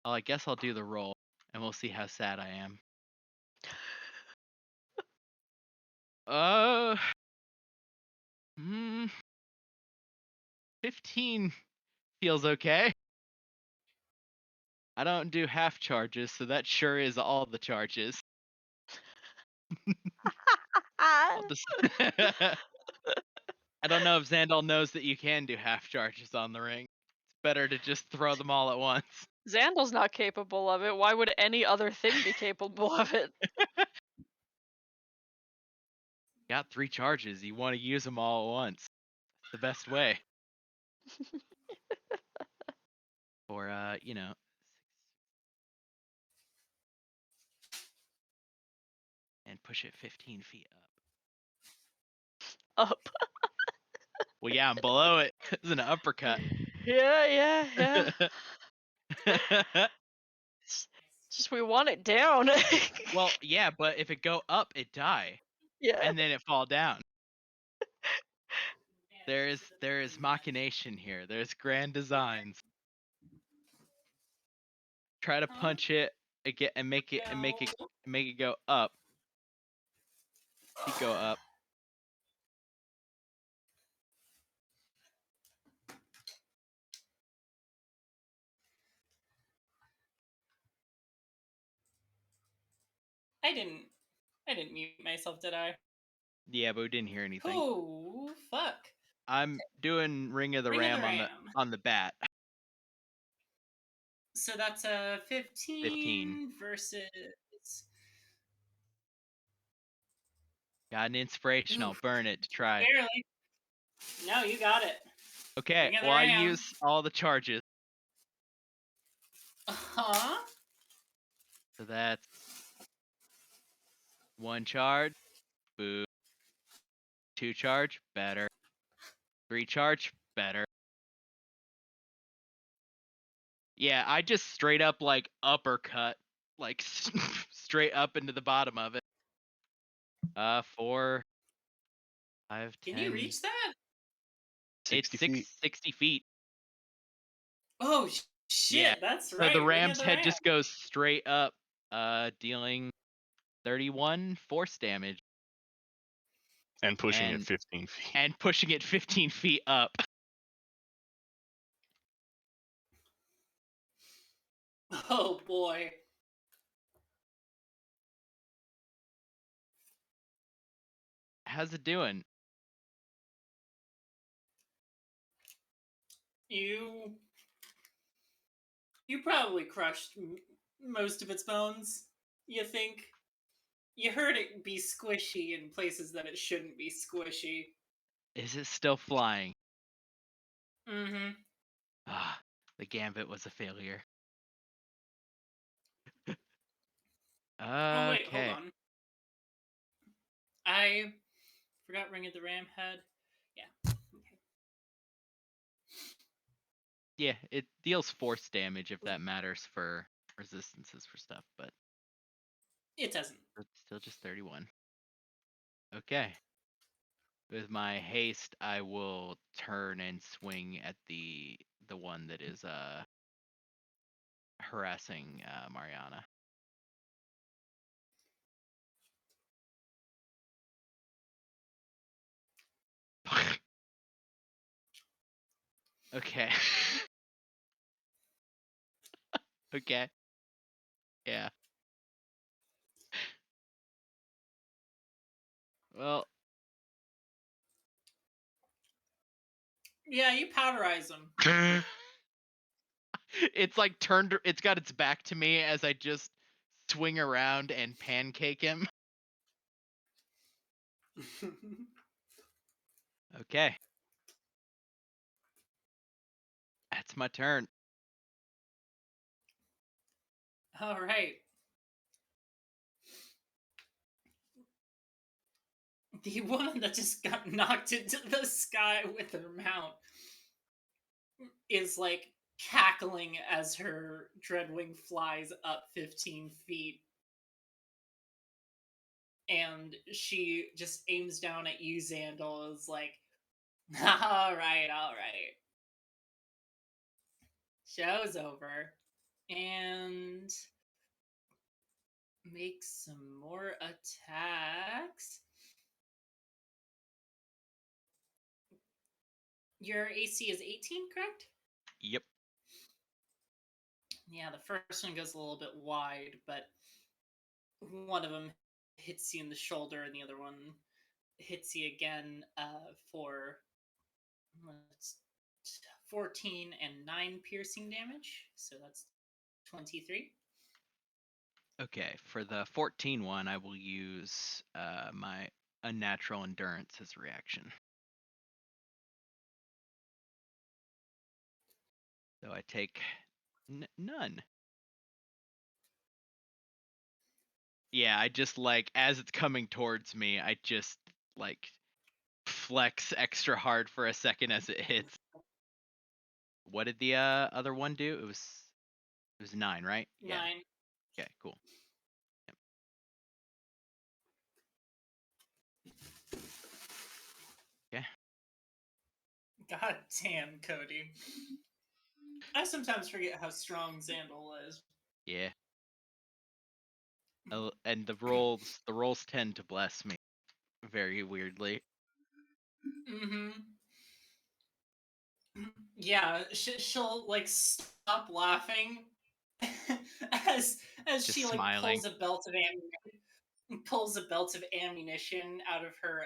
S3: Oh, I guess I'll do the roll, and we'll see how sad I am. 15 feels okay. I don't do half charges, so that sure is all the charges. I don't know if Xandal knows that you can do half charges on the ring. It's better to just throw them all at once.
S2: Xandal's not capable of it. Why would any other thing be capable of it?
S3: Got 3 charges. You want to use them all at once. It's the best way. Or, and push it 15 feet
S2: up.
S3: Well, yeah, I'm below it. It's an uppercut.
S2: Yeah. Just we want it down.
S3: Well, yeah, but if it go up, it die.
S2: Yeah.
S3: And then it fall down. There is machination here. There's grand designs. Try to punch it again and make it go up. Keep go up.
S1: I didn't mute myself, did I?
S3: Yeah, but we didn't hear anything.
S1: Oh, fuck.
S3: I'm doing Ring of the
S1: Ring of the
S3: Ram
S1: Ram.
S3: on the bat.
S1: So that's a 15,
S3: 15.
S1: versus.
S3: Got an inspirational. Burn it to try.
S1: Barely. No, you got it.
S3: Okay,
S1: Ring of the
S3: well I
S1: Ram.
S3: use all the charges.
S1: Uh-huh.
S3: So that's 1 charge. Boo. 2 charge. Better. 3 charge. Better. Yeah, I just straight up like uppercut, like straight up into the bottom of it. 4, 5, 10.
S1: Can you reach that?
S3: 60 feet. 60 feet.
S1: Oh, shit,
S3: Yeah.
S1: that's
S3: So
S1: right.
S3: the
S1: Ring of
S3: ram's
S1: the
S3: head
S1: Ram.
S3: just goes straight up, dealing 31 force damage.
S6: And pushing it 15 feet.
S3: And pushing it 15 feet up.
S1: Oh, boy.
S3: How's it doing?
S1: You probably crushed most of its bones, you think? You heard it be squishy in places that it shouldn't be squishy.
S3: Is it still flying?
S1: Mm-hmm.
S3: Ah, the gambit was a failure.
S1: Oh, wait,
S3: Okay.
S1: hold on. I forgot Ring of the Ram head. Yeah. Okay.
S3: Yeah, it deals force damage if that matters for resistances for stuff, but
S1: It doesn't.
S3: it's still just 31. Okay. With my haste, I will turn and swing at the one that is harassing Mariana. Okay. Okay. Yeah. Well,
S1: Yeah, you powderize them.
S3: it's like turned. It's got its back to me as I just swing around and pancake him. Okay. That's my turn.
S1: All right. The woman that just got knocked into the sky with her mount is like cackling as her Dreadwing flies up 15 feet. And she just aims down at you, Xandal, is like, all right. Show's over. And make some more attacks. Your AC is 18, correct?
S3: Yep.
S1: Yeah, the first one goes a little bit wide, but one of them hits you in the shoulder, and the other one hits you again for 14 and 9 piercing damage. So that's 23.
S3: Okay, for the 14 one, I will use my unnatural endurance as a reaction. So I take none. Yeah, I just like, as it's coming towards me, I just like flex extra hard for a second as it hits. What did the other one do? It was 9, right?
S1: 9.
S3: Yeah. Okay, cool. Yep. Okay.
S1: God damn, Cody. I sometimes forget how strong Xandal is.
S3: Yeah. And the rolls tend to bless me very weirdly.
S1: Mm-hmm. Yeah, she'll like stop laughing as
S3: Just
S1: she like
S3: smiling.
S1: pulls a belt of ammunition out of her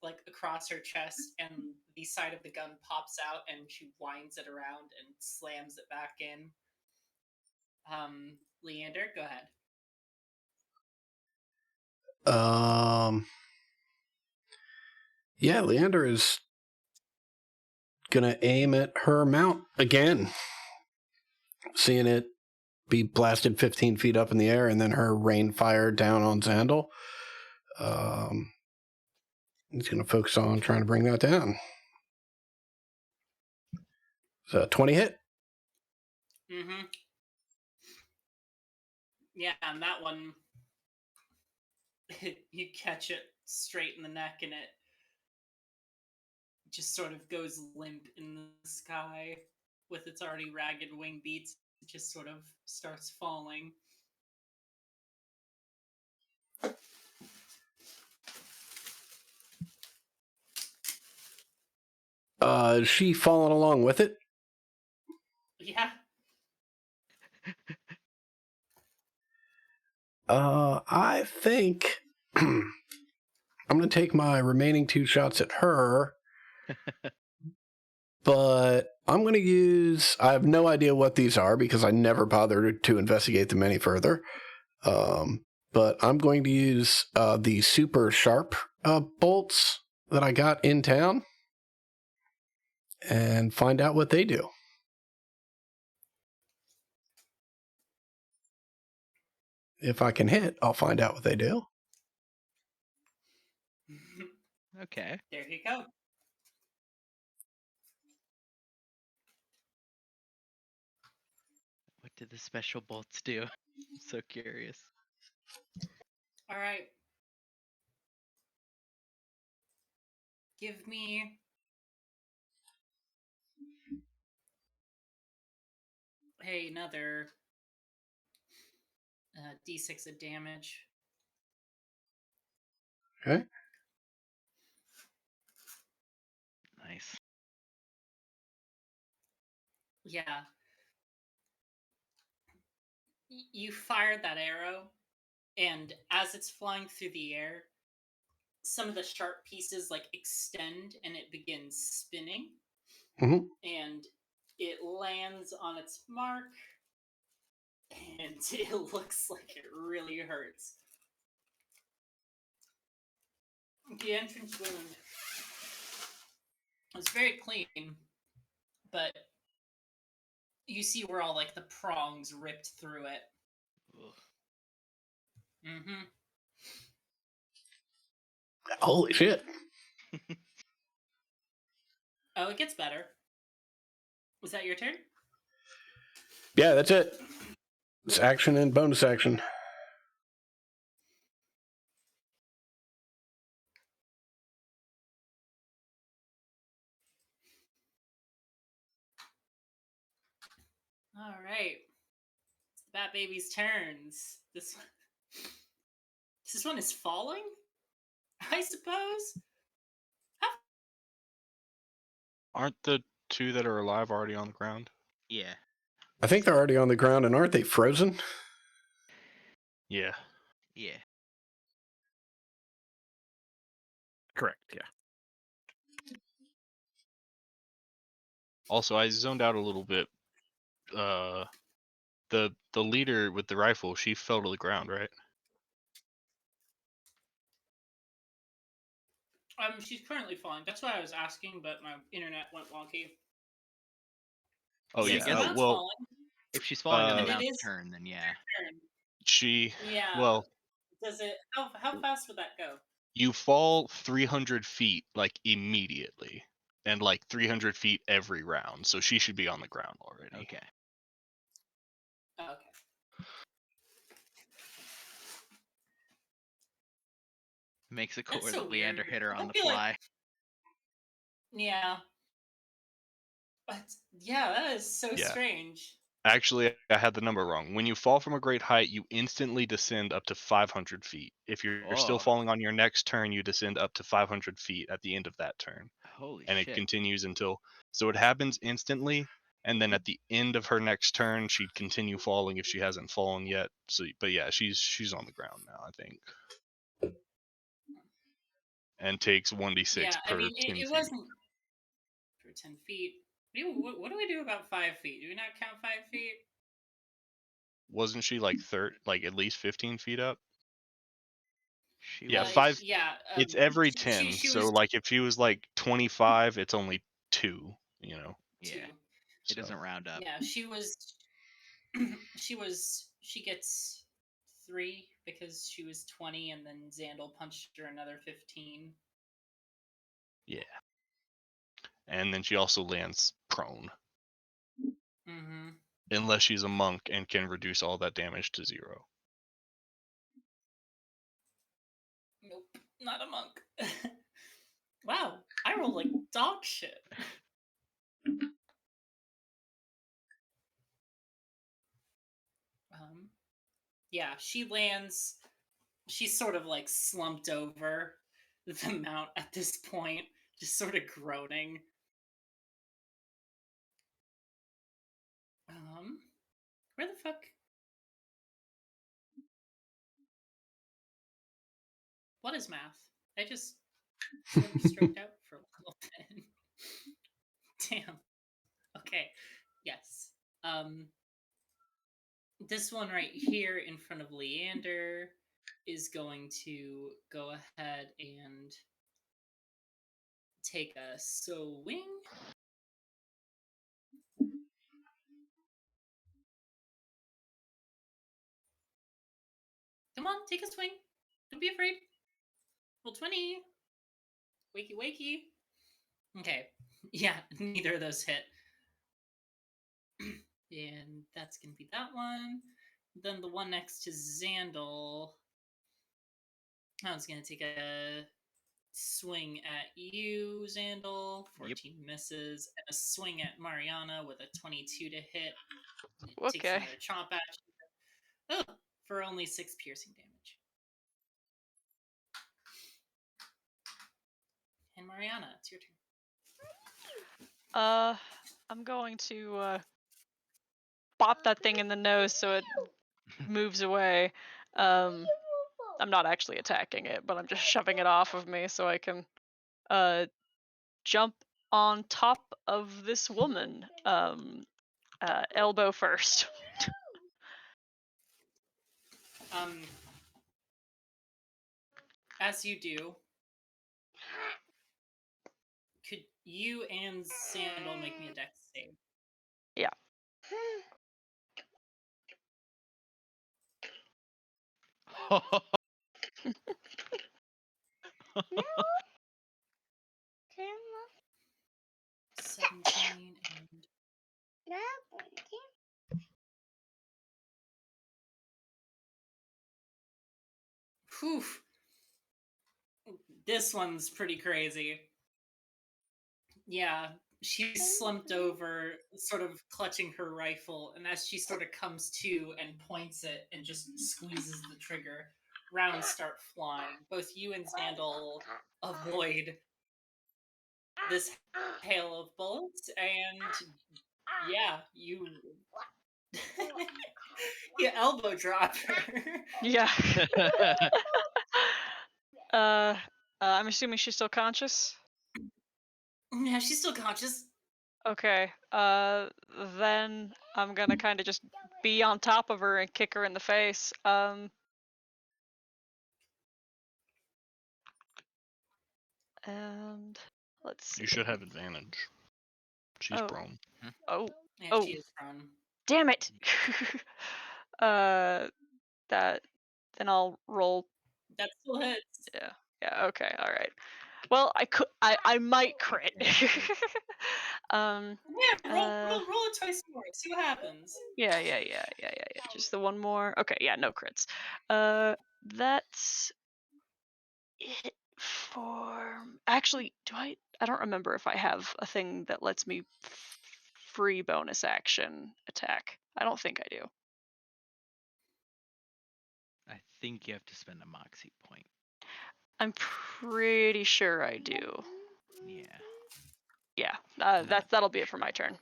S1: like across her chest, and the side of the gun pops out, and she winds it around and slams it back in. Leander, go ahead.
S4: Yeah, Leander is gonna aim at her mount again, seeing it be blasted 15 feet up in the air, and then her rain fire down on Xandal. He's gonna focus on trying to bring that down. So 20 hit.
S1: Mm-hmm. Yeah, and that one, you catch it straight in the neck, and it just sort of goes limp in the sky with its already ragged wing beats. It just sort of starts falling.
S4: Is she following along with it?
S1: Yeah.
S4: I think I'm going to take my remaining 2 shots at her, but I'm going to use... I have no idea what these are because I never bothered to investigate them any further. But I'm going to use the super sharp bolts that I got in town and find out what they do. If I can hit, I'll find out what they do.
S3: Okay.
S1: There you go.
S3: What did the special bolts do? I'm so curious.
S1: All right. Give me another d6 of damage.
S4: Okay.
S3: Nice.
S1: Yeah. You fired that arrow, and as it's flying through the air, some of the sharp pieces like extend, and it begins spinning.
S4: Mm-hmm.
S1: And it lands on its mark, and it looks like it really hurts. The entrance wound was very clean, but you see where all like the prongs ripped through it. Mm-hmm.
S4: Holy shit.
S1: Oh, it gets better. Was that your turn?
S4: Yeah, that's it. It's action and bonus action.
S1: All right. It's the Bat Baby's turns. This one is falling, I suppose.
S6: Aren't the 2 that are alive already on the ground?
S3: Yeah.
S4: I think they're already on the ground, and aren't they frozen?
S6: Yeah.
S3: Yeah.
S17: Correct, yeah.
S6: Also, I zoned out a little bit. The leader with the rifle, she fell to the ground, right?
S1: She's currently falling. That's why I was asking, but my internet went wonky.
S6: Oh
S1: Yes,
S6: yeah.
S1: that's
S3: well,
S1: falling.
S3: If she's falling on the
S1: And it
S3: mount's
S1: is
S3: turn, then yeah.
S1: turn.
S6: She.
S1: Yeah.
S6: Well,
S1: Does it? How fast would that go?
S6: you fall 300 feet like immediately, and like 300 feet every round. So she should be on the ground already.
S3: Okay.
S1: Oh, okay.
S3: Makes it cooler
S1: That's so
S3: that Leander
S1: weird.
S3: hit her
S1: I
S3: on the
S1: feel like-
S3: fly.
S1: Yeah. What? Yeah, that is so
S6: Yeah.
S1: strange.
S6: Actually, I had the number wrong. When you fall from a great height, you instantly descend up to 500 feet. If you're still
S3: Oh.
S6: falling on your next turn, you descend up to 500 feet at the end of that turn.
S3: Holy
S6: And
S3: shit.
S6: it continues until. So it happens instantly, and then at the end of her next turn, she'd continue falling if she hasn't fallen yet. So, but yeah, she's on the ground now, I think. And takes 1d6
S1: Yeah, I
S6: per
S1: mean,
S6: 10
S1: it
S6: feet.
S1: wasn't for 10 feet. What do we do about 5 feet? Do we not count 5 feet?
S6: Wasn't she like at least 15 feet up?
S3: She
S6: Yeah,
S3: was...
S6: 5.
S1: Yeah.
S6: It's every
S1: she
S6: 10. So
S1: was
S6: like if she was like 25, it's only 2. You know.
S3: Yeah.
S1: 2.
S3: It doesn't round up.
S1: Yeah, she gets 3 because she was 20, and then Xandal punched her another 15.
S6: Yeah. And then she also lands prone.
S1: Mm-hmm.
S6: Unless she's a monk and can reduce all that damage to 0.
S1: Nope, not a monk. Wow, I roll like dog shit. Yeah, she lands. She's sort of like slumped over the mount at this point, just sort of groaning. Where the fuck? What is math? I just sort of stroked out for a little bit. Damn. Okay. Yes. This one right here in front of Leander is going to go ahead and take a swing. Come on, take a swing. Don't be afraid. Roll 20. Wakey, wakey. Okay. Yeah, neither of those hit. And that's going to be that one. Then the one next to Xandal. I was going to take a swing at you, Xandal. 14 misses. And a swing at Mariana with a 22 to hit. It takes another chomp action. Oh, for only 6 piercing damage. And Mariana, it's your turn.
S2: I'm going to bop that thing in the nose so it moves away. I'm not actually attacking it, but I'm just shoving it off of me so I can jump on top of this woman. Elbow first.
S1: As you do, could you and Xandal make me a dex save?
S2: Yeah.
S1: $17 and... Whew. This one's pretty crazy. Yeah, she's slumped over, sort of clutching her rifle, and as she sort of comes to and points it and just squeezes the trigger, rounds start flying. Both you and Xandal avoid this hail of bullets, and yeah, you you elbow drop her.
S2: Yeah. I'm assuming she's still conscious?
S1: Yeah, she's still conscious.
S2: Okay. Then I'm gonna kind of just be on top of her and kick her in the face. And let's see.
S6: You should have advantage. She's prone.
S2: Oh.
S1: Yeah,
S2: Oh.
S1: she is prone.
S2: Damn it. Then I'll roll.
S1: That still hits.
S2: Yeah. Yeah. Okay. All right. Well, I might crit.
S1: Yeah, roll it twice more. See what happens.
S2: Yeah. Just the one more. Okay, yeah, no crits. That's it for. Actually, I don't remember if I have a thing that lets me free bonus action attack. I don't think I do.
S3: I think you have to spend a Moxie point.
S2: I'm pretty sure I do.
S3: Yeah.
S2: Yeah, that'll be it for my turn.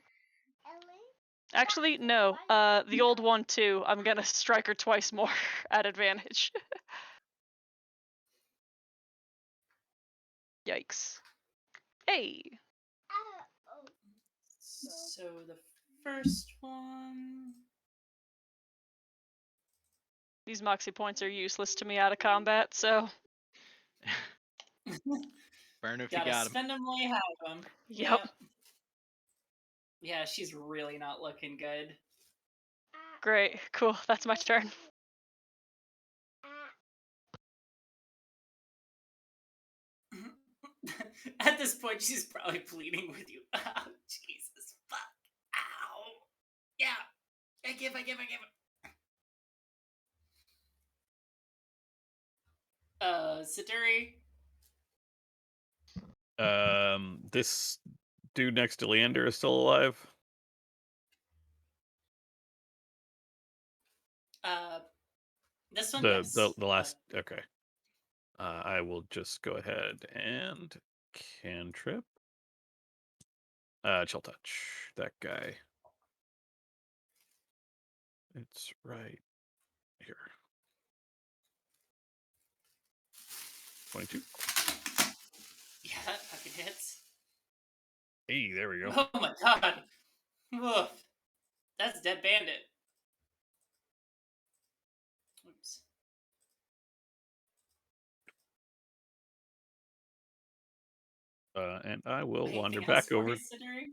S2: Actually, no. The old one too. I'm gonna strike her twice more at advantage. Yikes. Hey.
S1: So the first one.
S2: These Moxie points are useless to me out of combat, so.
S3: Burn if you
S1: Gotta
S3: got them.
S1: spend them while you have them.
S2: Yep.
S1: Yeah, she's really not looking good.
S2: Great. Cool. That's my turn.
S1: At this point, she's probably pleading with you. Oh, Jesus, fuck. Ow. Yeah. I give. Saturi.
S17: This dude next to Leander is still alive.
S1: This one.
S17: The last. Okay. I will just go ahead and cantrip. Chill touch that guy. It's right here. 22.
S1: Yeah, that fucking hits.
S17: Hey, there we go.
S1: Oh my god. Woof. That's Dead Bandit. Oops.
S17: And I will
S1: Anything
S17: wander
S1: else
S17: back
S1: for
S17: over.
S1: you, Siduri?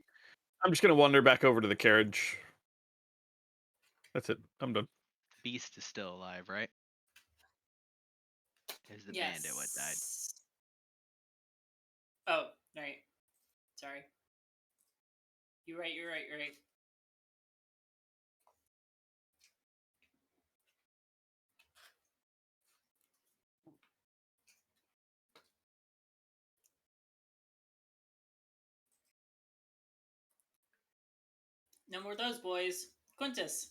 S17: I'm just gonna wander back over to the carriage. That's it. I'm done.
S3: Beast is still alive, right? Is the bandit what died?
S1: Oh, right. Sorry. You're right. No more of those, boys. Quintus.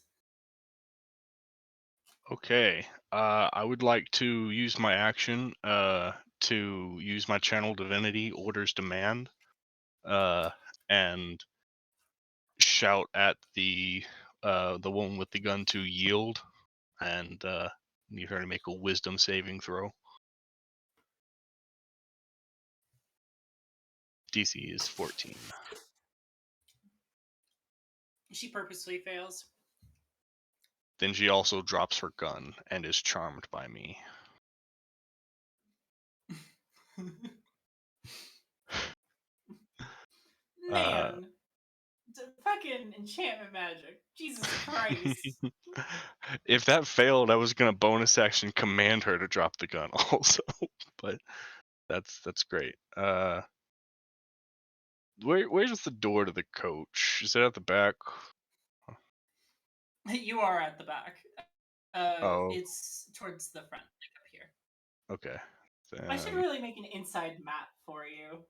S6: Okay. I would like to use my action to use my channel divinity Order's Demand and shout at the one with the gun to yield, and need her to make a wisdom saving throw. DC is 14.
S1: She purposely fails.
S6: Then she also drops her gun and is charmed by me.
S1: Man. Fucking enchantment magic. Jesus Christ.
S6: If that failed, I was gonna bonus action command her to drop the gun also, but that's great. Where's the door to the coach? Is it at the back?
S1: You are at the back.
S6: Oh.
S1: It's towards the front, like up here.
S6: Okay.
S1: I should really make an inside map for you.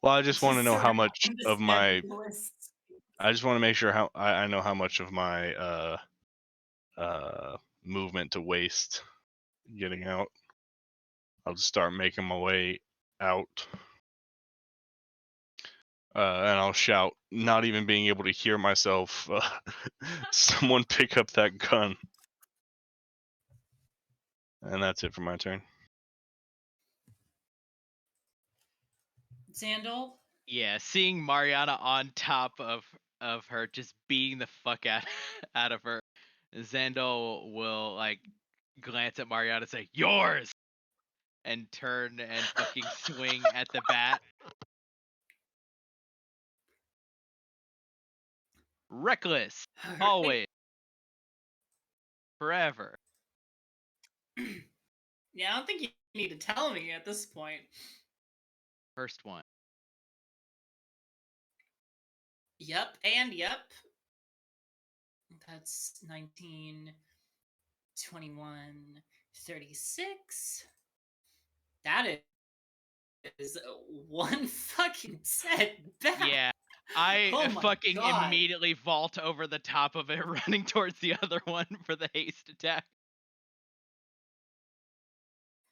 S6: Well, I just want to know how much of my.
S1: Nebulous.
S6: I just want to make sure how I know how much of my movement to waste getting out. I'll just start making my way out. And I'll shout, not even being able to hear myself, someone pick up that gun. And that's it for my turn.
S1: Xandal?
S3: Yeah, seeing Mariana on top of her, just beating the fuck out of her, Xandal will like glance at Mariana and say, "Yours!" and turn and fucking swing at the bat. Reckless, always, forever.
S1: Yeah, I don't think you need to tell me at this point.
S3: First one.
S1: Yep, and yep. That's 19, 21, 36. That is one fucking set back.
S3: Yeah, I
S1: Oh my
S3: fucking
S1: God.
S3: immediately vault over the top of it, running towards the other one for the haste attack.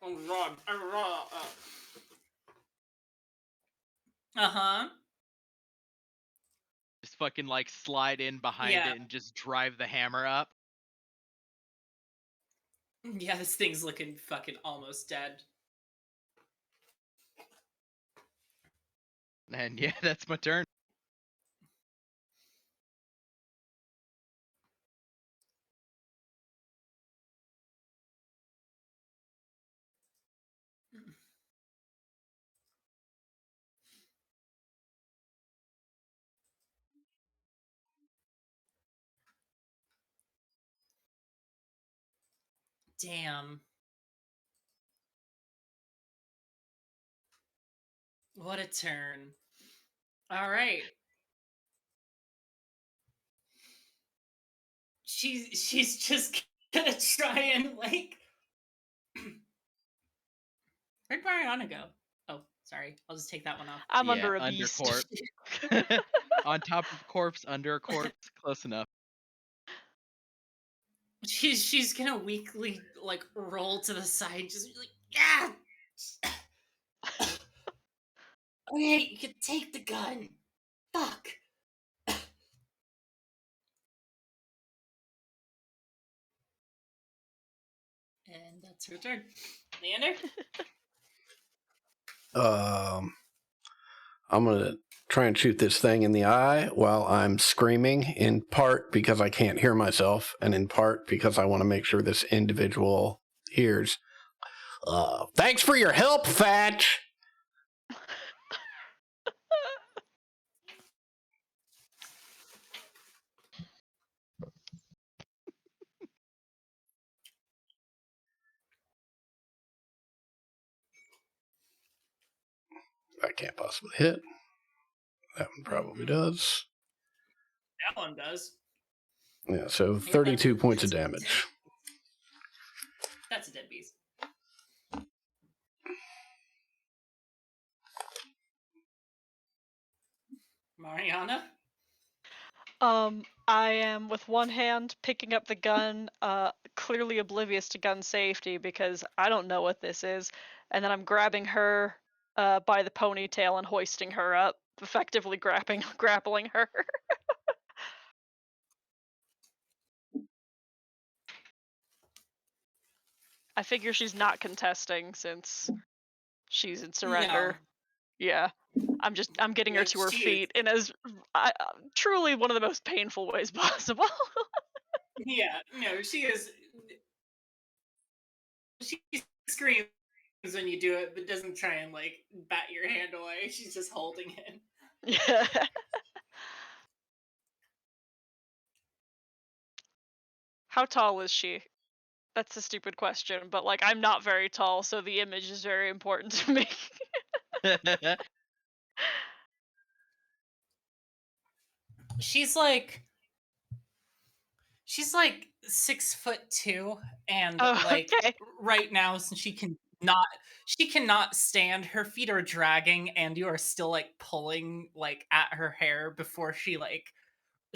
S1: Oh God. Uh-huh.
S3: Just fucking like slide in behind
S1: Yeah.
S3: it and just drive the hammer up.
S1: Yeah, this thing's looking fucking almost dead.
S3: And yeah, that's my turn.
S1: Damn. What a turn. All right. She's just gonna try and like. Where'd Mariana go? Oh, sorry. I'll just take that one off.
S2: I'm
S3: Yeah,
S2: under a
S3: under
S2: beast.
S3: corpse. On top of corpse, under a corpse, close enough.
S1: She's gonna weakly like roll to the side, just be like, yeah. Okay, you can take the gun. Fuck. And that's her turn. Leander?
S4: I'm gonna try and shoot this thing in the eye while I'm screaming, in part because I can't hear myself, and in part because I want to make sure this individual hears. Thanks for your help, Thatch! That can't possibly hit. That one probably does.
S1: That one does.
S4: Yeah, so 32 points of damage.
S1: That's a dead beast. Mariana?
S2: I am with one hand picking up the gun, clearly oblivious to gun safety because I don't know what this is, and then I'm grabbing her by the ponytail and hoisting her up, effectively grappling her. I figure she's not contesting since she's in surrender. Yeah. I'm getting her to her feet in as truly one of the most painful ways possible.
S1: Yeah, no, she is. She screams when you do it, but doesn't try and like bat your hand away. She's just holding it.
S2: Yeah. How tall is she? That's a stupid question, but like I'm not very tall, so the image is very important to me.
S1: She's like 6'2", and like
S2: okay.
S1: right now, since she cannot stand. Her feet are dragging, and you are still like pulling like at her hair before she like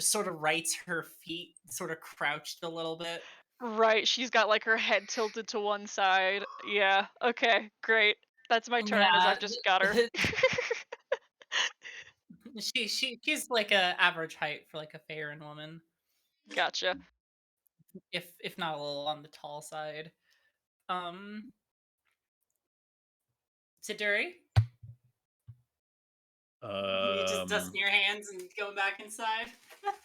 S1: sort of rights her feet, sort of crouched a little bit.
S2: Right, she's got like her head tilted to one side. Yeah. Okay, great. That's my turn as I've just got her.
S1: She's like a average height for like a Faerun woman.
S2: Gotcha.
S1: If not a little on the tall side. Siduri? You just dusting your hands and going back inside?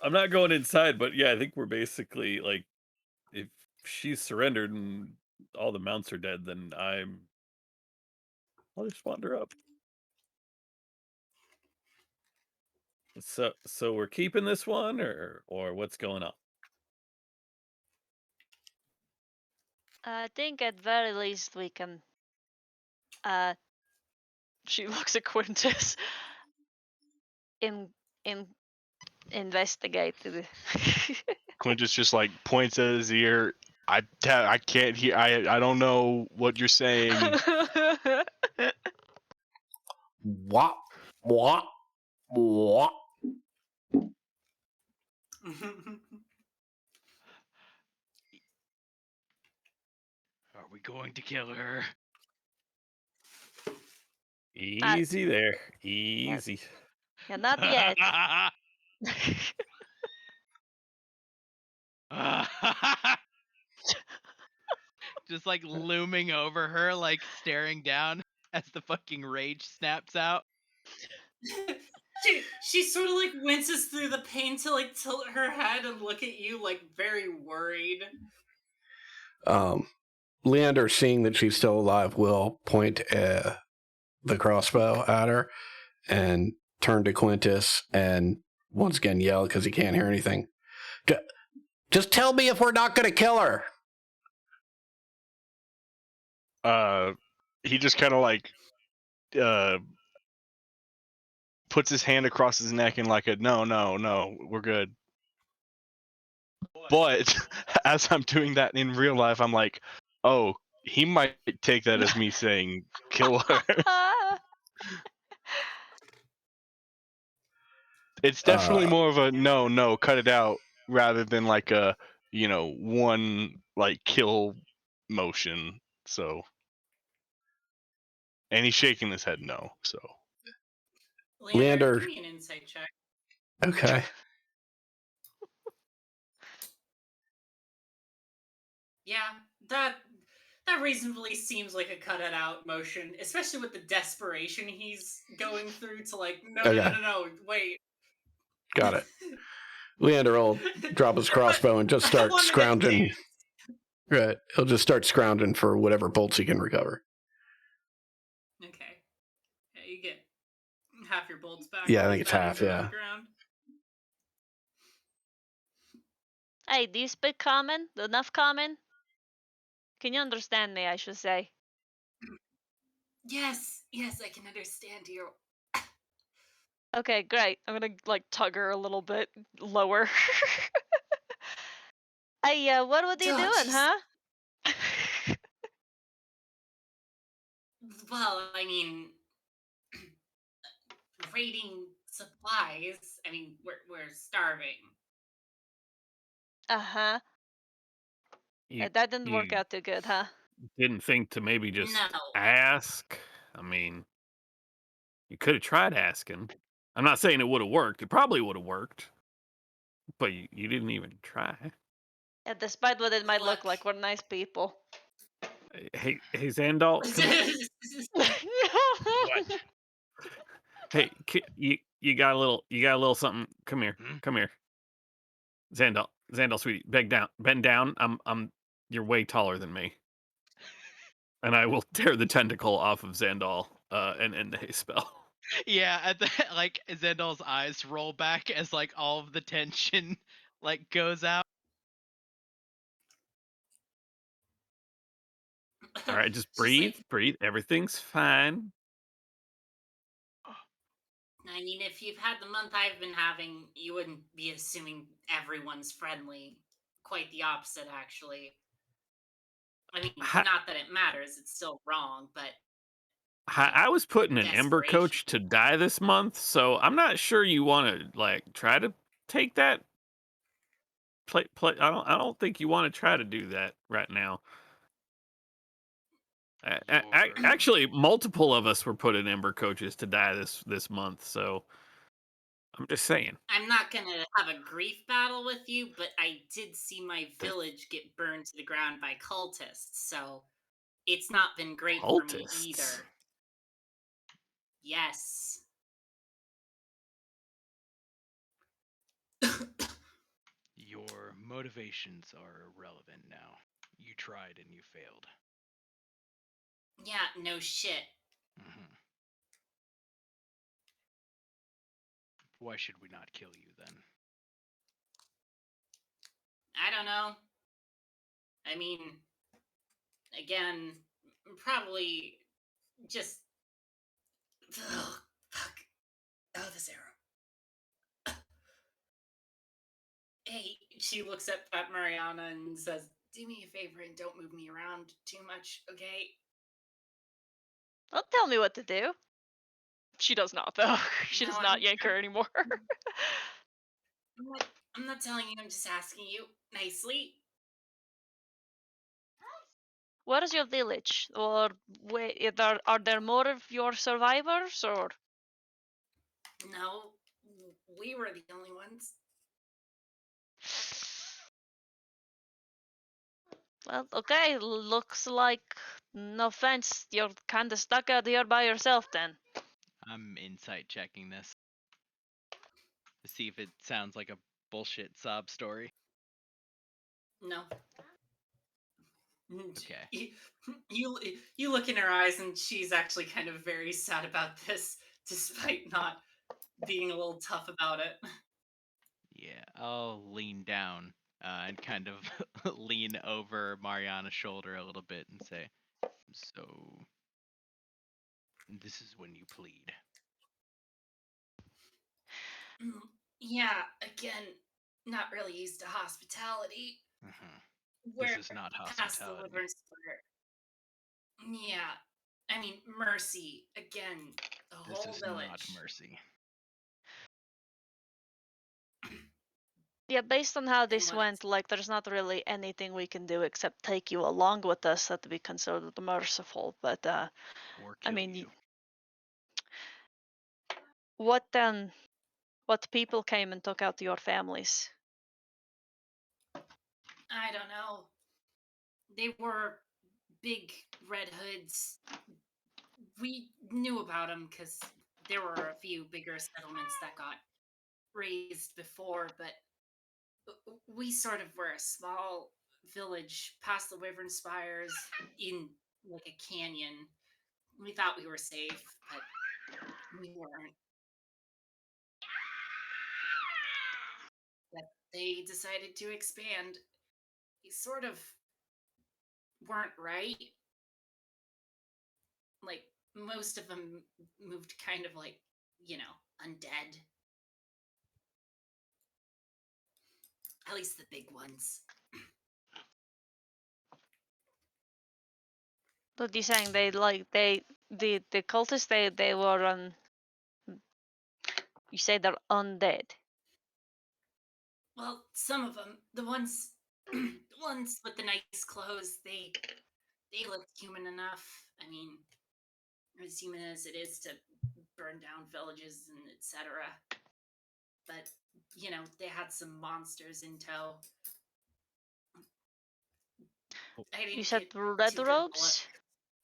S5: I'm not going inside, but yeah, I think we're basically like, if she's surrendered and all the mounts are dead, then I'll just wander up. So we're keeping this one, or what's going on?
S2: I think at very least we can. She looks at Quintus. Investigate.
S6: Quintus just like points at his ear. I can't hear. I don't know what you're saying.
S4: What?
S3: Are we going to kill her?
S5: Easy there. Easy.
S2: Yeah, not yet.
S3: Just like looming over her, like staring down as the fucking rage snaps out.
S1: She sort of like winces through the pain to like tilt her head and look at you like very worried.
S4: Leander, seeing that she's still alive, will point the crossbow at her and turn to Quintus and once again yell because he can't hear anything. Just tell me if we're not going to kill her.
S6: He just kind of like puts his hand across his neck and like a no, we're good. But as I'm doing that in real life, I'm like, oh, he might take that as me saying kill her. It's definitely more of a no, cut it out, rather than like a, one like kill motion. So, and he's shaking his head no. So,
S4: Leander,
S1: give me an insight check.
S4: Okay.
S1: Yeah, that reasonably seems like a cut it out motion, especially with the desperation he's going through to like no, wait.
S4: Got it. Leander will drop his crossbow and just start scrounging. Right. He'll just start scrounging for whatever bolts he can recover.
S1: Okay. Yeah, you get half your bolts back.
S4: Yeah, I think it's half, yeah.
S2: Hey, do you speak common? Enough common? Can you understand me, I should say?
S1: Yes, I can understand you.
S2: Okay, great. I'm gonna like tug her a little bit lower. Hey, what are you doing, huh?
S1: Well, I mean, raiding supplies. I mean, we're starving.
S2: Uh-huh. That didn't work out too good, huh?
S5: Didn't think to maybe just
S1: No.
S5: ask. I mean, you could have tried asking. I'm not saying it would have worked. It probably would have worked. But you didn't even try.
S2: Yeah, despite what it might look like, we're nice people.
S5: Hey, Xandal.
S3: What?
S5: Hey, you got a little something. Come here. Come here. Xandal, sweetie, bend down. You're way taller than me. And I will tear the tentacle off of Xandal and end the haste spell.
S3: Yeah, at the like Xandal's eyes roll back as like all of the tension like goes out.
S5: All right, just breathe. Everything's fine.
S1: I mean, if you've had the month I've been having, you wouldn't be assuming everyone's friendly. Quite the opposite, actually. I mean, not that it matters, it's still wrong, but...
S5: I was put in an Ember Coach to die this month, so I'm not sure you want to, like, try to take that... Play. I don't think you want to try to do that right now. Actually, multiple of us were put in Ember Coaches to die this month, so I'm just saying.
S1: I'm not going to have a grief battle with you, but I did see my village get burned to the ground by cultists, so it's not been great for me either. Yes.
S3: Your motivations are irrelevant now. You tried and you failed.
S1: Yeah, no shit.
S3: Mm-hmm. Why should we not kill you then?
S1: I don't know. I mean, again, probably just... Ugh, fuck. Oh, this arrow. Hey, she looks up at Mariana and says, do me a favor and don't move me around too much, okay?
S2: Don't tell me what to do. She does not, though. She does not yank her anymore.
S1: I'm not telling you, I'm just asking you nicely.
S2: Where is your village? Or are there more of your survivors? Or
S1: No, we were the only ones.
S2: well, okay. Looks like, no offense, you're kind of stuck out here by yourself then.
S3: I'm insight checking this to see if it sounds like a bullshit sob story.
S1: No.
S3: Okay.
S1: You look in her eyes, and she's actually kind of very sad about this, despite not being a little tough about it.
S3: Yeah, I'll lean down and kind of lean over Mariana's shoulder a little bit and say, "So, this is when you plead."
S1: Yeah, again, not really used to hospitality.
S3: This is not
S1: Past the
S3: hospitality.
S1: Deliverance Prayer. Yeah, I mean, mercy. Again, the
S3: This
S1: whole
S3: is
S1: village.
S3: not mercy.
S2: Yeah, based on how this went, like, there's not really anything we can do except take you along with us that we consider merciful. But,
S3: Or
S2: I
S3: kill
S2: mean,
S3: you.
S2: what then? What people came and took out your families?
S1: I don't know. They were big red hoods. We knew about them because there were a few bigger settlements that got raised before, but we sort of were a small village past the Wyvern Spires in like a canyon. We thought we were safe, but we weren't. But they decided to expand. They sort of weren't right. Like, most of them moved kind of like, undead. At least the big ones.
S2: What are you saying? The cultists, they were you say they're undead.
S1: Well, some of them, the ones with the nice clothes, they looked human enough. I mean, as human as it is to burn down villages and etc. But they had some monsters in tow. I didn't
S2: You said
S1: get
S2: red
S1: to
S2: robes?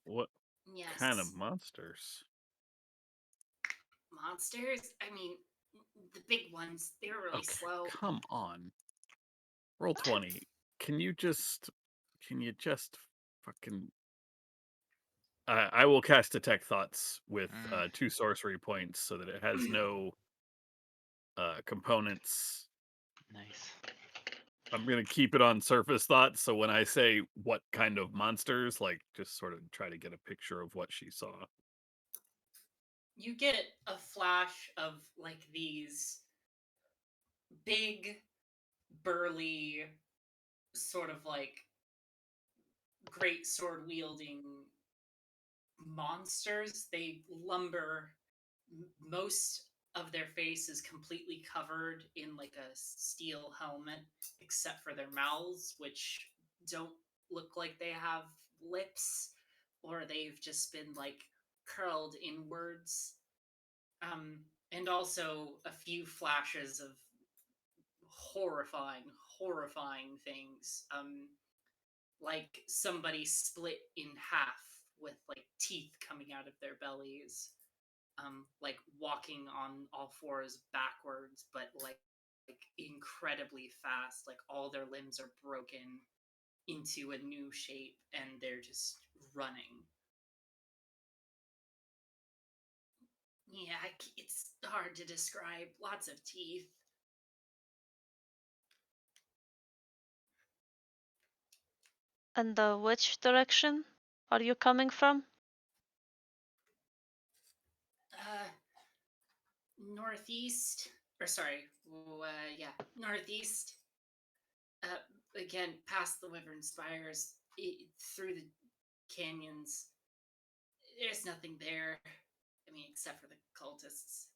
S17: What
S1: Yes.
S17: kind of monsters?
S1: Monsters? I mean, the big ones. They were really slow.
S17: Come on. Roll 20. Can you just fucking I will cast Detect Thoughts with 2 sorcery points so that it has no components.
S3: Nice.
S17: I'm gonna keep it on surface thoughts, so when I say what kind of monsters, like, just sort of try to get a picture of what she saw.
S1: You get a flash of like these big, burly, sort of like great sword wielding monsters. They lumber. Most of their face is completely covered in like a steel helmet, except for their mouths, which don't look like they have lips, or they've just been like curled inwards. And also a few flashes of horrifying things. Like somebody split in half with like teeth coming out of their bellies. Like walking on all fours backwards, but like incredibly fast. Like all their limbs are broken into a new shape, and they're just running. Yeah, it's hard to describe. Lots of teeth.
S2: And which direction are you coming from?
S1: Northeast, or sorry, northeast. Again, past the Wyvern Spires, through the canyons. There's nothing there. I mean, except for the cultists.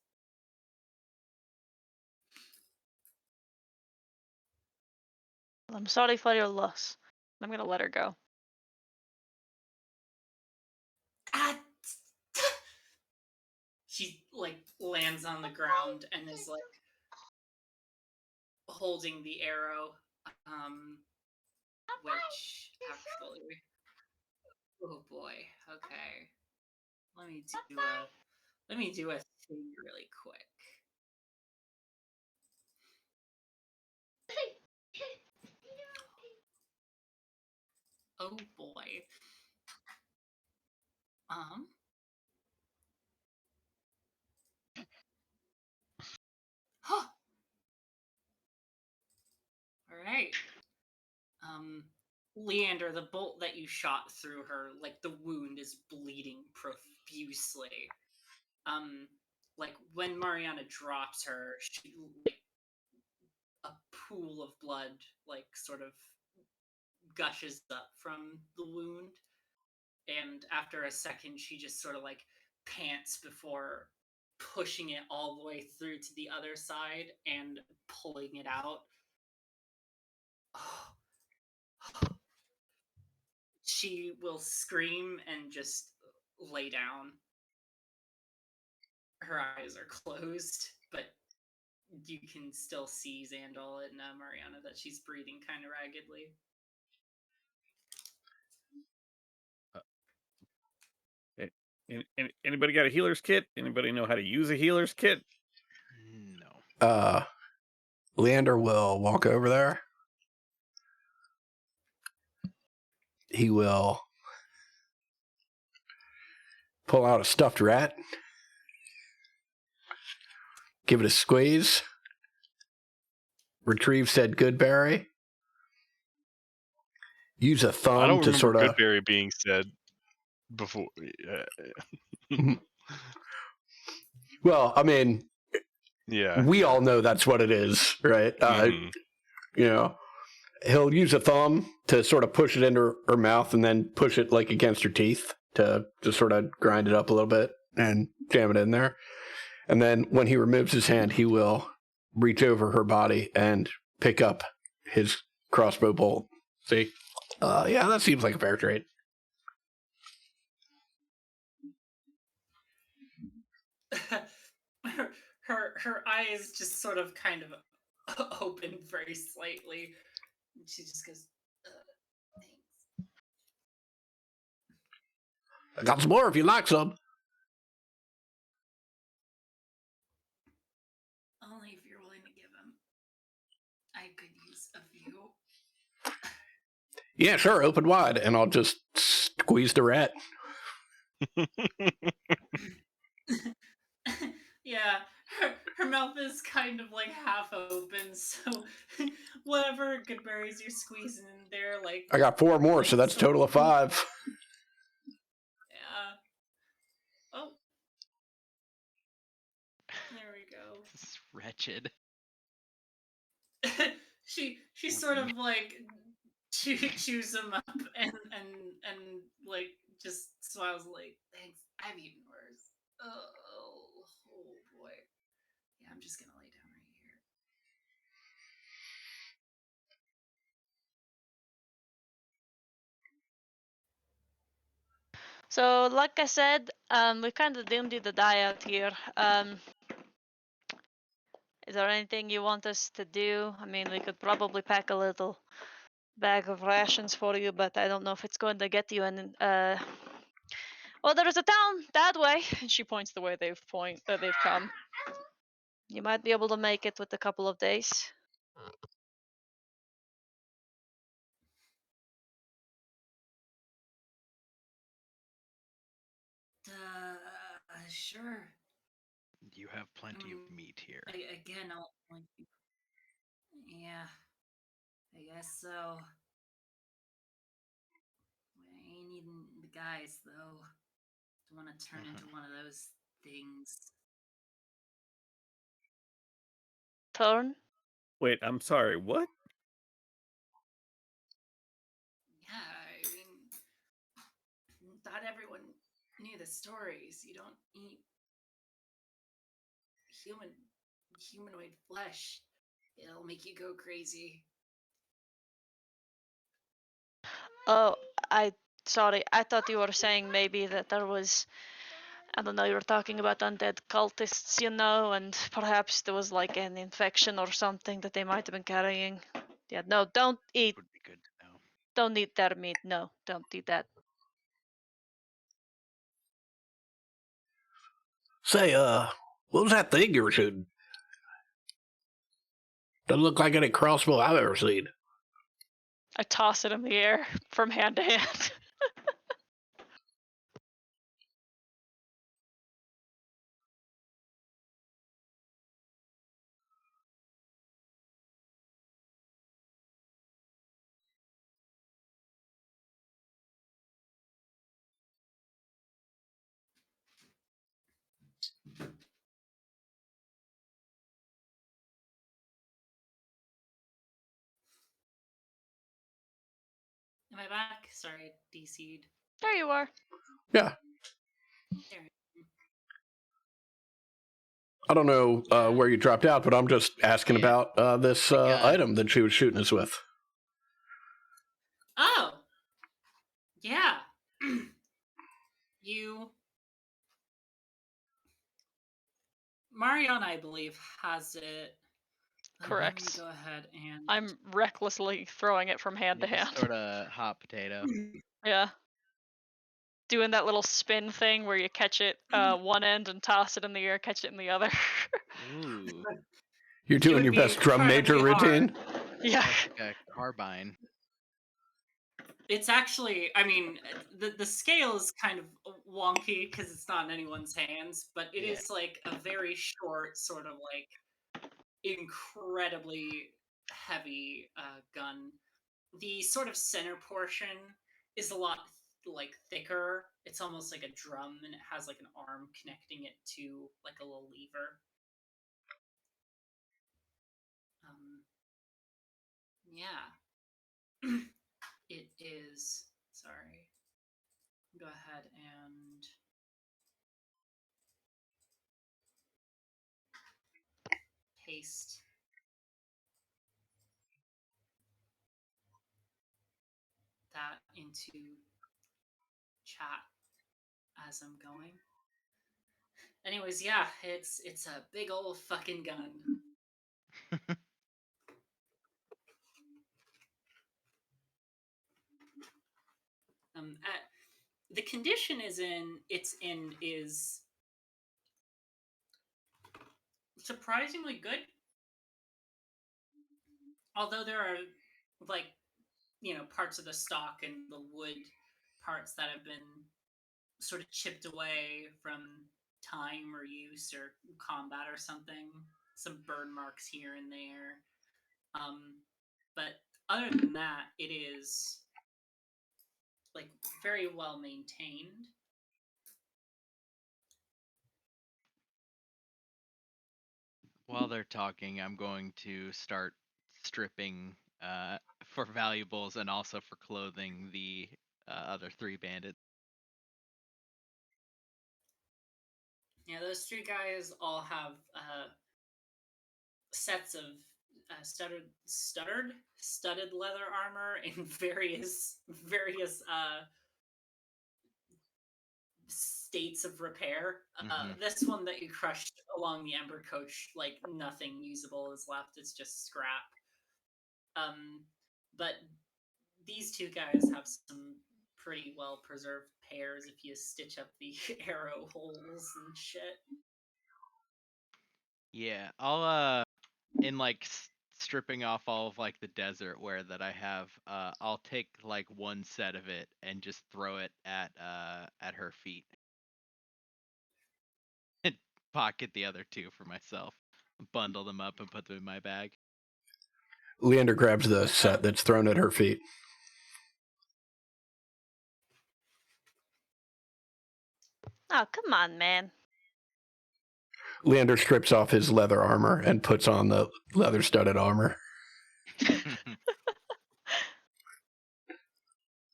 S2: I'm sorry for your loss. I'm gonna let her go.
S1: She like lands on the ground and is like holding the arrow, which actually, oh boy, okay. Let me do a thing really quick. Oh boy. Huh. All right. Leander, the bolt that you shot through her, like the wound is bleeding profusely. Like when Mariana drops her, she like a pool of blood like sort of gushes up from the wound, and after a second she just sort of like pants before pushing it all the way through to the other side and pulling it out. She will scream and just lay down. Her eyes are closed, but you can still see Xandal and Mariana that she's breathing kind of raggedly.
S5: Anybody got a healer's kit? Anybody know how to use a healer's kit?
S3: No.
S4: Leander will walk over there. He will pull out a stuffed rat, give it a squeeze, retrieve said Goodberry, use a
S6: I
S4: thumb
S6: don't
S4: to
S6: remember
S4: sort of.
S6: Goodberry being said before.
S4: Well, I mean,
S6: yeah,
S4: we all know that's what it is, right? You know, he'll use a thumb to sort of push it into her mouth and then push it like against her teeth to just sort of grind it up a little bit and jam it in there. And then when he removes his hand, he will reach over her body and pick up his crossbow bolt. See? Yeah, that seems like a fair trade.
S1: her eyes just sort of kind of open very slightly. She just goes, thanks.
S4: I got some more if you like some.
S1: Only if you're willing to give them. I could use a few.
S4: Yeah, sure, open wide, and I'll just squeeze the rat.
S1: Yeah, her mouth is kind of like half open, so whatever good berries you're squeezing in there, like
S4: I got 4 more, so that's a total of 5.
S1: Yeah. Oh. There we go.
S3: This is wretched.
S1: she sort of like chews them up and like just smiles like, thanks, I've eaten worse. Oh boy. Yeah, I'm just gonna lay down right here.
S2: So, like I said, we kind of dimmed the die out here. Is there anything you want us to do? I mean, we could probably pack a little bag of rations for you, but I don't know if it's going to get you in. Well, there is a town that way. And she points the way they've come. You might be able to make it with a couple of days.
S1: Sure.
S3: You have plenty of meat here.
S1: Again, I'll like. Yeah, I guess so. I ain't even the guys though. Don't want to turn into one of those things.
S2: Turn?
S5: Wait, I'm sorry. What?
S1: Yeah, I mean, thought everyone knew the stories. You don't eat humanoid flesh. It'll make you go crazy.
S2: Oh, sorry. I thought you were saying maybe that there was, I don't know, you were talking about undead cultists, and perhaps there was like an infection or something that they might have been carrying. Yeah, no, don't eat.
S3: Would be good to know.
S2: Don't eat their meat. No, don't eat that.
S4: Say, what was that thing you were shooting? Doesn't look like any crossbow I've ever seen.
S2: I toss it in the air from hand to hand.
S1: Am I back? Sorry, DC'd.
S2: There you are.
S4: Yeah.
S1: There.
S4: I don't know where you dropped out, but I'm just asking about this item that she was shooting us with.
S1: Oh! Yeah. Marion, I believe, has it.
S2: Correct.
S1: Let me go ahead and...
S2: I'm recklessly throwing it from hand to hand.
S3: Sort of hot potato.
S2: Yeah. Doing that little spin thing where you catch it one end and toss it in the air, catch it in the other.
S3: Ooh.
S4: You're doing your best drum major routine?
S2: Yeah.
S3: Like a carbine.
S1: It's actually, I mean, the scale is kind of wonky because it's not in anyone's hands, but it is like a very short, sort of like incredibly heavy gun. The sort of center portion is a lot like thicker. It's almost like a drum, and it has like an arm connecting it to like a little lever. Yeah. It is, sorry. Go ahead and paste that into chat as I'm going. Anyways, yeah, it's a big old fucking gun. The condition it's in is surprisingly good. Although there are like, parts of the stock and the wood parts that have been sort of chipped away from time or use or combat or something. Some burn marks here and there. But other than that, it is like very well maintained.
S3: While they're talking, I'm going to start stripping for valuables and also for clothing the other 3 bandits.
S1: Yeah, those 3 guys all have sets of studded leather armor in various states of repair. This one that you crushed along the Ember Coach, like nothing usable is left. It's just scrap. But these 2 guys have some pretty well preserved pairs if you stitch up the arrow holes and shit.
S3: Yeah, I'll in like stripping off all of like the desert wear that I have, I'll take like 1 set of it and just throw it at her feet. And pocket the other 2 for myself. Bundle them up and put them in my bag.
S4: Leander grabs the set that's thrown at her feet.
S2: Oh, come on, man.
S4: Leander strips off his leather armor and puts on the leather-studded armor.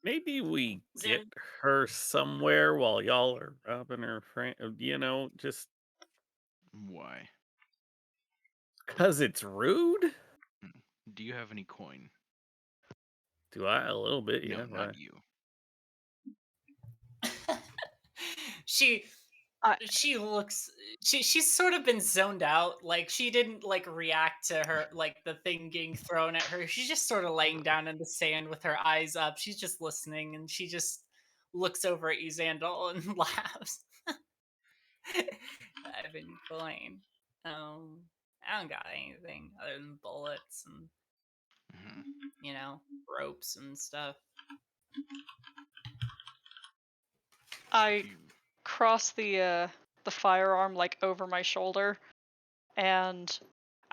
S5: Maybe we get her somewhere while y'all are robbing her friend. Just
S3: why?
S5: Because it's rude.
S3: Do you have any coin?
S5: Do I? A little bit,
S3: No,
S5: yeah.
S3: not
S5: Why?
S3: you.
S1: She looks she's sort of been zoned out. Like she didn't like react to her like the thing getting thrown at her. She's just sort of laying down in the sand with her eyes up. She's just listening and she just looks over at you, Xandal, and laughs. I've been fine. I don't got anything other than bullets and you know, ropes and stuff.
S2: I cross the firearm like over my shoulder, and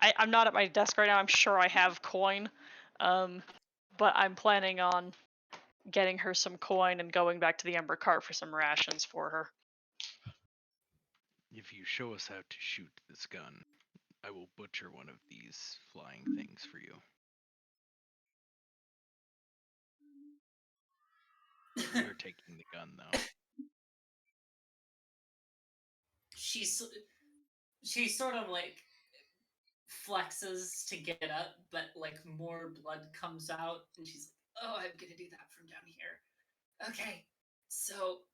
S2: I'm not at my desk right now. I'm sure I have coin, but I'm planning on getting her some coin and going back to the Ember Cart for some rations for her.
S3: If you show us how to shoot this gun, I will butcher one of these flying things for you. You're taking the gun, though.
S1: She sort of like flexes to get up, but like more blood comes out, and she's like, "Oh, I'm gonna do that from down here." Okay, so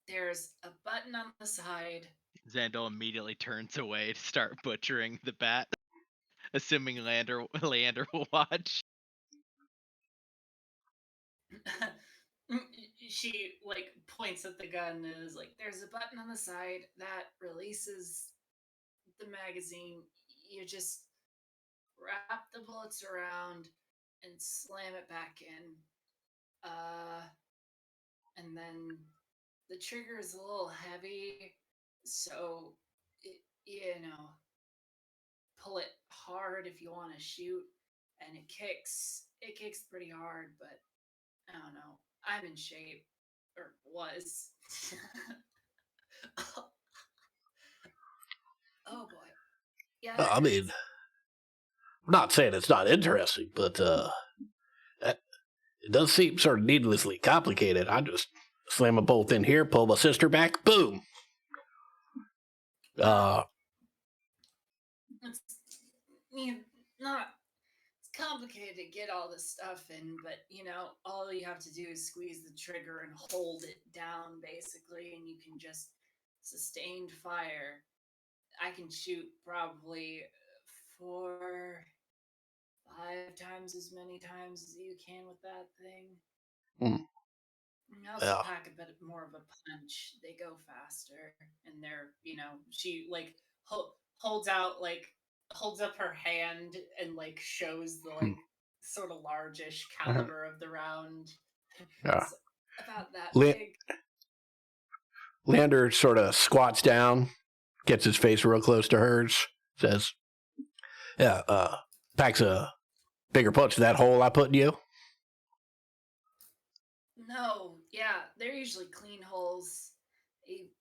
S1: there's a button on the side.
S3: Xandal immediately turns away to start butchering the bat, assuming Leander will watch.
S1: She like points at the gun and is like, "There's a button on the side that releases the magazine. You just wrap the bullets around and slam it back in. And then the trigger is a little heavy, so you know, pull it hard if you want to shoot, and it kicks pretty hard, but I don't know. I'm in shape, or was." Oh boy. Yeah.
S4: I mean, I'm not saying it's not interesting, but it does seem sort of needlessly complicated. I just slam a bolt in here, pull my sister back, boom.
S1: It's not. It's complicated to get all this stuff in, but you know, all you have to do is squeeze the trigger and hold it down, basically, and you can just sustained fire. I can shoot probably 4-5 times as many times as you can with that thing. And I also pack a bit more of a punch. They go faster, and they're, you know, she like holds up her hand and like shows the like sort of largish caliber of the round.
S4: Yeah.
S1: It's about that big.
S4: Leander sort of squats down, gets his face real close to hers, says, "Yeah, packs a bigger punch to that hole I put in you."
S1: No, yeah, they're usually clean holes.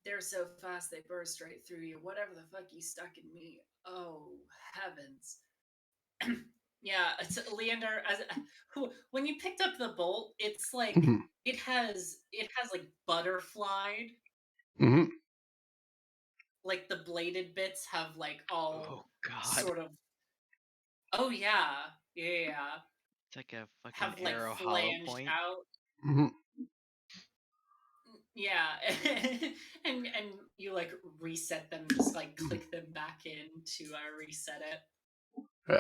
S1: They're so fast they burst right through you. Whatever the fuck you stuck in me. Oh heavens. Yeah, it's Leander. When you picked up the bolt, it's like it has like butterflied.
S4: Mm-hmm.
S1: Like the bladed bits have like all sort of. Oh yeah.
S3: It's like a fucking
S1: have
S3: arrow
S1: like
S3: hollow
S1: flanged
S3: point.
S1: out.
S4: Mm-hmm.
S1: Yeah, and you like reset them, just like click them back in to reset it.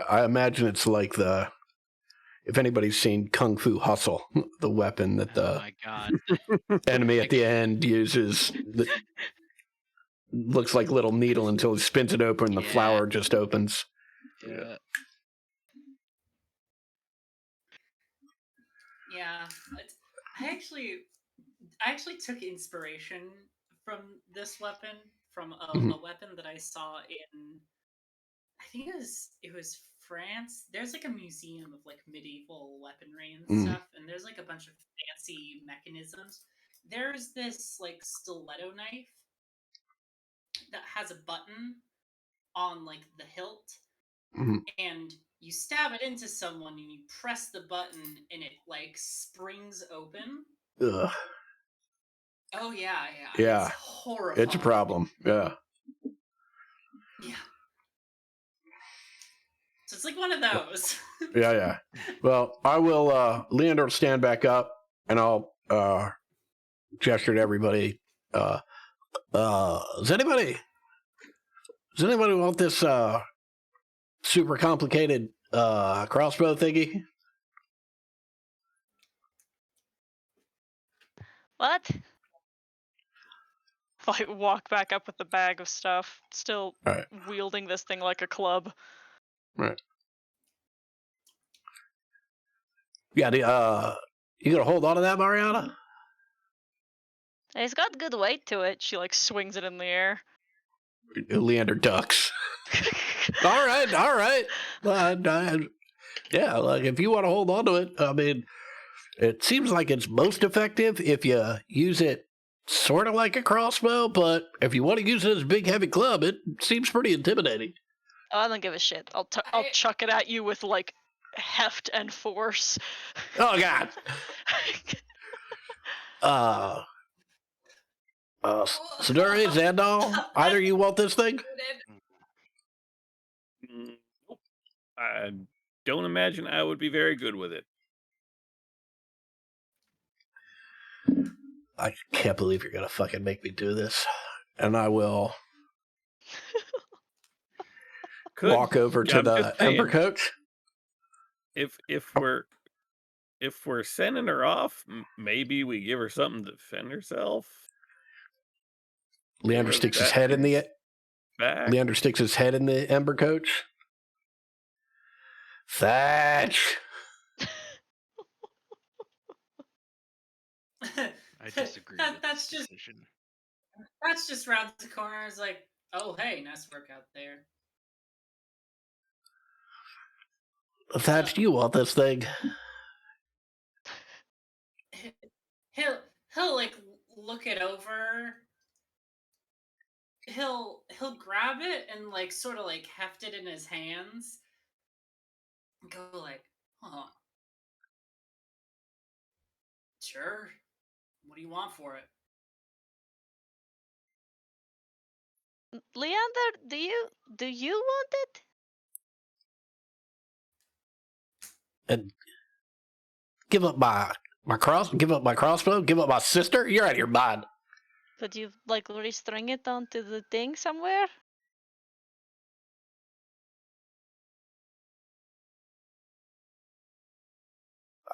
S4: I imagine it's like if anybody's seen Kung Fu Hustle, the weapon that the enemy at the end uses, looks like a little needle until he spins it open and the flower just opens.
S3: Yeah.
S1: Yeah, I actually took inspiration from this weapon from a weapon that I saw in, I think it was France. There's like a museum of like medieval weaponry and stuff, and there's like a bunch of fancy mechanisms. There's this like stiletto knife that has a button on like the hilt, and you stab it into someone and you press the button and it like springs open.
S4: Ugh.
S1: Oh yeah.
S4: Yeah.
S1: It's horrifying.
S4: It's a problem. Yeah.
S1: Yeah. Just like one of those.
S4: Yeah. Well, I will. Leander will stand back up, and I'll gesture to everybody. Does anybody want this super complicated crossbow thingy?
S2: What? I walk back up with the bag of stuff, still
S4: Right.
S2: wielding this thing like a club.
S4: Right. Yeah. You gonna hold on to that, Mariana?
S2: It's got good weight to it. She like swings it in the air.
S4: Leander ducks. All right. Yeah, like if you want to hold on to it, I mean, it seems like it's most effective if you use it sort of like a crossbow, but if you want to use it as a big heavy club, it seems pretty intimidating.
S2: Oh, I don't give a shit. I'll chuck it at you with like heft and force.
S4: Oh God. Siduri, Xandal, either you want this thing?
S5: Nope. I don't imagine I would be very good with it.
S4: I can't believe you're gonna fucking make me do this. And I will walk over to the Ember Coach.
S5: If we're sending her off, maybe we give her something to defend herself.
S4: Leander sticks his head in the Leander sticks his head in the Ember Coach. Thatch.
S3: I disagree.
S1: That's just round the corner. It's like, oh hey, nice work out there.
S4: Thatch, do you want this thing?
S1: He'll like look it over. He'll grab it and like sort of like heft it in his hands. And go like, huh. Sure. What do you want for it?
S2: Leander, do you want it?
S4: And give up my crossbow, give up my sister? You're out of your mind.
S2: Could you like restring it onto the thing somewhere?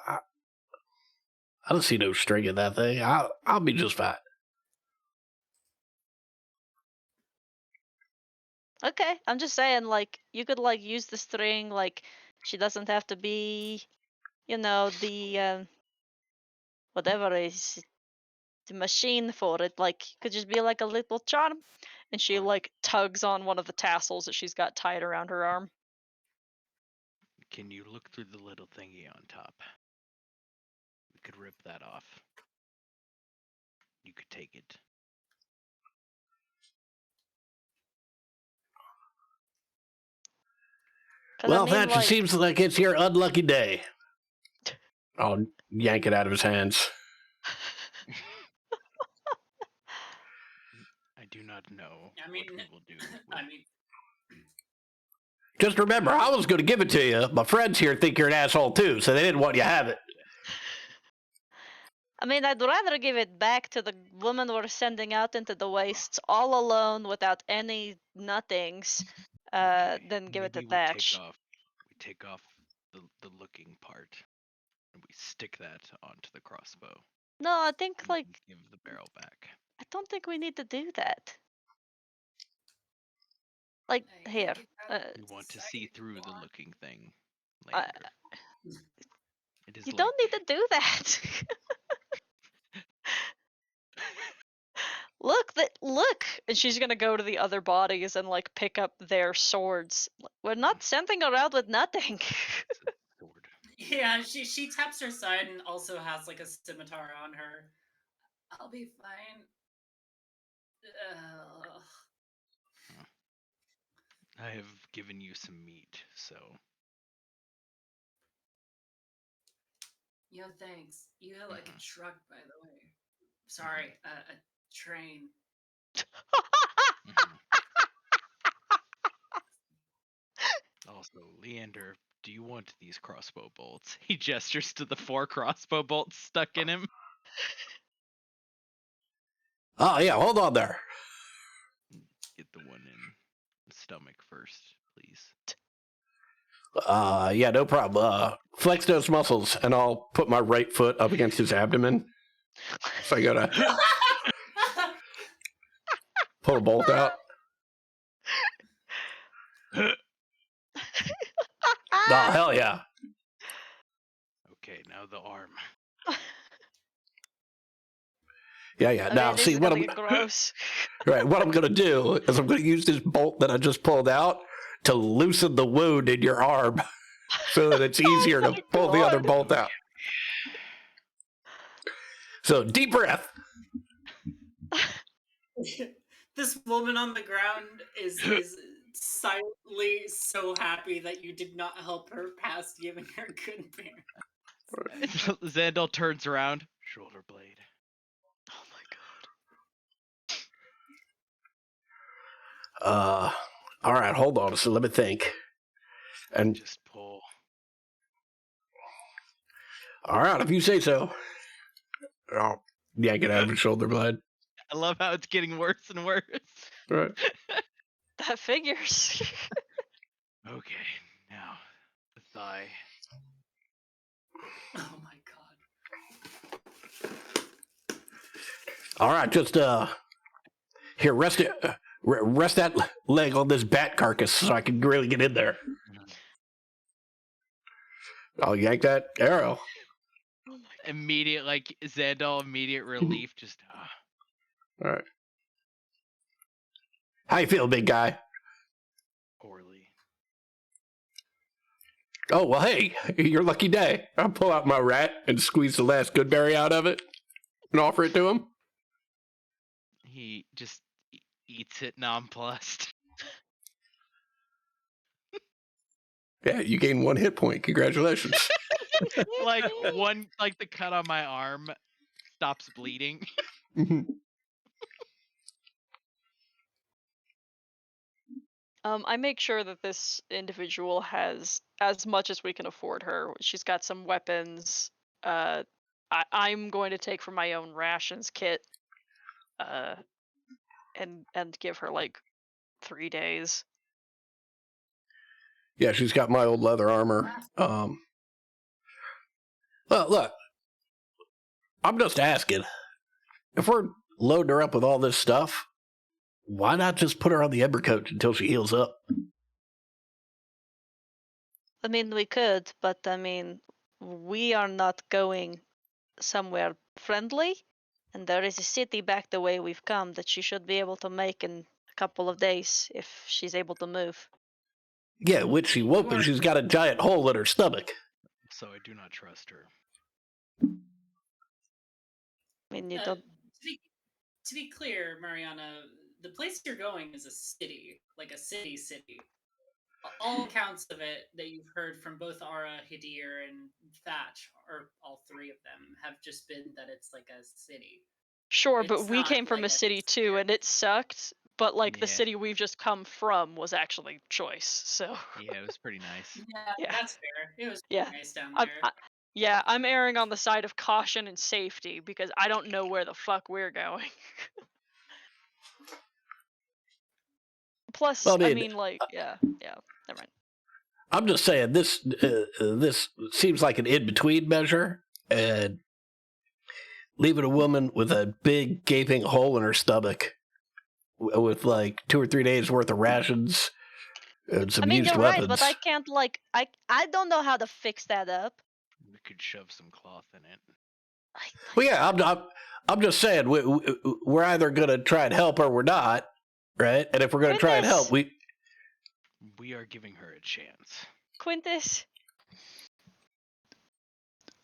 S4: I don't see no string in that thing. I'll be just fine.
S2: Okay, I'm just saying, like, you could like use the string, like she doesn't have to be, the whatever is the machine for it. Like, could just be like a little charm. And she like tugs on one of the tassels that she's got tied around her arm.
S3: Can you look through the little thingy on top? We could rip that off. You could take it.
S4: Well, that just seems like it's your unlucky day. I'll yank it out of his hands.
S3: I do not know what we will do.
S4: Just remember, I was going to give it to you. My friends here think you're an asshole too, so they didn't want you to have it.
S2: I mean, I'd rather give it back to the woman we're sending out into the wastes all alone without any nothings than give it to Thatch.
S3: We take off the looking part and we stick that onto the crossbow.
S2: No, I think like
S3: give the barrel back.
S2: I don't think we need to do that. Like here.
S3: We want to see through the looking thing.
S2: You don't need to do that. Look, and she's gonna go to the other bodies and like pick up their swords. We're not sending her out with nothing.
S1: Yeah, she taps her side and also has like a scimitar on her. I'll be fine.
S3: I have given you some meat, so.
S1: Yo, thanks. You had like a truck, by the way. Sorry, a train.
S3: Oh, Also, Leander, do you want these crossbow bolts? He gestures to the 4 crossbow bolts stuck in him.
S4: Oh, yeah, hold on there.
S3: Get the one in the stomach first, please.
S4: Yeah, no problem. Flex those muscles, and I'll put my right foot up against his abdomen. So I gotta pull a bolt out. Oh, hell yeah.
S3: Okay, now the arm.
S4: Yeah. Now, see what I'm
S2: gross.
S4: right. What I'm gonna do is I'm gonna use this bolt that I just pulled out to loosen the wound in your arm, so that it's easier to pull the other bolt out. So deep breath.
S1: This woman on the ground is silently so happy that you did not help her past giving her good parents.
S3: Xandal turns around. Shoulder blade.
S4: All right, hold on. So let me think. And
S3: just pull.
S4: All right, if you say so. Oh, yank it out of his shoulder blade.
S3: I love how it's getting worse and worse.
S4: Right.
S2: That figures.
S3: Okay, now the thigh.
S1: Oh my god.
S4: All right, just here, rest it. Rest that leg on this bat carcass so I can really get in there. I'll yank that arrow.
S3: Immediate, like Xandal, immediate relief. Just.
S4: All right. How you feel, big guy?
S3: Poorly.
S4: Oh well, hey, your lucky day. I'll pull out my rat and squeeze the last good berry out of it and offer it to him.
S3: He just eats it nonplussed.
S4: Yeah, you gain 1 hit point. Congratulations.
S3: Like the cut on my arm stops bleeding.
S2: I make sure that this individual has as much as we can afford her. She's got some weapons. I'm going to take from my own rations kit. And give her like 3 days.
S4: Yeah, she's got my old leather armor. Well, look, I'm just asking. If we're loading her up with all this stuff, why not just put her on the Ember coach until she heals up?
S2: I mean, we could, but I mean, we are not going somewhere friendly, and there is a city back the way we've come that she should be able to make in a couple of days if she's able to move.
S4: Yeah, which she won't, but she's got a giant hole in her stomach.
S3: So I do not trust her.
S2: I mean, you don't.
S1: To be clear, Mariana, the place you're going is a city, like a city. All accounts of it that you've heard from both Ara, Hadir, and Thatch, or all 3 of them, have just been that it's like a city.
S2: Sure,
S1: It's
S2: but we
S1: not
S2: came from
S1: like
S2: a city too, and it sucked. But like the city we've just come from was actually choice. So
S3: yeah, it was pretty nice.
S1: Yeah, that's fair. It was pretty nice down there.
S2: I'm erring on the side of caution and safety because I don't know where the fuck we're going. Plus,
S4: Well,
S2: I mean, like, yeah, never mind.
S4: I'm just saying this seems like an in-between measure, and leaving a woman with a big gaping hole in her stomach with like 2 or 3 days worth of rations and some used
S2: you're
S4: weapons.
S2: right, but I can't I don't know how to fix that up.
S3: We could shove some cloth in it.
S4: Well, yeah, I'm just saying we're either gonna try and help or we're not, right? And if we're gonna try and help, we
S3: are giving her a chance.
S2: Quintus,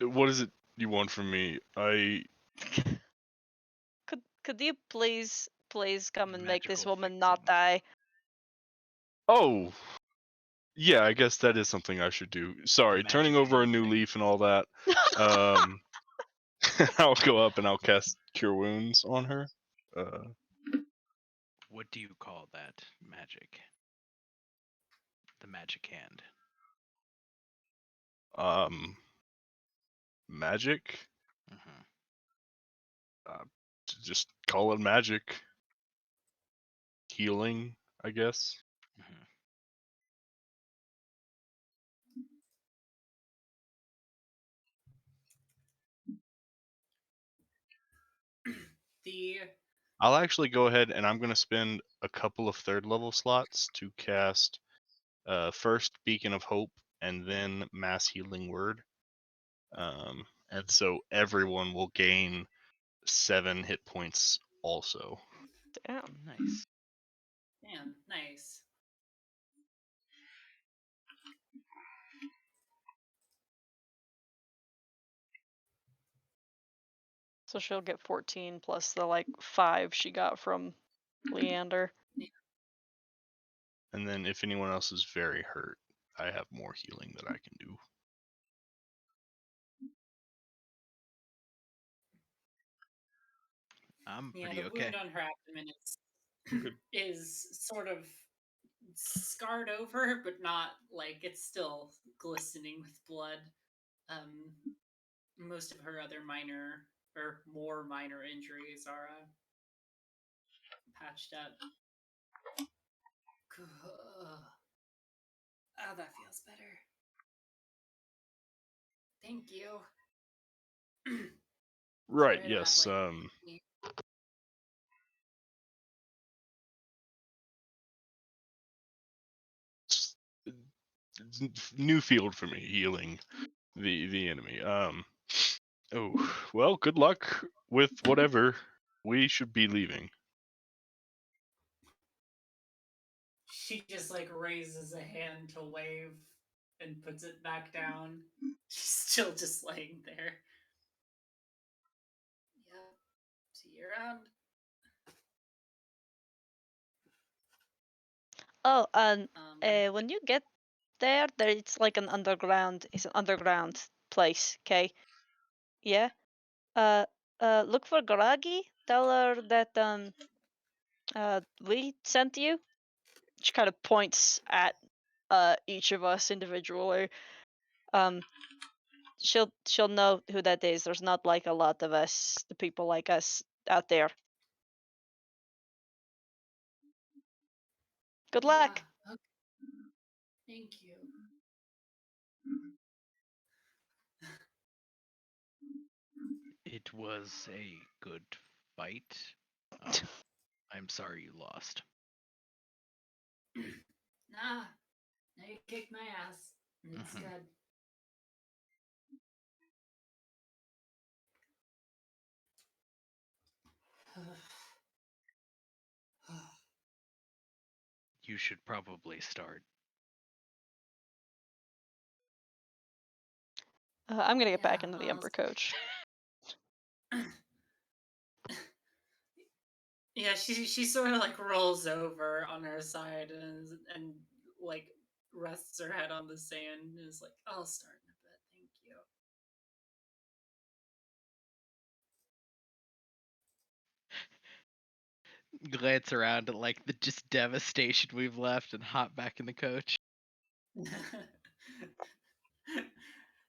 S6: what is it you want from me?
S2: could you please come and make this woman not die?
S6: Oh, yeah, I guess that is something I should do. Sorry, turning over a new leaf and all that. I'll go up and I'll cast Cure Wounds on her.
S3: What do you call that magic? the magic hand?
S6: Magic.
S3: Mm-hmm.
S6: Just call it magic. Healing, I guess.
S3: Mm-hmm.
S6: I'll actually go ahead and I'm going to spend a couple of third level slots to cast first Beacon of Hope and then Mass Healing Word. And so everyone will gain 7 hit points also.
S2: Damn.
S3: Nice.
S1: Damn, nice.
S2: So she'll get 14 plus the like 5 she got from Leander.
S6: And then if anyone else is very hurt, I have more healing that I can do.
S3: I'm
S1: Yeah,
S3: pretty
S1: the
S3: okay.
S1: wound on her abdomen is sort of scarred over, but not like it's still glistening with blood. Most of her other minor or more minor injuries are patched up. Oh, that feels better. Thank you.
S6: Right,
S1: Sorry to
S6: yes.
S1: have,
S6: New field for me, healing the enemy. Oh, well, good luck with whatever. We should be leaving.
S1: She just like raises a hand to wave and puts it back down. She's still just laying there. Yeah. See you around.
S2: Oh, and when you get there, it's like an underground. It's an underground place. Okay. Yeah. Look for Garagi. Tell her that we sent you. She kind of points at each of us individually. She'll know who that is. There's not like a lot of us, the people like us out there. Good luck.
S1: Yeah, okay. Thank you.
S3: It was a good fight. I'm sorry you lost.
S1: Nah, you kicked my ass. It's good.
S3: You should probably start.
S2: I'm gonna get back into the Emperor coach.
S1: Yeah, she sort of like rolls over on her side and like rests her head on the sand and is like, I'll start in a bit, thank you.
S3: Glance around at like the just devastation we've left and hop back in the coach.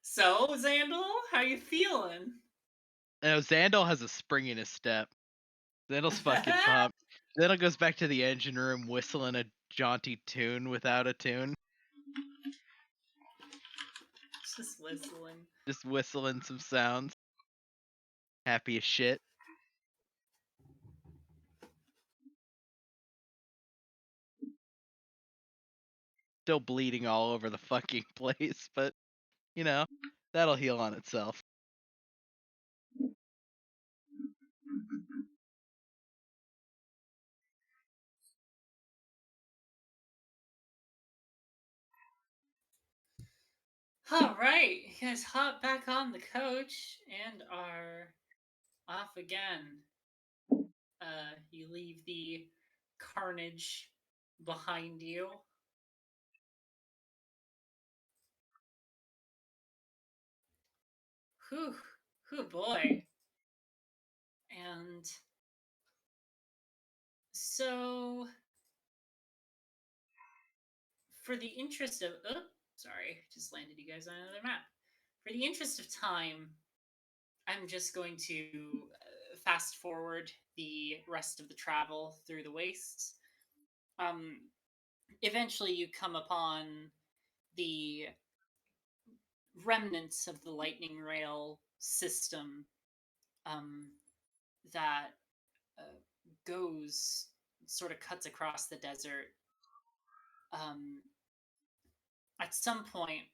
S1: So, Xandal, how you feeling?
S3: No, Xandal has a spring in his step. Xandal's fucking pumped. Xandal goes back to the engine room whistling a jaunty tune without a tune.
S1: Just whistling.
S3: Just whistling some sounds. Happy as shit. Still bleeding all over the fucking place, but you know, that'll heal on itself.
S1: All right, you guys hop back on the coach and are off again. You leave the carnage behind you. Whew, boy. And so for the interest of sorry, just landed you guys on another map. For the interest of time, I'm just going to fast forward the rest of the travel through the wastes. Eventually you come upon the remnants of the lightning rail system that goes, sort of cuts across the desert. At some point,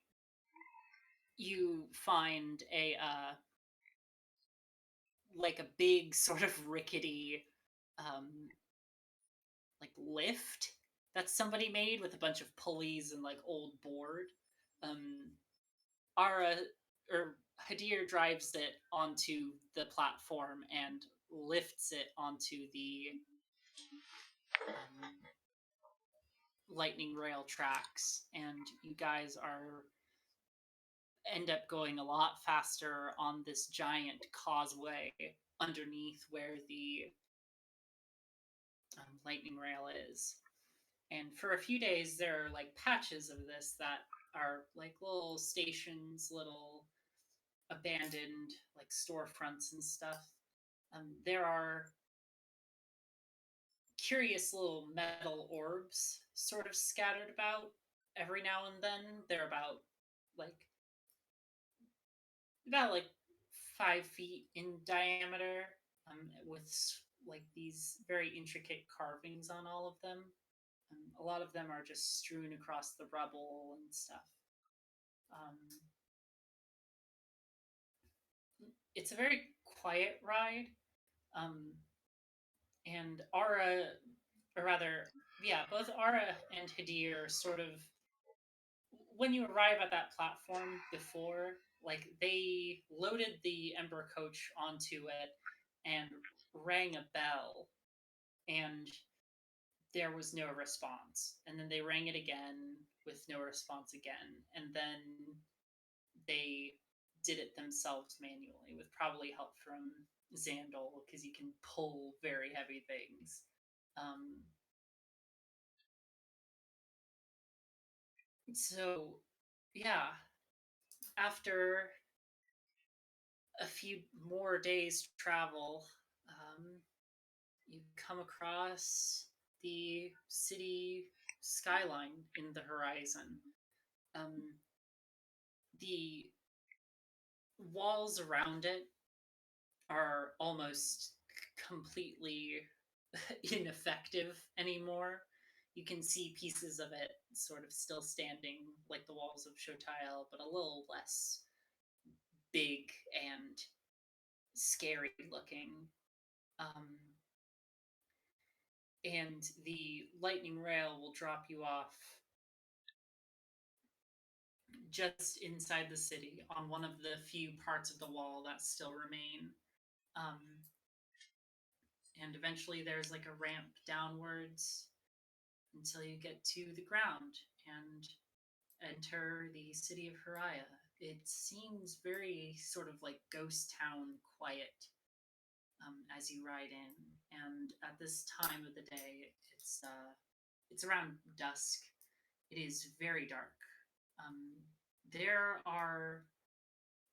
S1: you find a like a big sort of rickety like lift that somebody made with a bunch of pulleys and like old board. Ara or Hadir drives it onto the platform and lifts it onto the lightning rail tracks, and you guys end up going a lot faster on this giant causeway underneath where the lightning rail is. And for a few days, there are like patches of this that are like little stations, little abandoned like storefronts and stuff. There are curious little metal orbs sort of scattered about every now and then. They're about like 5 feet in diameter, with like these very intricate carvings on all of them. A lot of them are just strewn across the rubble and stuff. It's a very quiet ride, and Ara, or rather, yeah, both Ara and Hadir sort of, when you arrive at that platform before, like, they loaded the Ember coach onto it and rang a bell, and there was no response. And then they rang it again with no response again. And then they did it themselves manually with probably help from Xandol, because you can pull very heavy things. So, yeah, after a few more days travel, you come across the city skyline in the horizon. The walls around it are almost completely ineffective anymore. You can see pieces of it sort of still standing, like the walls of Shotail, but a little less big and scary looking. And the lightning rail will drop you off just inside the city on one of the few parts of the wall that still remain. And eventually there's like a ramp downwards until you get to the ground and enter the city of Hiraya. It seems very sort of like ghost town quiet as you ride in. And at this time of the day, it's around dusk. It is very dark. There are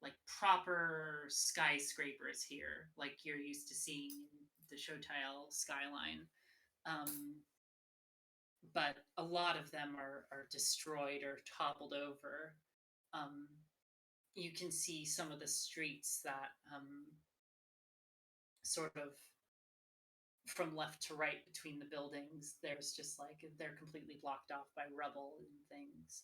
S1: like proper skyscrapers here, like you're used to seeing in the Shotail skyline. But a lot of them are destroyed or toppled over. You can see some of the streets that sort of from left to right between the buildings, there's just like, they're completely blocked off by rubble and things.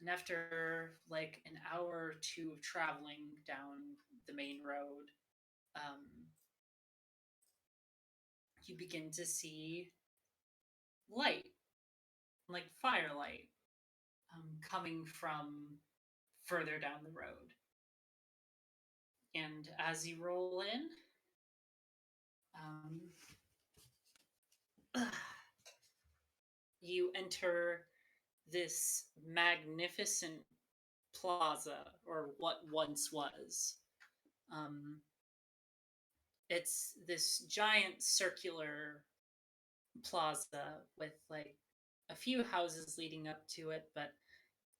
S1: And after like an hour or two of traveling down the main road, you begin to see light, like firelight, coming from further down the road. And as you roll in, you enter this magnificent plaza, or what once was. It's this giant circular plaza with like a few houses leading up to it, but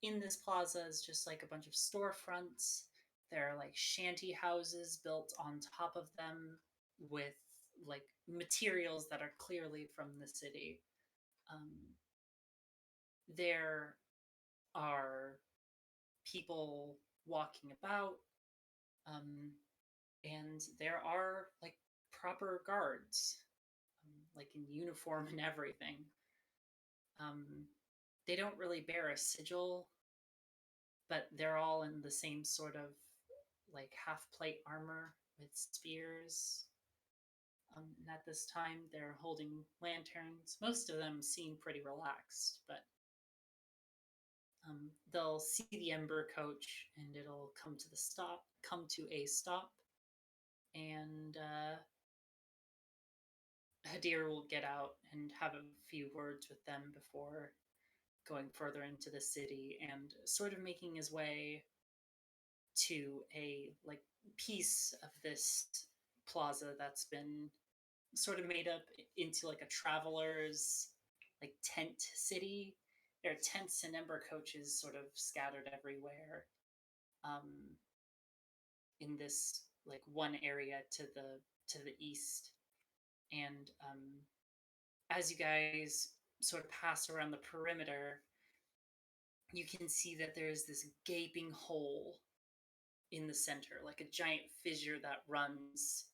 S1: in this plaza is just like a bunch of storefronts. There are like shanty houses built on top of them with like materials that are clearly from the city. There are people walking about, and there are like proper guards, like in uniform and everything. They don't really bear a sigil, but they're all in the same sort of like half plate armor with spears. And at this time, they're holding lanterns. Most of them seem pretty relaxed, but they'll see the Ember coach, and it'll come to a stop, and Hadir will get out and have a few words with them before going further into the city and sort of making his way to a like piece of this plaza that's been sort of made up into like a traveler's like tent city. There are tents and Ember coaches sort of scattered everywhere in this like one area to the east. And as you guys sort of pass around the perimeter, you can see that there's this gaping hole in the center, like a giant fissure that runs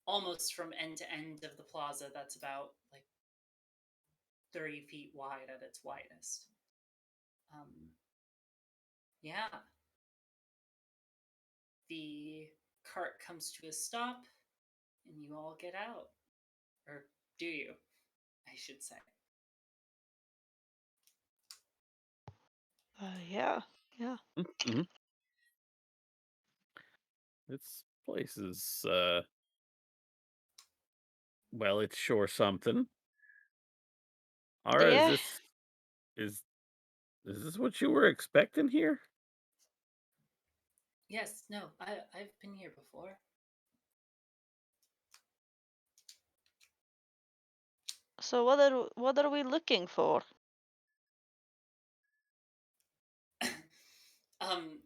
S1: almost from end to end of the plaza. That's about like 30 feet wide at its widest. Yeah. The cart comes to a stop, and you all get out. Or do you, I should say.
S2: Yeah.
S5: Mhm. This place is, well, it's sure something. Ara,
S2: Yeah.
S5: is this what you were expecting here?
S1: Yes, no, I've been here before.
S2: So what are we looking for?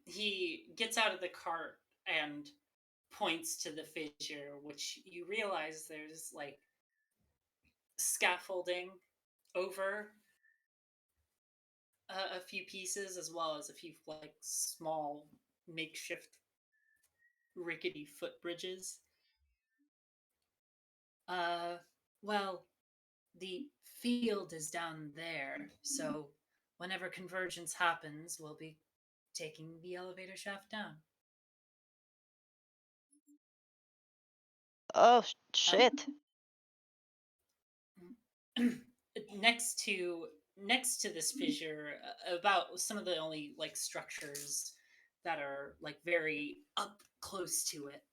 S1: He gets out of the cart and points to the fissure, which you realize there's like scaffolding over a few pieces, as well as a few like small makeshift rickety footbridges. Well, the field is down there, so whenever convergence happens, we'll be taking the elevator shaft down.
S2: Oh shit.
S1: next to this fissure, about some of the only like structures that are like very up close to it,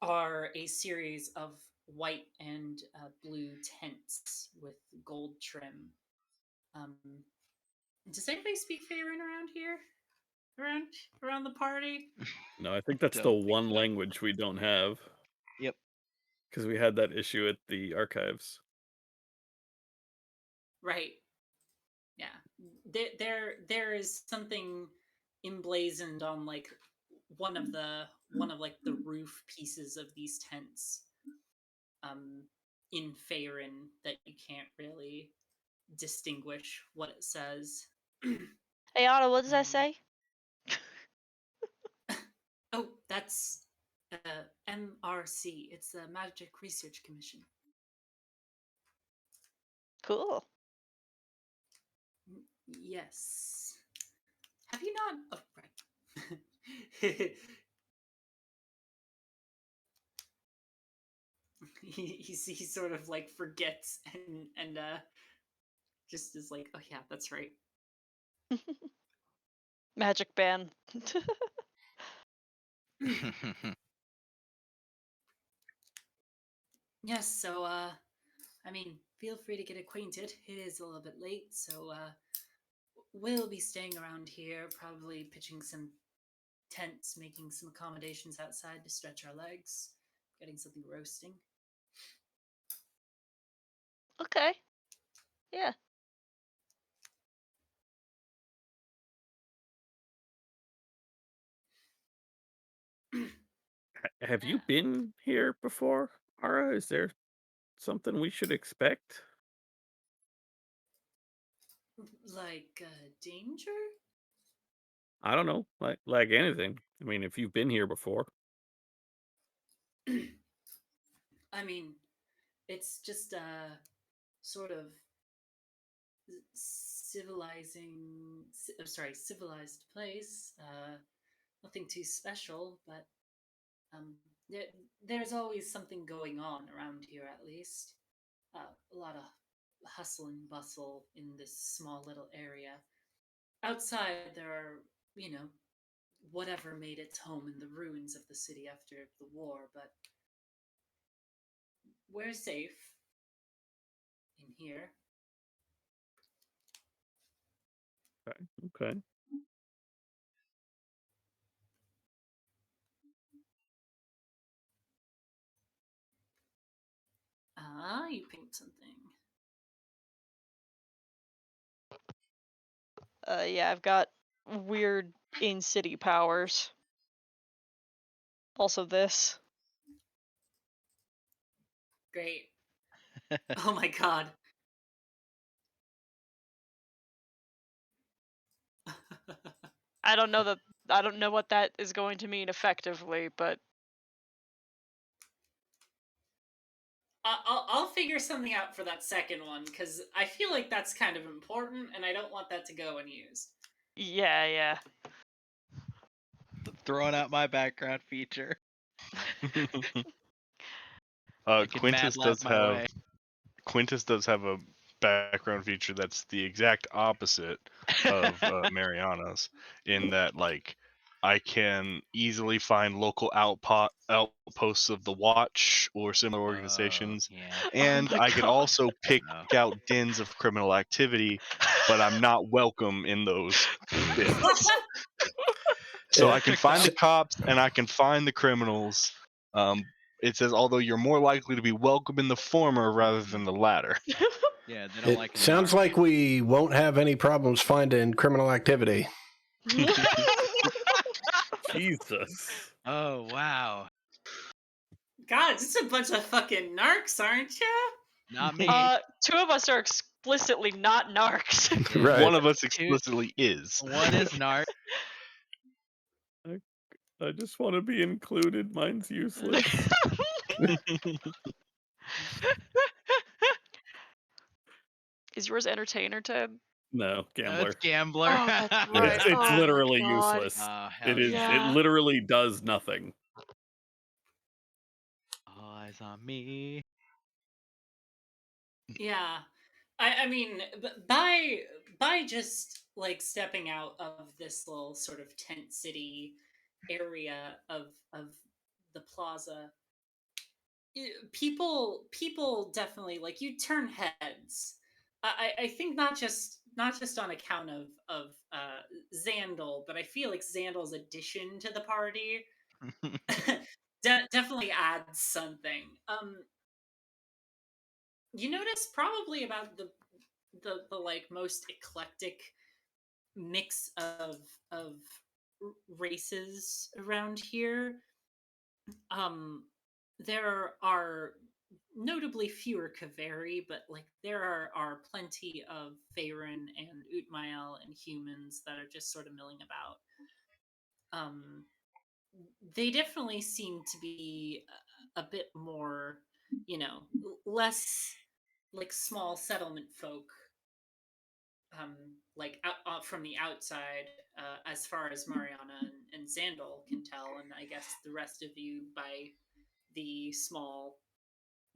S1: are a series of white and blue tents with gold trim. Does anybody speak Faerun around here? Around the party?
S5: No, I think that's the one language we don't have.
S3: Yep.
S5: Because we had that issue at the archives.
S1: Right. Yeah. There is something emblazoned on like one of like the roof pieces of these tents in Faerun that you can't really distinguish what it says.
S2: Hey Otto, what does that say?
S1: Oh, that's MRC. It's the Magic Research Commission.
S2: Cool.
S1: Yes. Have you not? Oh, right. he sort of like forgets and just is like, oh yeah, that's right.
S2: Magic ban.
S1: Yes, so I mean, feel free to get acquainted. It is a little bit late, so we'll be staying around here, probably pitching some tents, making some accommodations outside to stretch our legs, getting something roasting.
S2: Okay. Yeah.
S5: have you been here before, Ara? Is there something we should expect?
S1: Like danger?
S5: I don't know, like anything. I mean, if you've been here before.
S1: I mean, it's just a sort of civilized place. Nothing too special, but there, there's always something going on around here, at least. A lot of hustle and bustle in this small little area. Outside, there are, you know, whatever made its home in the ruins of the city after the war, but we're safe in here.
S5: Okay. Okay.
S1: Ah, you picked something.
S2: Yeah, I've got weird in-city powers. Also this.
S1: Great. Oh my god.
S2: I don't know what that is going to mean effectively, but
S1: I'll figure something out for that second one because I feel like that's kind of important, and I don't want that to go unused.
S2: yeah.
S3: Throwing out my background feature.
S6: Quintus does have a background feature that's the exact opposite of Mariana's, in that like I can easily find local outposts of the Watch or similar organizations, and I can also pick out dens of criminal activity, but I'm not welcome in those dens. So I can find the cops and I can find the criminals. It says, although you're more likely to be welcome in the former rather than the latter.
S3: Yeah, they don't like.
S4: Sounds like we won't have any problems finding criminal activity.
S5: Jesus.
S3: Oh wow.
S1: God, it's a bunch of fucking narcs, aren't you?
S3: Not me.
S2: Two of us are explicitly not narcs.
S4: Right.
S6: One of us explicitly is.
S3: One is narc.
S5: I just want to be included. Mine's useless.
S2: Is yours entertainer, Ted?
S5: No, gambler.
S3: It's gambler.
S2: Oh, that's right.
S5: It's
S2: Oh,
S5: literally
S2: God.
S5: useless.
S3: Hell
S5: It is.
S2: yeah.
S5: It literally does nothing.
S3: All eyes on me.
S1: Yeah. I mean, by just like stepping out of this little sort of tent city area of the plaza, people definitely like you turn heads. I think not just on account of Xandal, but I feel like Xandal's addition to the party definitely adds something. You notice probably about the like most eclectic mix of races around here. There are notably fewer Kaveri, but like there are plenty of Faerun and Utmael and humans that are just sort of milling about. They definitely seem to be a bit more, you know, less like small settlement folk, like from the outside, as far as Mariana and Xandal can tell, and I guess the rest of you by the small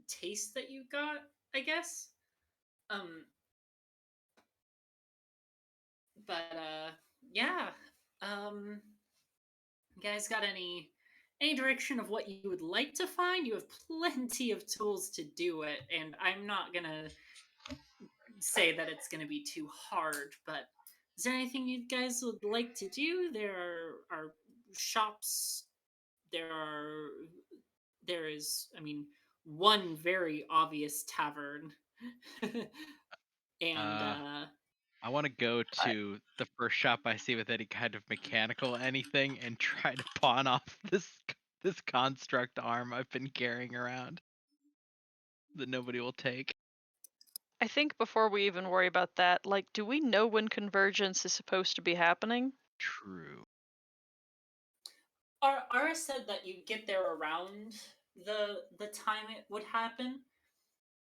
S1: taste that you got, I guess. But yeah. You guys got any direction of what you would like to find? You have plenty of tools to do it, and I'm not gonna say that it's gonna be too hard, but is there anything you guys would like to do? There are shops. There is, I mean, one very obvious tavern. And
S3: I want to go to the first shop I see with any kind of mechanical anything and try to pawn off this this construct arm I've been carrying around that nobody will take.
S2: I think before we even worry about that, like, do we know when convergence is supposed to be happening?
S3: True.
S1: Ara said that you get there around the time it would happen.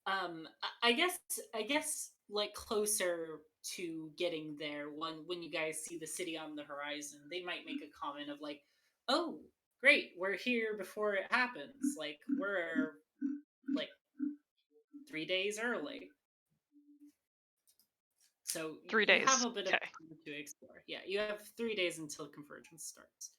S1: I guess like closer to getting there when you guys see the city on the horizon, they might make a comment of like, "Oh, great, we're here before it happens. Like we're like 3 days early." So
S2: 3
S1: you have
S2: days.
S1: a bit of
S2: Okay.
S1: time to explore. Yeah, you have 3 days until convergence starts.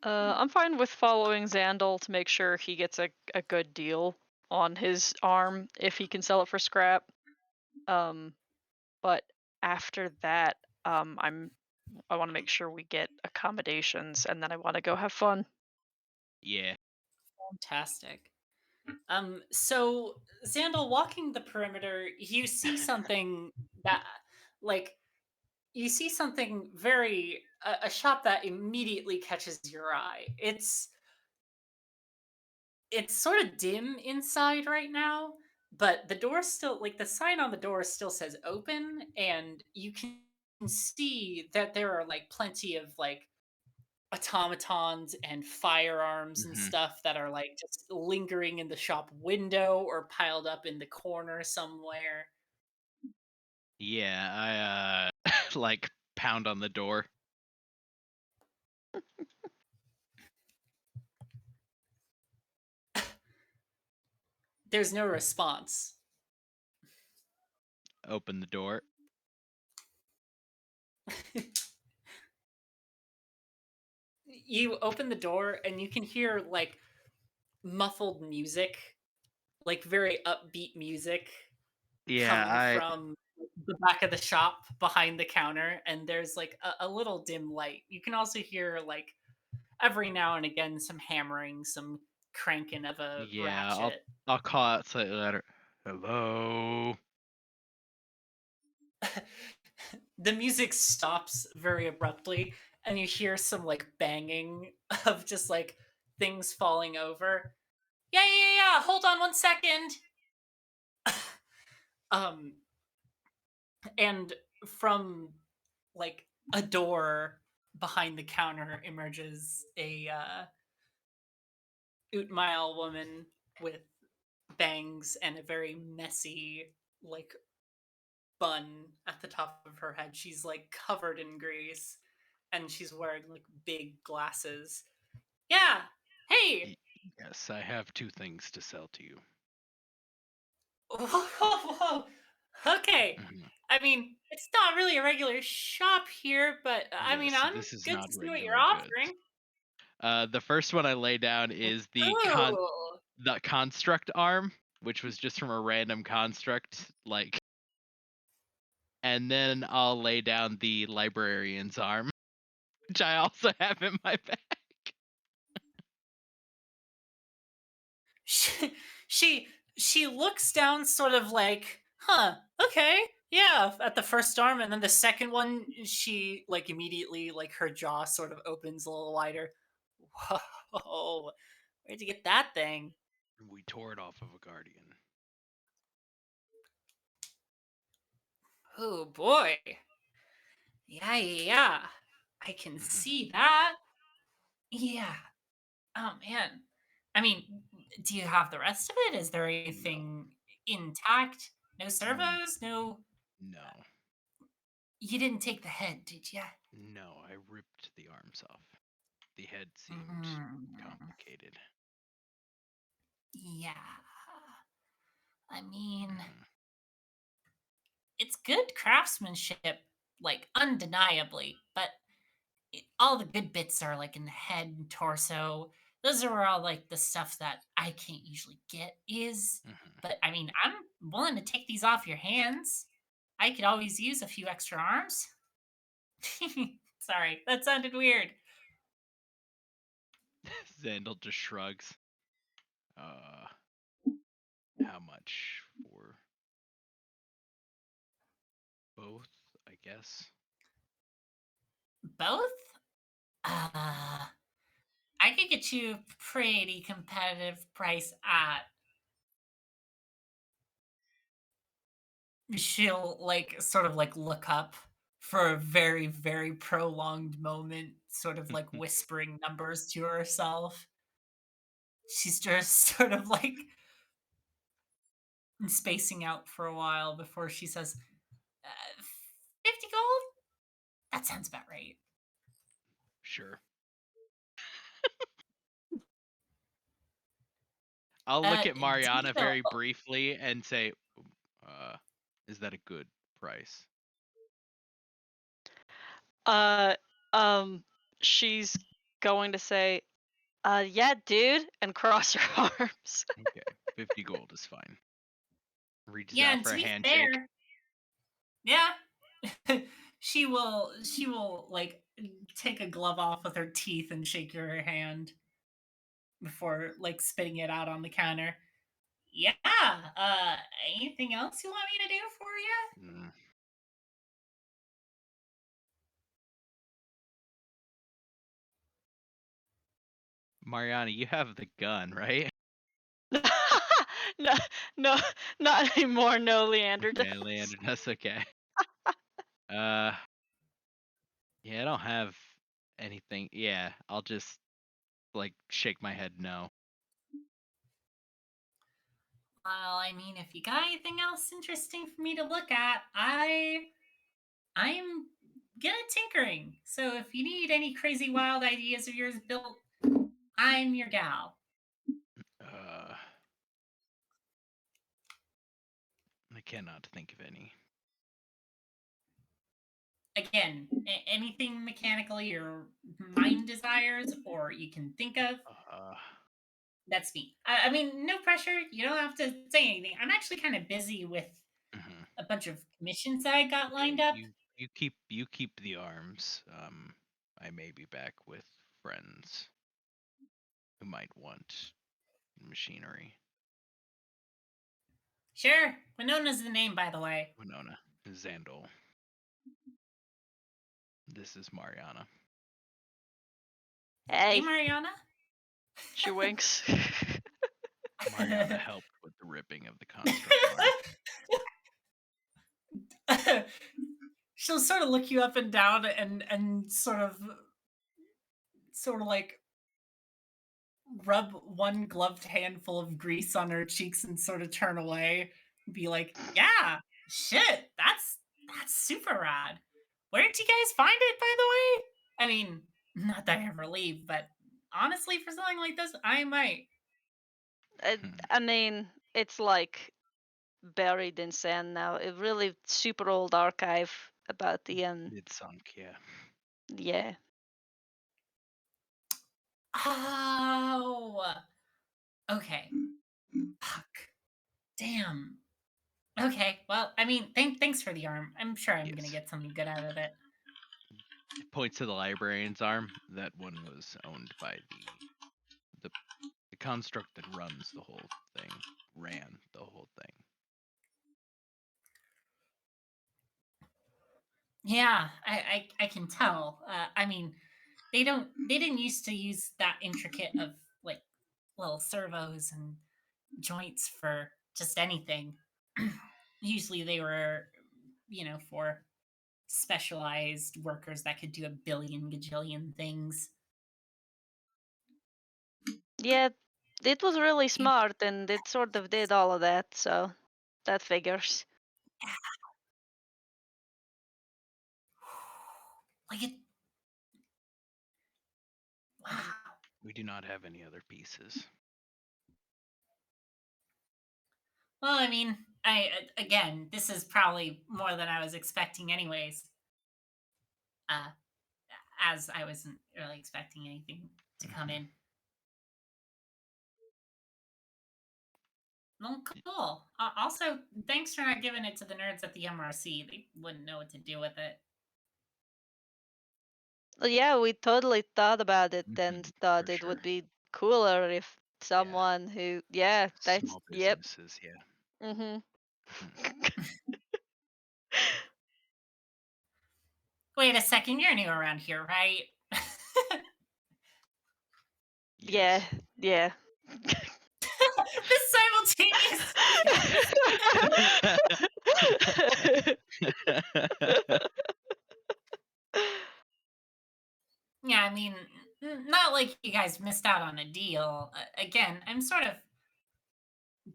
S2: I'm fine with following Xandal to make sure he gets a good deal on his arm if he can sell it for scrap. But after that, I want to make sure we get accommodations, and then I want to go have fun.
S3: Yeah.
S1: Fantastic. So Xandal, walking the perimeter, you see something that, like, you see something very a shop that immediately catches your eye. It's sort of dim inside right now, but the door still, like, the sign on the door still says open, and you can see that there are like plenty of like automatons and firearms and
S3: Mhm.
S1: stuff that are like just lingering in the shop window or piled up in the corner somewhere.
S3: Yeah, I like pound on the door.
S1: There's no response.
S3: Open the door.
S1: You open the door and you can hear like muffled music, like very upbeat music
S3: Yeah,
S1: coming from the back of the shop behind the counter, and there's like a little dim light. You can also hear like every now and again some hammering, some cranking of a
S3: yeah,
S1: ratchet.
S3: I'll call out slightly louder. Hello.
S1: The music stops very abruptly and you hear some like banging of just like things falling over. Yeah, hold on 1 second. um and from like a door behind the counter emerges a Utmile woman with bangs and a very messy like bun at the top of her head. She's like covered in grease and she's wearing like big glasses. Yeah. Hey.
S3: Yes, I have 2 things to sell to you.
S1: Whoa. Okay.
S3: Mhm.
S1: I mean, it's not really a regular shop here, but I mean,
S3: Yes,
S1: I'm
S3: this is
S1: good
S3: not
S1: to see what you're
S3: regular goods.
S1: offering.
S3: The first one I lay down is the
S1: Ooh.
S3: construct arm, which was just from a random construct, like, and then I'll lay down the librarian's arm, which I also have in my bag.
S1: She looks down sort of like, huh, okay, yeah, at the first arm, and then the second one she like immediately like her jaw sort of opens a little wider. Whoa, where'd you get that thing?
S3: We tore it off of a guardian.
S1: Oh boy. Yeah, I can see that. Yeah. Oh man. I mean, do you have the rest of it? Is there anything intact? No servos? No.
S3: No.
S1: You didn't take the head, did you?
S3: No, I ripped the arms off. The head seemed complicated.
S1: Yeah. I mean, it's good craftsmanship, like undeniably, but all the good bits are like in the head and torso. Those are where all like the stuff that I can't usually get is. But I mean, I'm willing to take these off your hands. I could always use a few extra arms. Sorry, that sounded weird.
S3: Xandal just shrugs. How much for guess.
S1: Both? I could get you a pretty competitive price at. She'll like sort of like look up for a very, very prolonged moment, sort of like whispering numbers to herself. She's just sort of like spacing out for a while before she says, 50 gold? That sounds about right.
S3: Sure. I'll look at Mariana very briefly and say, is that a good price?
S2: She's going to say, yeah, dude, and cross her arms.
S3: Okay, 50 gold is fine. Reaches
S1: Yeah,
S3: out
S1: and
S3: for
S1: to
S3: a
S1: be
S3: handshake.
S1: fair, yeah, she will like take a glove off with her teeth and shake your hand before like spitting it out on the counter. Yeah. Anything else you want me to do for you?
S3: Mariana, you have the gun, right?
S2: No, no, not anymore. No, Leander does.
S3: Yeah, Leander, that's okay. Yeah, I don't have anything. Yeah, I'll just like shake my head no.
S1: Well, I mean, if you got anything else interesting for me to look at, I'm good at tinkering. So if you need any crazy wild ideas of yours built, I'm your gal.
S3: I cannot think of any.
S1: Again, anything mechanically your mind desires or you can think of, that's me. I mean, no pressure. You don't have to say anything. I'm actually kind of busy with a bunch of commissions that I got lined up.
S3: You keep the arms. I may be back with friends who might want machinery.
S1: Sure. Winona's the name, by the way.
S3: Winona. Xandol. This is Mariana.
S1: Hey, Mariana.
S2: She winks.
S3: Mariana helped with the ripping of the construct arm.
S1: She'll sort of look you up and down and sort of like rub one gloved handful of grease on her cheeks and sort of turn away and be like, yeah, shit, that's super rad. Where did you guys find it, by the way? I mean, not that I ever leave, but honestly, for something like this, I might.
S2: I mean, it's like buried in sand now. A really super old archive about the
S3: It's sunk, yeah.
S2: Yeah.
S1: Oh. Okay. Fuck. Damn. Okay. Well, I mean, thanks for the arm. I'm sure I'm gonna get something good out of it.
S3: It points to the librarian's arm. That one was owned by the construct that runs the whole thing. Ran the whole thing.
S1: Yeah, I can tell. I mean, they didn't used to use that intricate of like little servos and joints for just anything. Usually they were, for specialized workers that could do a billion gajillion things.
S2: Yeah, it was really smart and it sort of did all of that, so that figures.
S1: Like it. Wow.
S3: We do not have any other pieces.
S1: Well, I mean, again, this is probably more than I was expecting, anyways. As I wasn't really expecting anything to come in. Well, cool. Also, thanks for not giving it to the nerds at the MRC. They wouldn't know what to do with it.
S2: Well, yeah, we totally thought about it and thought it would be cooler if someone who, that's
S3: Small businesses,
S2: Mhm.
S18: Wait a second, you're new around here, right?
S2: Yeah.
S18: The simultaneous. Yeah, I mean, not like you guys missed out on a deal. Again, I'm sort of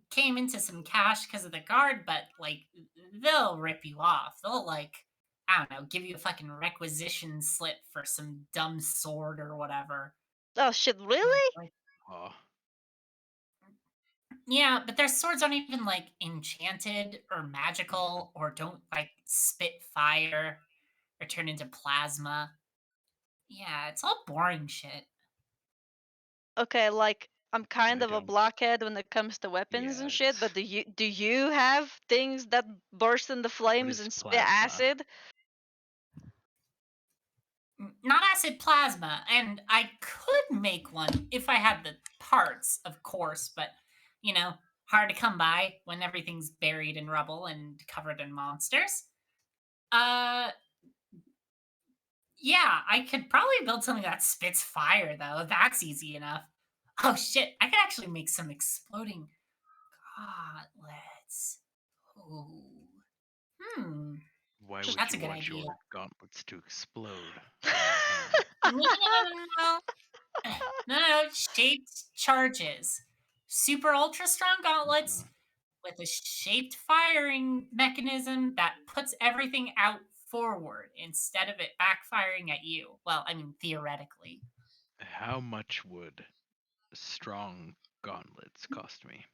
S18: came into some cash because of the guard, but like they'll rip you off. They'll like, I don't know, give you a fucking requisition slip for some dumb sword or whatever.
S2: Oh shit, really?
S3: Oh.
S18: Yeah, but their swords aren't even like enchanted or magical or don't like spit fire or turn into plasma. Yeah, it's all boring shit.
S2: Okay, like I'm kind of a blockhead when it comes to weapons and shit, but do you have things that burst into flames and spit acid?
S18: Not acid plasma, and I could make one if I had the parts, of course, but you know, hard to come by when everything's buried in rubble and covered in monsters. Yeah, I could probably build something that spits fire though. That's easy enough. Oh shit, I could actually make some exploding gauntlets. Ooh.
S3: Why
S18: That's
S3: would
S18: a
S3: you
S18: good
S3: want
S18: idea.
S3: your gauntlets to explode?
S18: No, shaped charges. Super ultra strong gauntlets with a shaped firing mechanism that puts everything out forward instead of it backfiring at you. Well, I mean, theoretically.
S3: How much would strong gauntlets cost me?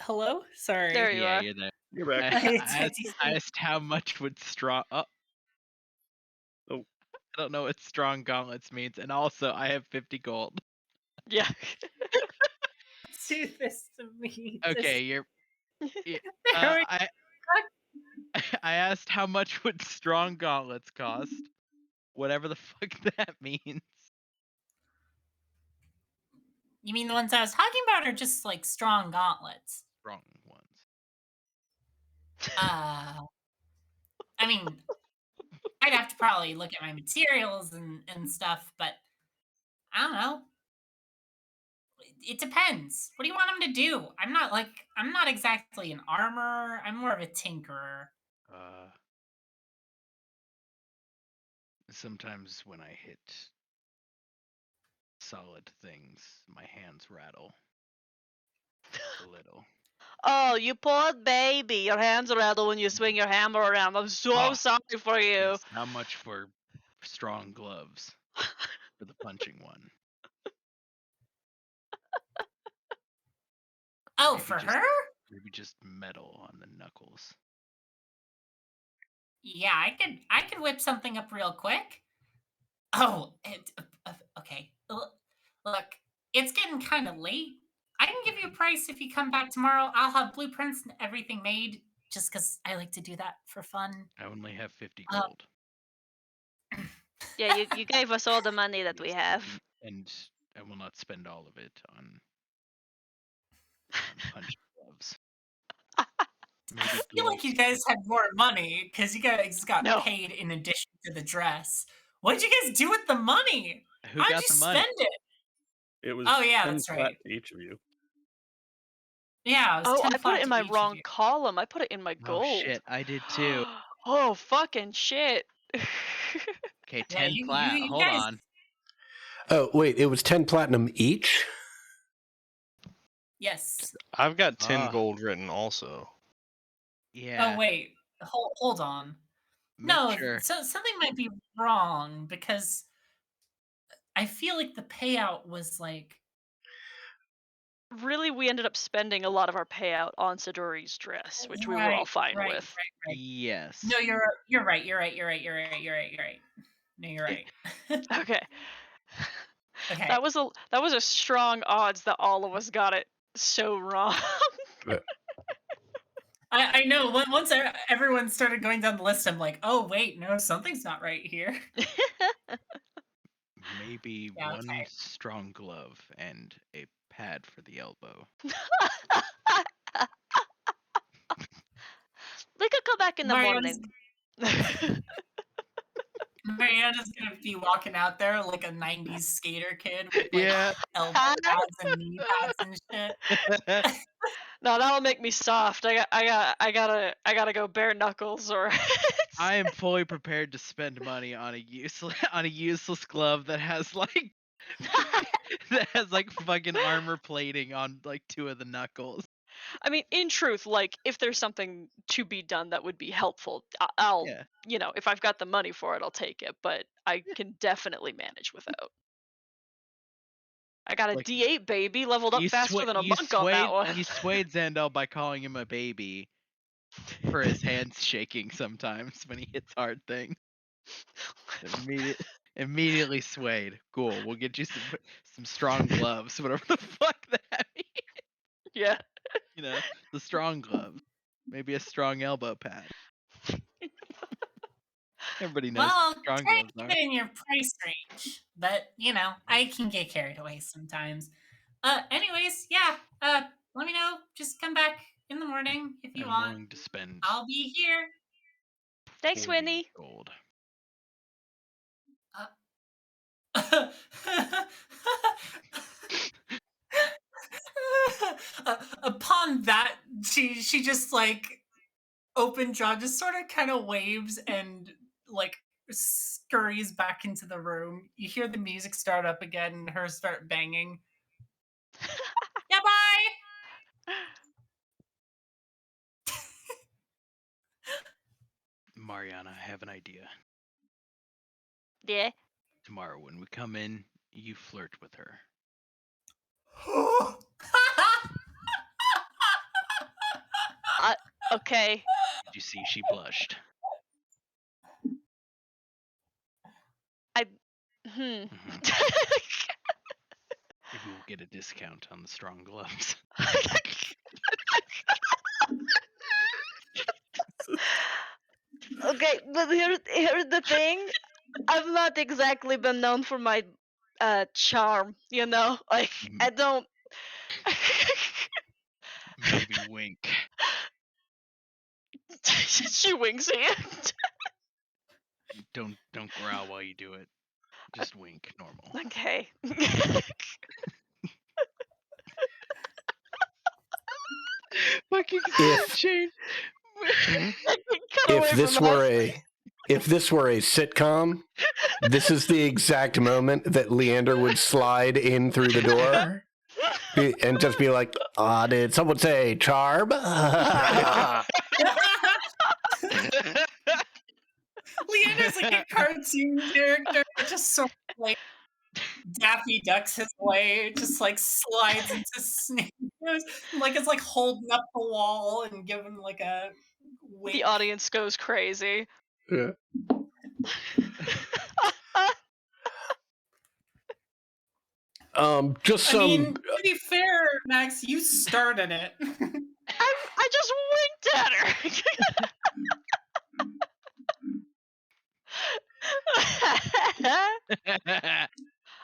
S1: Hello? Sorry.
S2: There you are.
S3: You're there.
S17: You're back.
S3: I asked how much would strong. Oh,
S17: Oh,
S3: I don't know what strong gauntlets means, and also I have 50 gold.
S2: Yeah.
S1: Do this to me.
S3: Okay, you're. I asked how much would strong gauntlets cost. Whatever the fuck that means.
S18: You mean the ones I was talking about, or just like strong gauntlets?
S3: Strong ones.
S18: I mean, I'd have to probably look at my materials and stuff, but I don't know. It depends. What do you want them to do? I'm not exactly an armorer. I'm more of a tinkerer.
S3: Sometimes when I hit solid things, my hands rattle a little.
S2: Oh, you poor baby. Your hands rattle when you swing your hammer around. I'm so sorry for you.
S3: Yes, how much for strong gloves for the punching one?
S18: Oh, for her?
S3: Maybe just metal on the knuckles.
S18: Yeah, I could whip something up real quick. Oh, okay. Look, it's getting kind of late. I can give you a price if you come back tomorrow. I'll have blueprints and everything made, just because I like to do that for fun.
S3: I only have 50 gold.
S2: Yeah, you gave us all the money that we have.
S3: And I will not spend all of it on punching gloves.
S18: I feel like you guys had more money because you guys got paid in addition to the dress. What did you guys do with the money?
S3: Who got the money?
S18: Spend it?
S5: It was.
S18: Oh yeah,
S5: 10
S18: that's
S5: flat
S18: right.
S5: to each of you.
S18: Yeah, it was 10
S2: I put
S18: flat
S2: it in
S18: to
S2: my
S18: each of
S2: wrong
S18: you.
S2: column. I put it in my gold.
S3: Oh shit, I did too.
S2: Oh fucking shit.
S3: Okay, 10 plat.
S18: you
S3: Hold
S18: guys-
S3: on.
S4: Oh wait, it was 10 platinum each.
S18: Yes.
S6: I've got 10 gold written also.
S3: Yeah.
S18: Oh wait, hold on. No, so something might be wrong because I feel like the payout was like
S2: Really, we ended up spending a lot of our payout on Sidori's dress, which we were all fine with.
S18: Right.
S3: Yes.
S18: No, you're right. You're right. No, you're right.
S2: Okay.
S18: Okay.
S2: That was a strong odds that all of us got it so wrong.
S1: I know. Once everyone started going down the list, I'm like, oh wait, no, something's not right here.
S3: Maybe
S1: Yeah,
S3: one
S1: okay.
S3: strong glove and a pad for the elbow.
S2: We could come back in the
S1: Mariana's-
S2: morning.
S1: Mariana's gonna be walking out there like a '90s skater kid with like
S3: Yeah.
S1: elbow pads and knee pads and shit.
S2: No, that'll make me soft. I gotta go bare knuckles or.
S3: I am fully prepared to spend money on a useless glove that has like fucking armor plating on like 2 of the knuckles.
S2: I mean, in truth, like if there's something to be done that would be helpful, I'll,
S3: Yeah.
S2: if I've got the money for it, I'll take it. But I can definitely manage without. I got a
S3: Like,
S2: D8 baby, leveled up faster than a monk on that one.
S3: You swayed Zandel by calling him a baby for his hands shaking sometimes when he hits hard things. Immediately swayed. Cool. We'll get you some strong gloves, whatever the fuck that means.
S2: Yeah.
S3: The strong gloves. Maybe a strong elbow pad. Everybody knows
S18: Well,
S3: strong
S18: try
S3: gloves
S18: to
S3: are.
S18: keep it in your price range, but I can get carried away sometimes. Anyways, yeah. Let me know. Just come back in the morning if you
S3: I'm
S18: want.
S3: willing to spend
S18: I'll be here.
S2: Thanks,
S3: 40
S2: Winnie.
S3: gold.
S1: Upon that, she just like open jaw, just sort of kind of waves and like scurries back into the room. You hear the music start up again and her start banging. Yeah, bye.
S3: Mariana, I have an idea.
S2: Yeah.
S3: Tomorrow when we come in, you flirt with her.
S2: Okay.
S3: Did you see she blushed?
S2: Hmm.
S3: Maybe we'll get a discount on the strong gloves.
S2: Okay, but here's the thing. I've not exactly been known for my charm, Like I don't.
S3: Maybe wink.
S2: She winks it.
S3: Don't growl while you do it. Just wink, normal.
S2: Okay.
S3: Fucking
S4: If-
S3: Shane.
S4: If this were a sitcom, this is the exact moment that Leander would slide in through the door and just be like, did someone say charm?
S1: Leander's like a cartoon character, just sort of like Daffy Ducks his way, just like slides into Snape. Like it's like holding up the wall and giving like a wink.
S2: The audience goes crazy.
S4: Yeah. Just some.
S1: I mean, to be fair, Max, you started it.
S2: I just winked at her.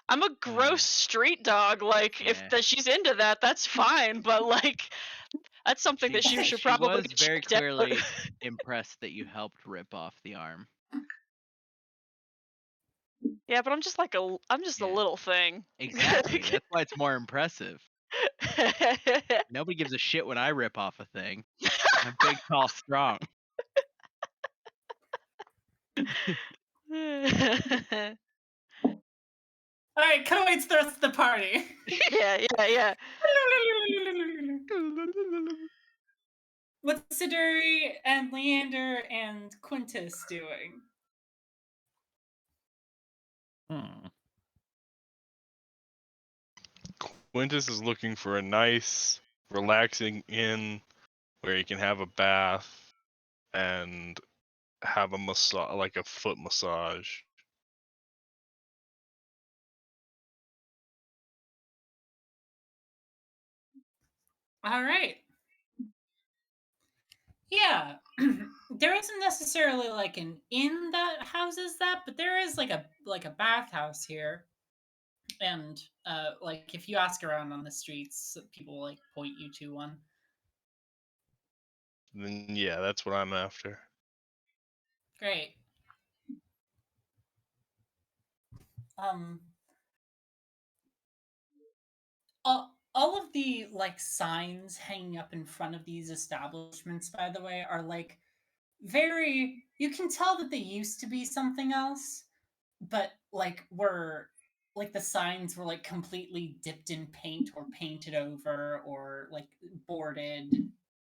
S2: I'm a gross street dog. Like, if she's into that, that's fine. But like, that's something that she should probably.
S3: She was very clearly impressed that you helped rip off the arm.
S2: Yeah, but I'm just like a little thing.
S3: Exactly. That's why it's more impressive. Nobody gives a shit when I rip off a thing. I'm big, tall, strong.
S1: All right, cut away to the rest of the party.
S2: Yeah.
S1: What's Siduri and Leander and Quintus doing?
S6: Quintus is looking for a nice, relaxing inn where he can have a bath and have a massage, like a foot massage.
S1: All right.
S18: Yeah, there isn't necessarily like an inn that houses that, but there is like a bathhouse here, and like if you ask around on the streets, people will like point you to one.
S6: Then yeah, that's what I'm after.
S18: Great. Um, all of the like signs hanging up in front of these establishments, by the way, are like very. You can tell that they used to be something else, but like were like the signs were like completely dipped in paint or painted over or like boarded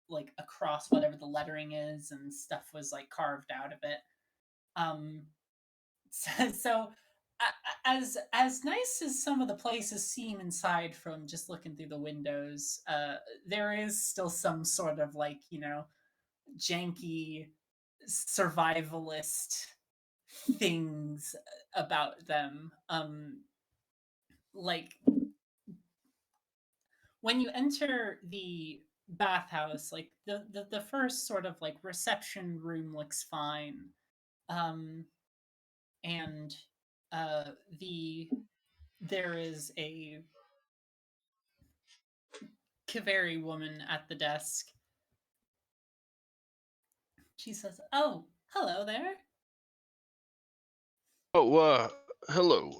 S18: like across whatever the lettering is, and stuff was like carved out of it. um so as nice as some of the places seem inside from just looking through the windows, there is still some sort of like, janky survivalist things about them. Like when you enter the bathhouse, like the first sort of like reception room looks fine. Um, and uh, the there is a Kaveri woman at the desk. She says, "Oh, hello there."
S6: Oh, hello.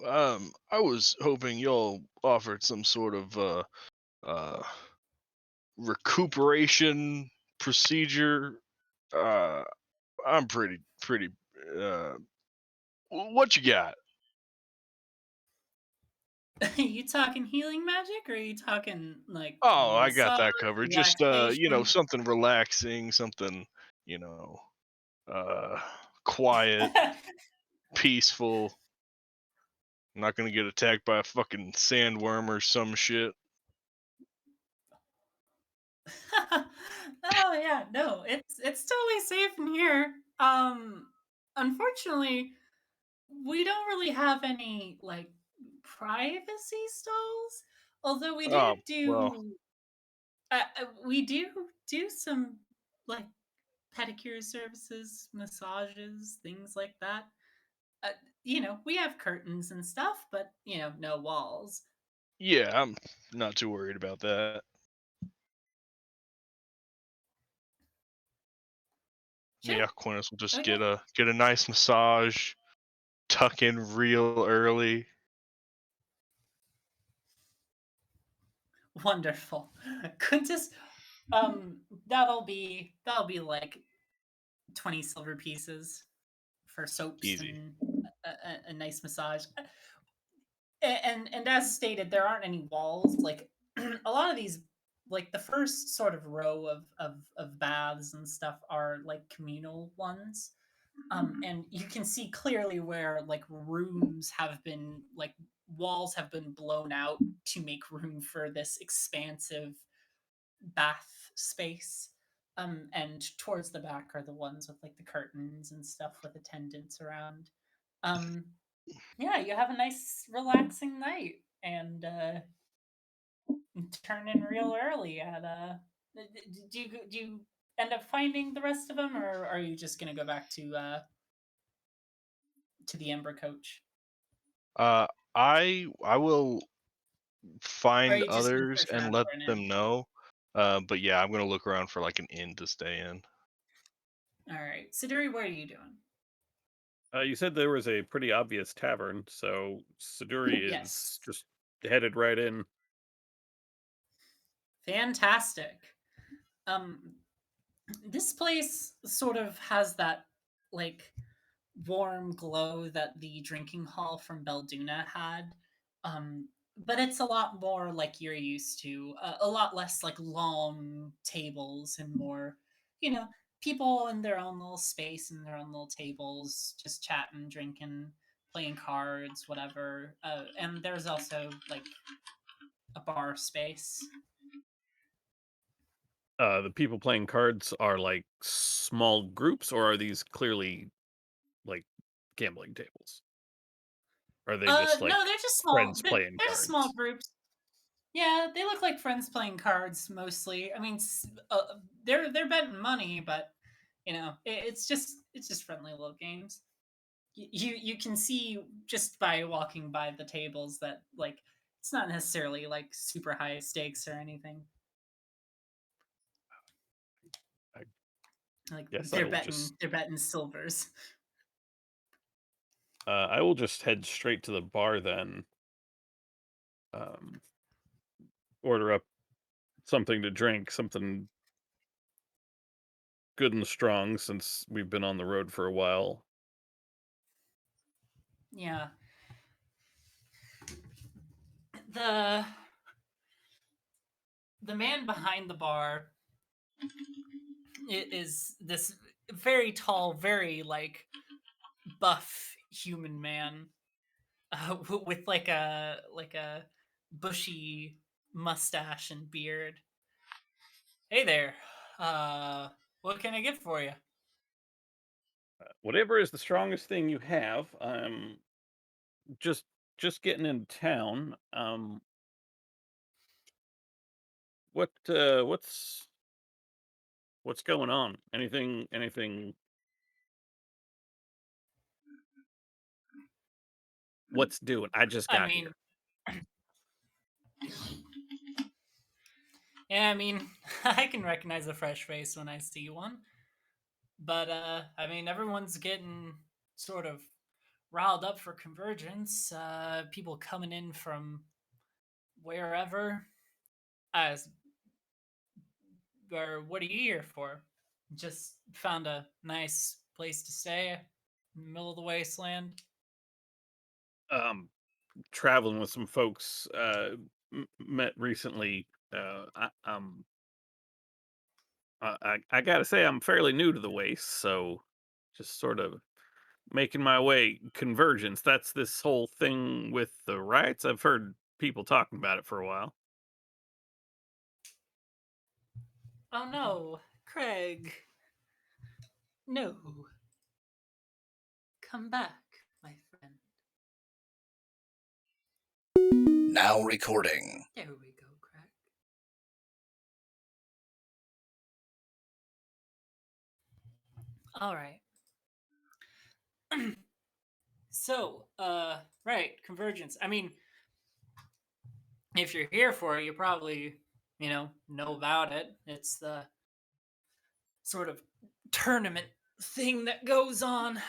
S6: I was hoping y'all offered some sort of uh recuperation procedure. Uh, I'm pretty. Uh, what you got?
S18: Are you talking healing magic, or are you talking like
S6: Oh, I got
S18: massage,
S6: that covered. Just
S18: relaxation?
S6: something relaxing, something, you know, uh, quiet, peaceful. I'm not gonna get attacked by a fucking sandworm or some shit.
S18: Oh yeah, no, it's totally safe in here. Unfortunately, we don't really have any like privacy stalls. Although we do
S6: Oh, well,
S18: do, we do some like pedicure services, massages, things like that. Uh, we have curtains and stuff, but no walls.
S6: yeah, I'm not too worried about that.
S18: Sure.
S6: Yeah, Quintus will just
S18: Okay.
S6: get a nice massage, tuck in real early.
S18: Wonderful. Quintus, that'll be like 20 silver pieces for soaps
S6: Easy.
S18: and a nice massage. And as stated, there aren't any walls. Like a lot of these, like the first sort of row of baths and stuff are like communal ones. And you can see clearly where like rooms have been like walls have been blown out to make room for this expansive bath space. And towards the back are the ones with like the curtains and stuff with attendants around. Um, yeah, you have a nice relaxing night and turn in real early at do you end up finding the rest of them, or are you just gonna go back to the Ember coach?
S6: I will
S18: Or are
S6: find
S18: you just gonna
S6: others
S18: search
S6: and
S18: around
S6: let
S18: for an inn?
S6: them know. But yeah, I'm gonna look around for like an inn to stay in.
S18: All right, Siduri, what are you doing?
S17: You said there was a pretty obvious tavern, so Siduri
S18: Yes.
S17: is just headed right in.
S18: Fantastic. This place sort of has that like warm glow that the drinking hall from Belduna had. But it's a lot more like you're used to. A lot less like long tables and more, you know, people in their own little space and their own little tables, just chatting, drinking, playing cards, whatever. And there's also like a bar space.
S17: The people playing cards are like small groups, or are these clearly like gambling tables? Are they just like
S18: No, they're just small.
S17: friends
S18: They're,
S17: playing
S18: they're just small
S17: cards?
S18: groups.
S1: Yeah, they look like friends playing cards mostly. I mean, they're betting money, but it's just friendly little games. You can see just by walking by the tables that like it's not necessarily like super high stakes or anything. Like
S17: Yes, I will just.
S1: they're betting silvers.
S17: I will just head straight to the bar then. Order up something to drink, something good and strong, since we've been on the road for a while.
S1: Yeah. The man behind the bar is this very tall, very like buff human man with like a bushy mustache and beard. Hey there. What can I get for you?
S17: Whatever is the strongest thing you have. I'm just getting into town. What's going on? Anything? What's doing? I just
S1: I
S17: got
S1: mean,
S17: here.
S1: yeah, I mean, I can recognize a fresh face when I see one. But I mean, everyone's getting sort of riled up for Convergence. People coming in from wherever. As or what are you here for? Just found a nice place to stay in the middle of the wasteland.
S17: Traveling with some folks. Met recently. I gotta say I'm fairly new to the waste, so just sort of making my way. Convergence. That's this whole thing with the riots. I've heard people talking about it for a while.
S1: Oh no, Craig. No. Come back, my friend.
S19: Now recording.
S1: There we go, Craig. All right. So, right, Convergence. I mean, if you're here for it, you probably, know about it. It's the sort of tournament thing that goes on.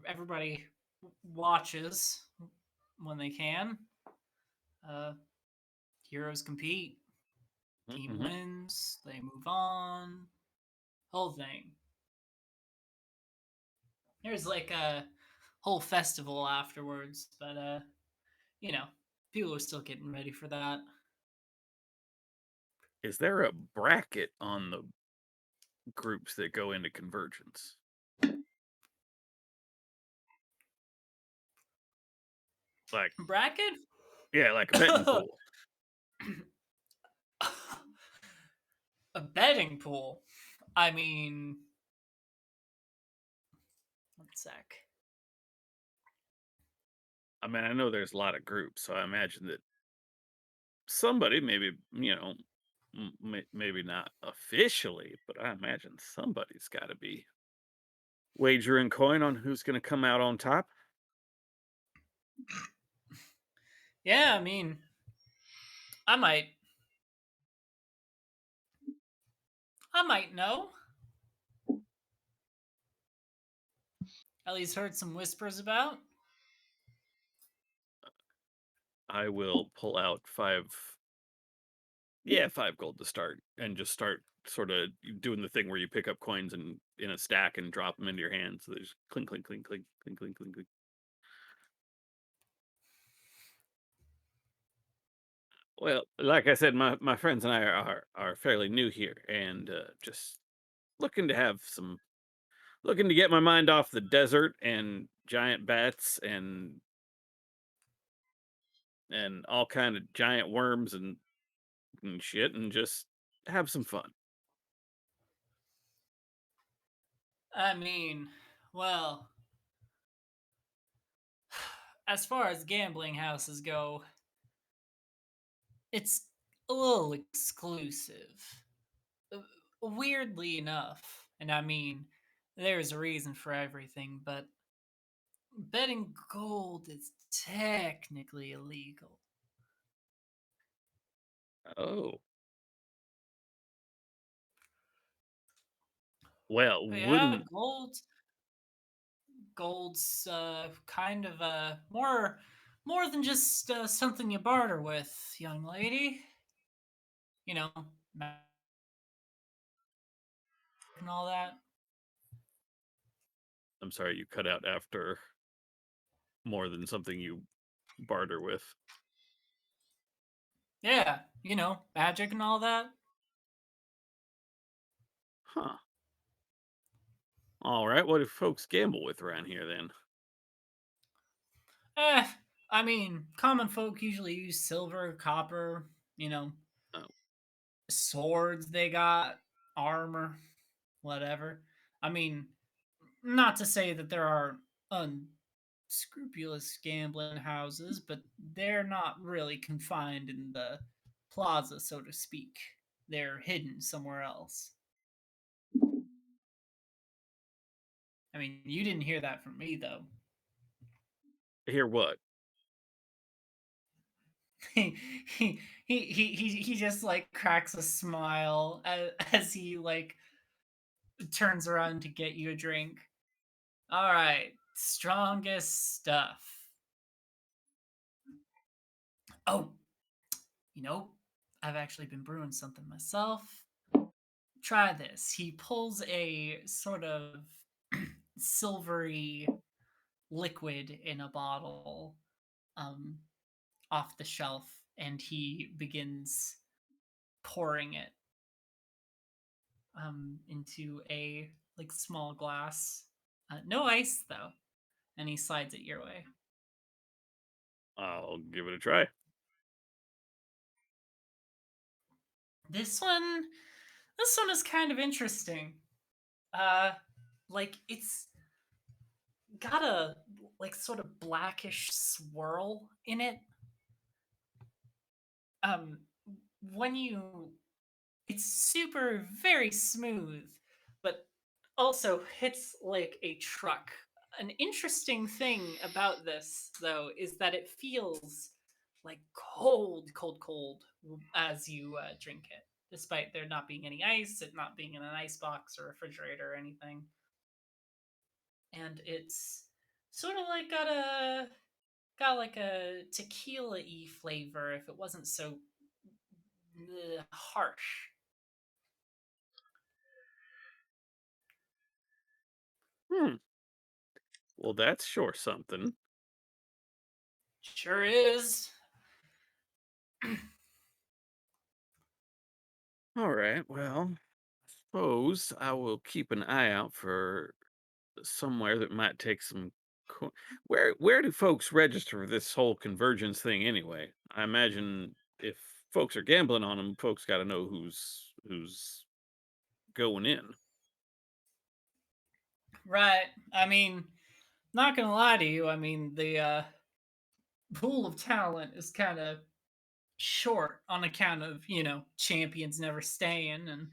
S1: Everybody watches when they can. Heroes compete. Team wins. They move on. Whole thing. There's like a whole festival afterwards, but people are still getting ready for that.
S17: Is there a bracket on the groups that go into Convergence? Like
S1: bracket?
S17: Yeah, like a betting pool.
S1: A betting pool? I mean, one sec.
S17: I mean, I know there's a lot of groups, so I imagine that somebody, maybe, maybe not officially, but I imagine somebody's got to be wagering coin on who's going to come out on top.
S1: Yeah, I mean, I might know. Ellie's heard some whispers about.
S17: I will pull out 5 gold to start, and just start sort of doing the thing where you pick up coins and in a stack and drop them into your hands. So there's clink, clink, clink, clink, clink, clink, clink, clink. Well, like I said, my friends and I are fairly new here, and just looking to get my mind off the desert and giant bats and all kind of giant worms and shit, and just have some fun.
S1: I mean, well, as far as gambling houses go, it's a little exclusive. Uh, Weirdly enough, and I mean, there's a reason for everything, but betting gold is technically illegal.
S5: Oh. Well,
S1: Yeah,
S5: wouldn't
S1: gold's kind of more than just something you barter with, young lady. You know, and all that.
S5: I'm sorry, you cut out after more than something you barter with.
S1: Yeah, magic and all that.
S5: Huh. All right, what do folks gamble with around here then?
S1: I mean, common folk usually use silver, copper,
S5: Oh.
S1: swords they got, armor, whatever. I mean, not to say that there are unscrupulous gambling houses, but they're not really confined in the plaza, so to speak. They're hidden somewhere else. I mean, you didn't hear that from me, though.
S5: Hear what?
S1: He just like cracks a smile as he like turns around to get you a drink. All right, strongest stuff. Oh, I've actually been brewing something myself. Try this. He pulls a sort of silvery liquid in a bottle off the shelf, and he begins pouring it into a like small glass. No ice though, and he slides it your way.
S5: I'll give it a try.
S1: This one is kind of interesting. Like it's got a like sort of blackish swirl in it. Um, when you, it's super very smooth, but also hits like a truck. An interesting thing about this, though, is that it feels like cold as you drink it, despite there not being any ice, it not being in an ice box or refrigerator or anything. And it's sort of like got like a tequila-y flavor if it wasn't so harsh.
S5: Well, that's sure something.
S1: Sure is.
S5: All right, well, I suppose I will keep an eye out for somewhere that might take some. Where do folks register for this whole convergence thing anyway? I imagine if folks are gambling on them, folks got to know who's going in.
S1: Right. I mean, not gonna lie to you. I mean, the pool of talent is kind of short on account of champions never staying and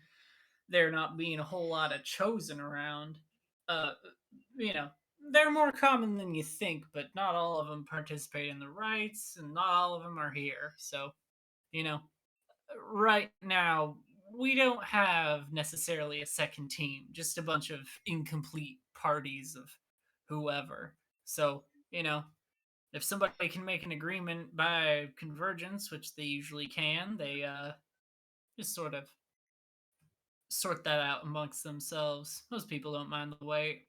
S1: there not being a whole lot of chosen around. Uh, you know, they're more common than you think, but not all of them participate in the rights, and not all of them are here. So, you know, right now we don't have necessarily a second team, just a bunch of incomplete parties of whoever. So, if somebody can make an agreement by convergence, which they usually can, they just sort of sort that out amongst themselves. Most people don't mind the wait.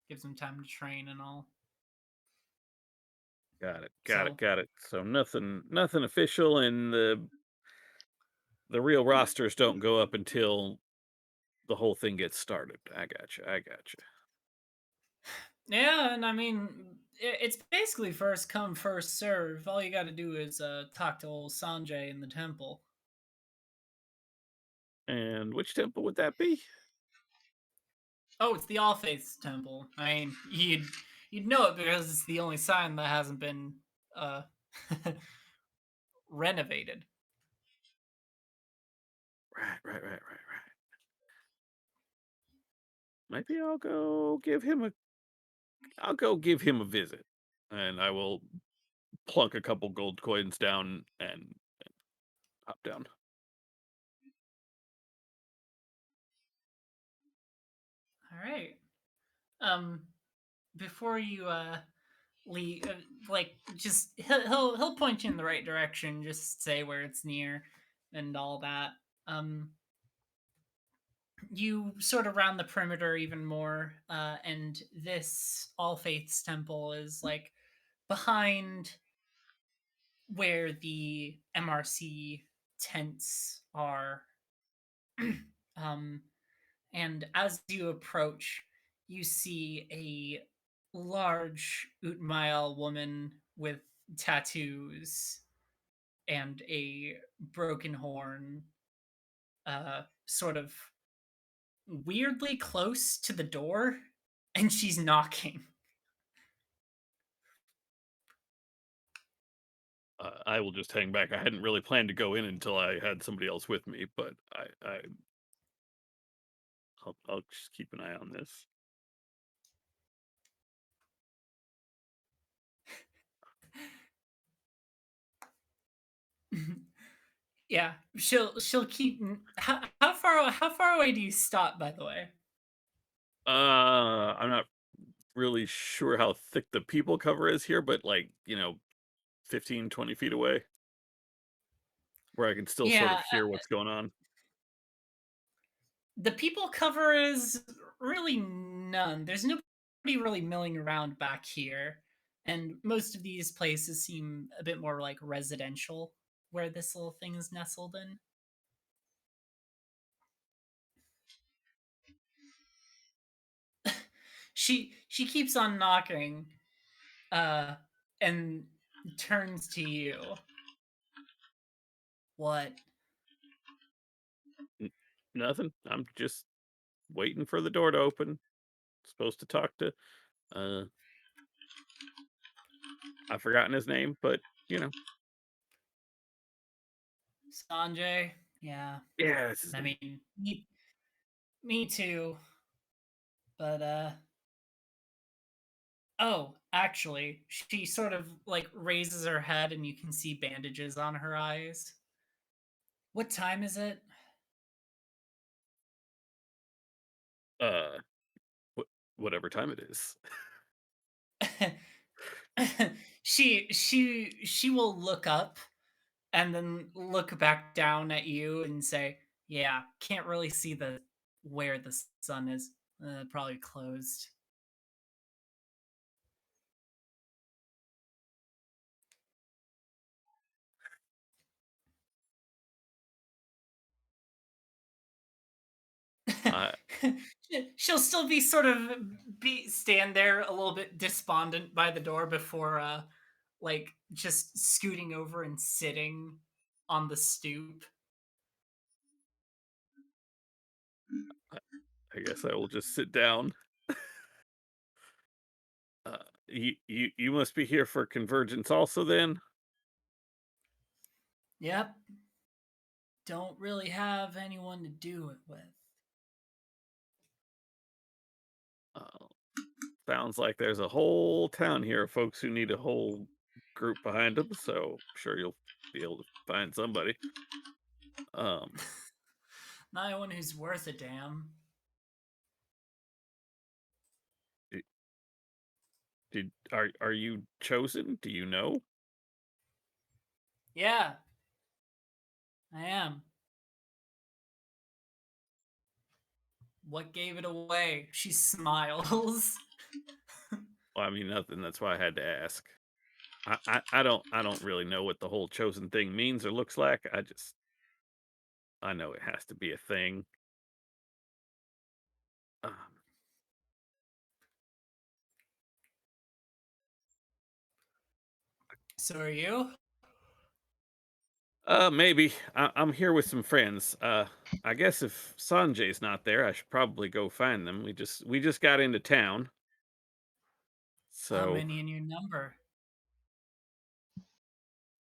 S1: Gives them time to train and all.
S5: Got it. So nothing official, and the real rosters don't go up until the whole thing gets started. I gotcha.
S1: Yeah, and I mean, it's basically first come, first serve. All you got to do is talk to old Sanjay in the temple.
S5: And which temple would that be?
S1: Oh, it's the All Faiths temple. I mean, you'd know it because it's the only sign that hasn't been renovated.
S5: Right. Maybe I'll go give him a visit, and I will plunk a couple gold coins down and hop down.
S1: All right. Before you leave, like just he'll point you in the right direction. Just say where it's near and all that. You sort of round the perimeter even more, and this All Faiths temple is like behind where the MRC tents are. And as you approach, you see a large Utmail woman with tattoos and a broken horn, sort of weirdly close to the door, and she's knocking.
S5: I will just hang back. I hadn't really planned to go in until I had somebody else with me, but I'll just keep an eye on this.
S1: Yeah, she'll keep. How far away do you stop, by the way?
S5: I'm not really sure how thick the people cover is here, but 15, 20 feet away, where I can still sort of hear what's going on.
S1: The people cover is really none. There's nobody really milling around back here, and most of these places seem a bit more like residential, where this little thing is nestled in. She keeps on knocking, and turns to you. What?
S5: Nothing. I'm just waiting for the door to open. Supposed to talk to I've forgotten his name, but
S1: Sanjay. Yeah.
S5: Yeah, that's his
S1: I
S5: name.
S1: mean, me too. But oh, actually, she sort of like raises her head and you can see bandages on her eyes. What time is it?
S5: Whatever time it is.
S1: She will look up and then look back down at you and say, "Yeah, can't really see where the sun is. Probably closed." She'll still be sort of stand there a little bit despondent by the door before like just scooting over and sitting on the stoop.
S5: I guess I will just sit down. You must be here for Convergence also then?
S1: Yep. Don't really have anyone to do it with.
S5: Sounds like there's a whole town here of folks who need a whole group behind them, so I'm sure you'll be able to find somebody.
S1: Not anyone who's worth a damn.
S5: Are you chosen? Do you know?
S1: Yeah. I am. What gave it away? She smiles.
S5: Well, I mean nothing. That's why I had to ask. I don't really know what the whole chosen thing means or looks like. I know it has to be a thing.
S1: So are you?
S5: Maybe. I'm here with some friends. I guess if Sanjay's not there, I should probably go find them. We just got into town. So,
S18: how many in your number?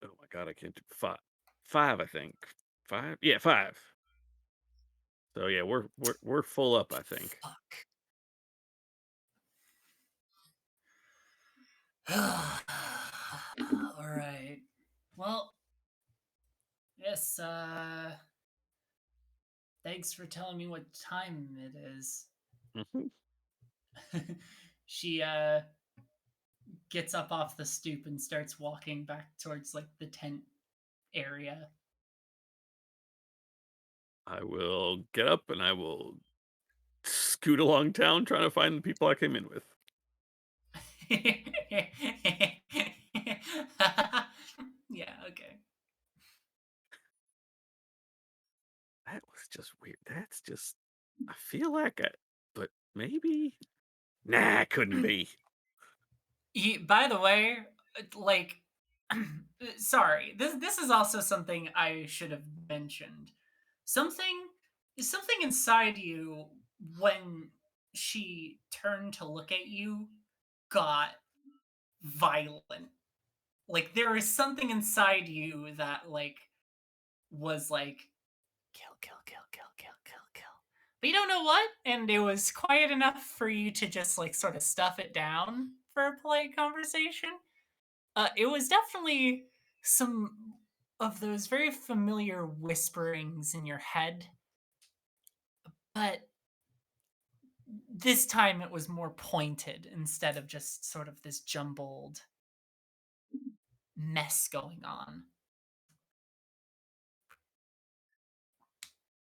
S5: oh my god, I can't do five. Five, I think. Five? Yeah, five. So yeah, we're full up, I think.
S18: Fuck. All right. Well, yes, thanks for telling me what time it is. She gets up off the stoop and starts walking back towards like the tent area.
S5: I will get up and I will scoot along town trying to find the people I came in with.
S18: Yeah, okay.
S5: That was just weird. That's just I feel like but maybe nah, it couldn't be.
S18: By the way, like sorry, this is also something I should have mentioned. Something inside you when she turned to look at you got violent. Like there is something inside you that like was like kill, kill, kill, kill, kill, kill, kill. But you don't know what, and it was quiet enough for you to just like sort of stuff it down for a polite conversation. It was definitely some of those very familiar whisperings in your head, but this time it was more pointed instead of just sort of this jumbled mess going on.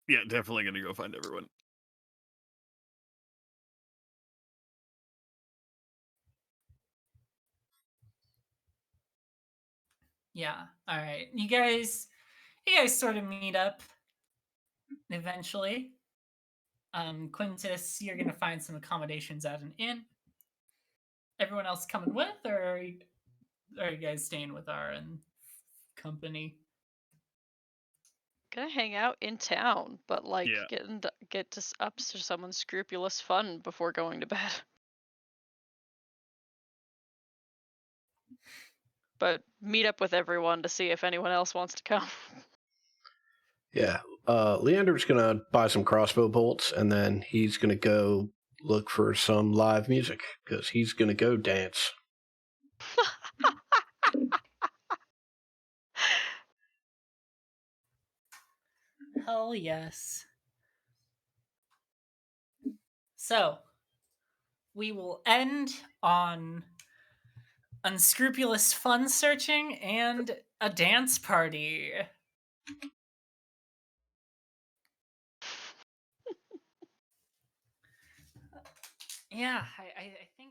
S5: Yeah, definitely gonna go find everyone.
S18: Yeah. All right. You guys sort of meet up eventually. Quintus, you're gonna find some accommodations at an inn. Everyone else coming with, or are you guys staying with our and company?
S2: Gonna hang out in town, but like
S5: Yeah.
S2: get up to someone's scrupulous fun before going to bed. But meet up with everyone to see if anyone else wants to come.
S4: Yeah. Leander's gonna buy some crossbow bolts, and then he's gonna go look for some live music because he's gonna go dance.
S18: Hell yes. So, we will end on unscrupulous fun searching and a dance party. Yeah, I think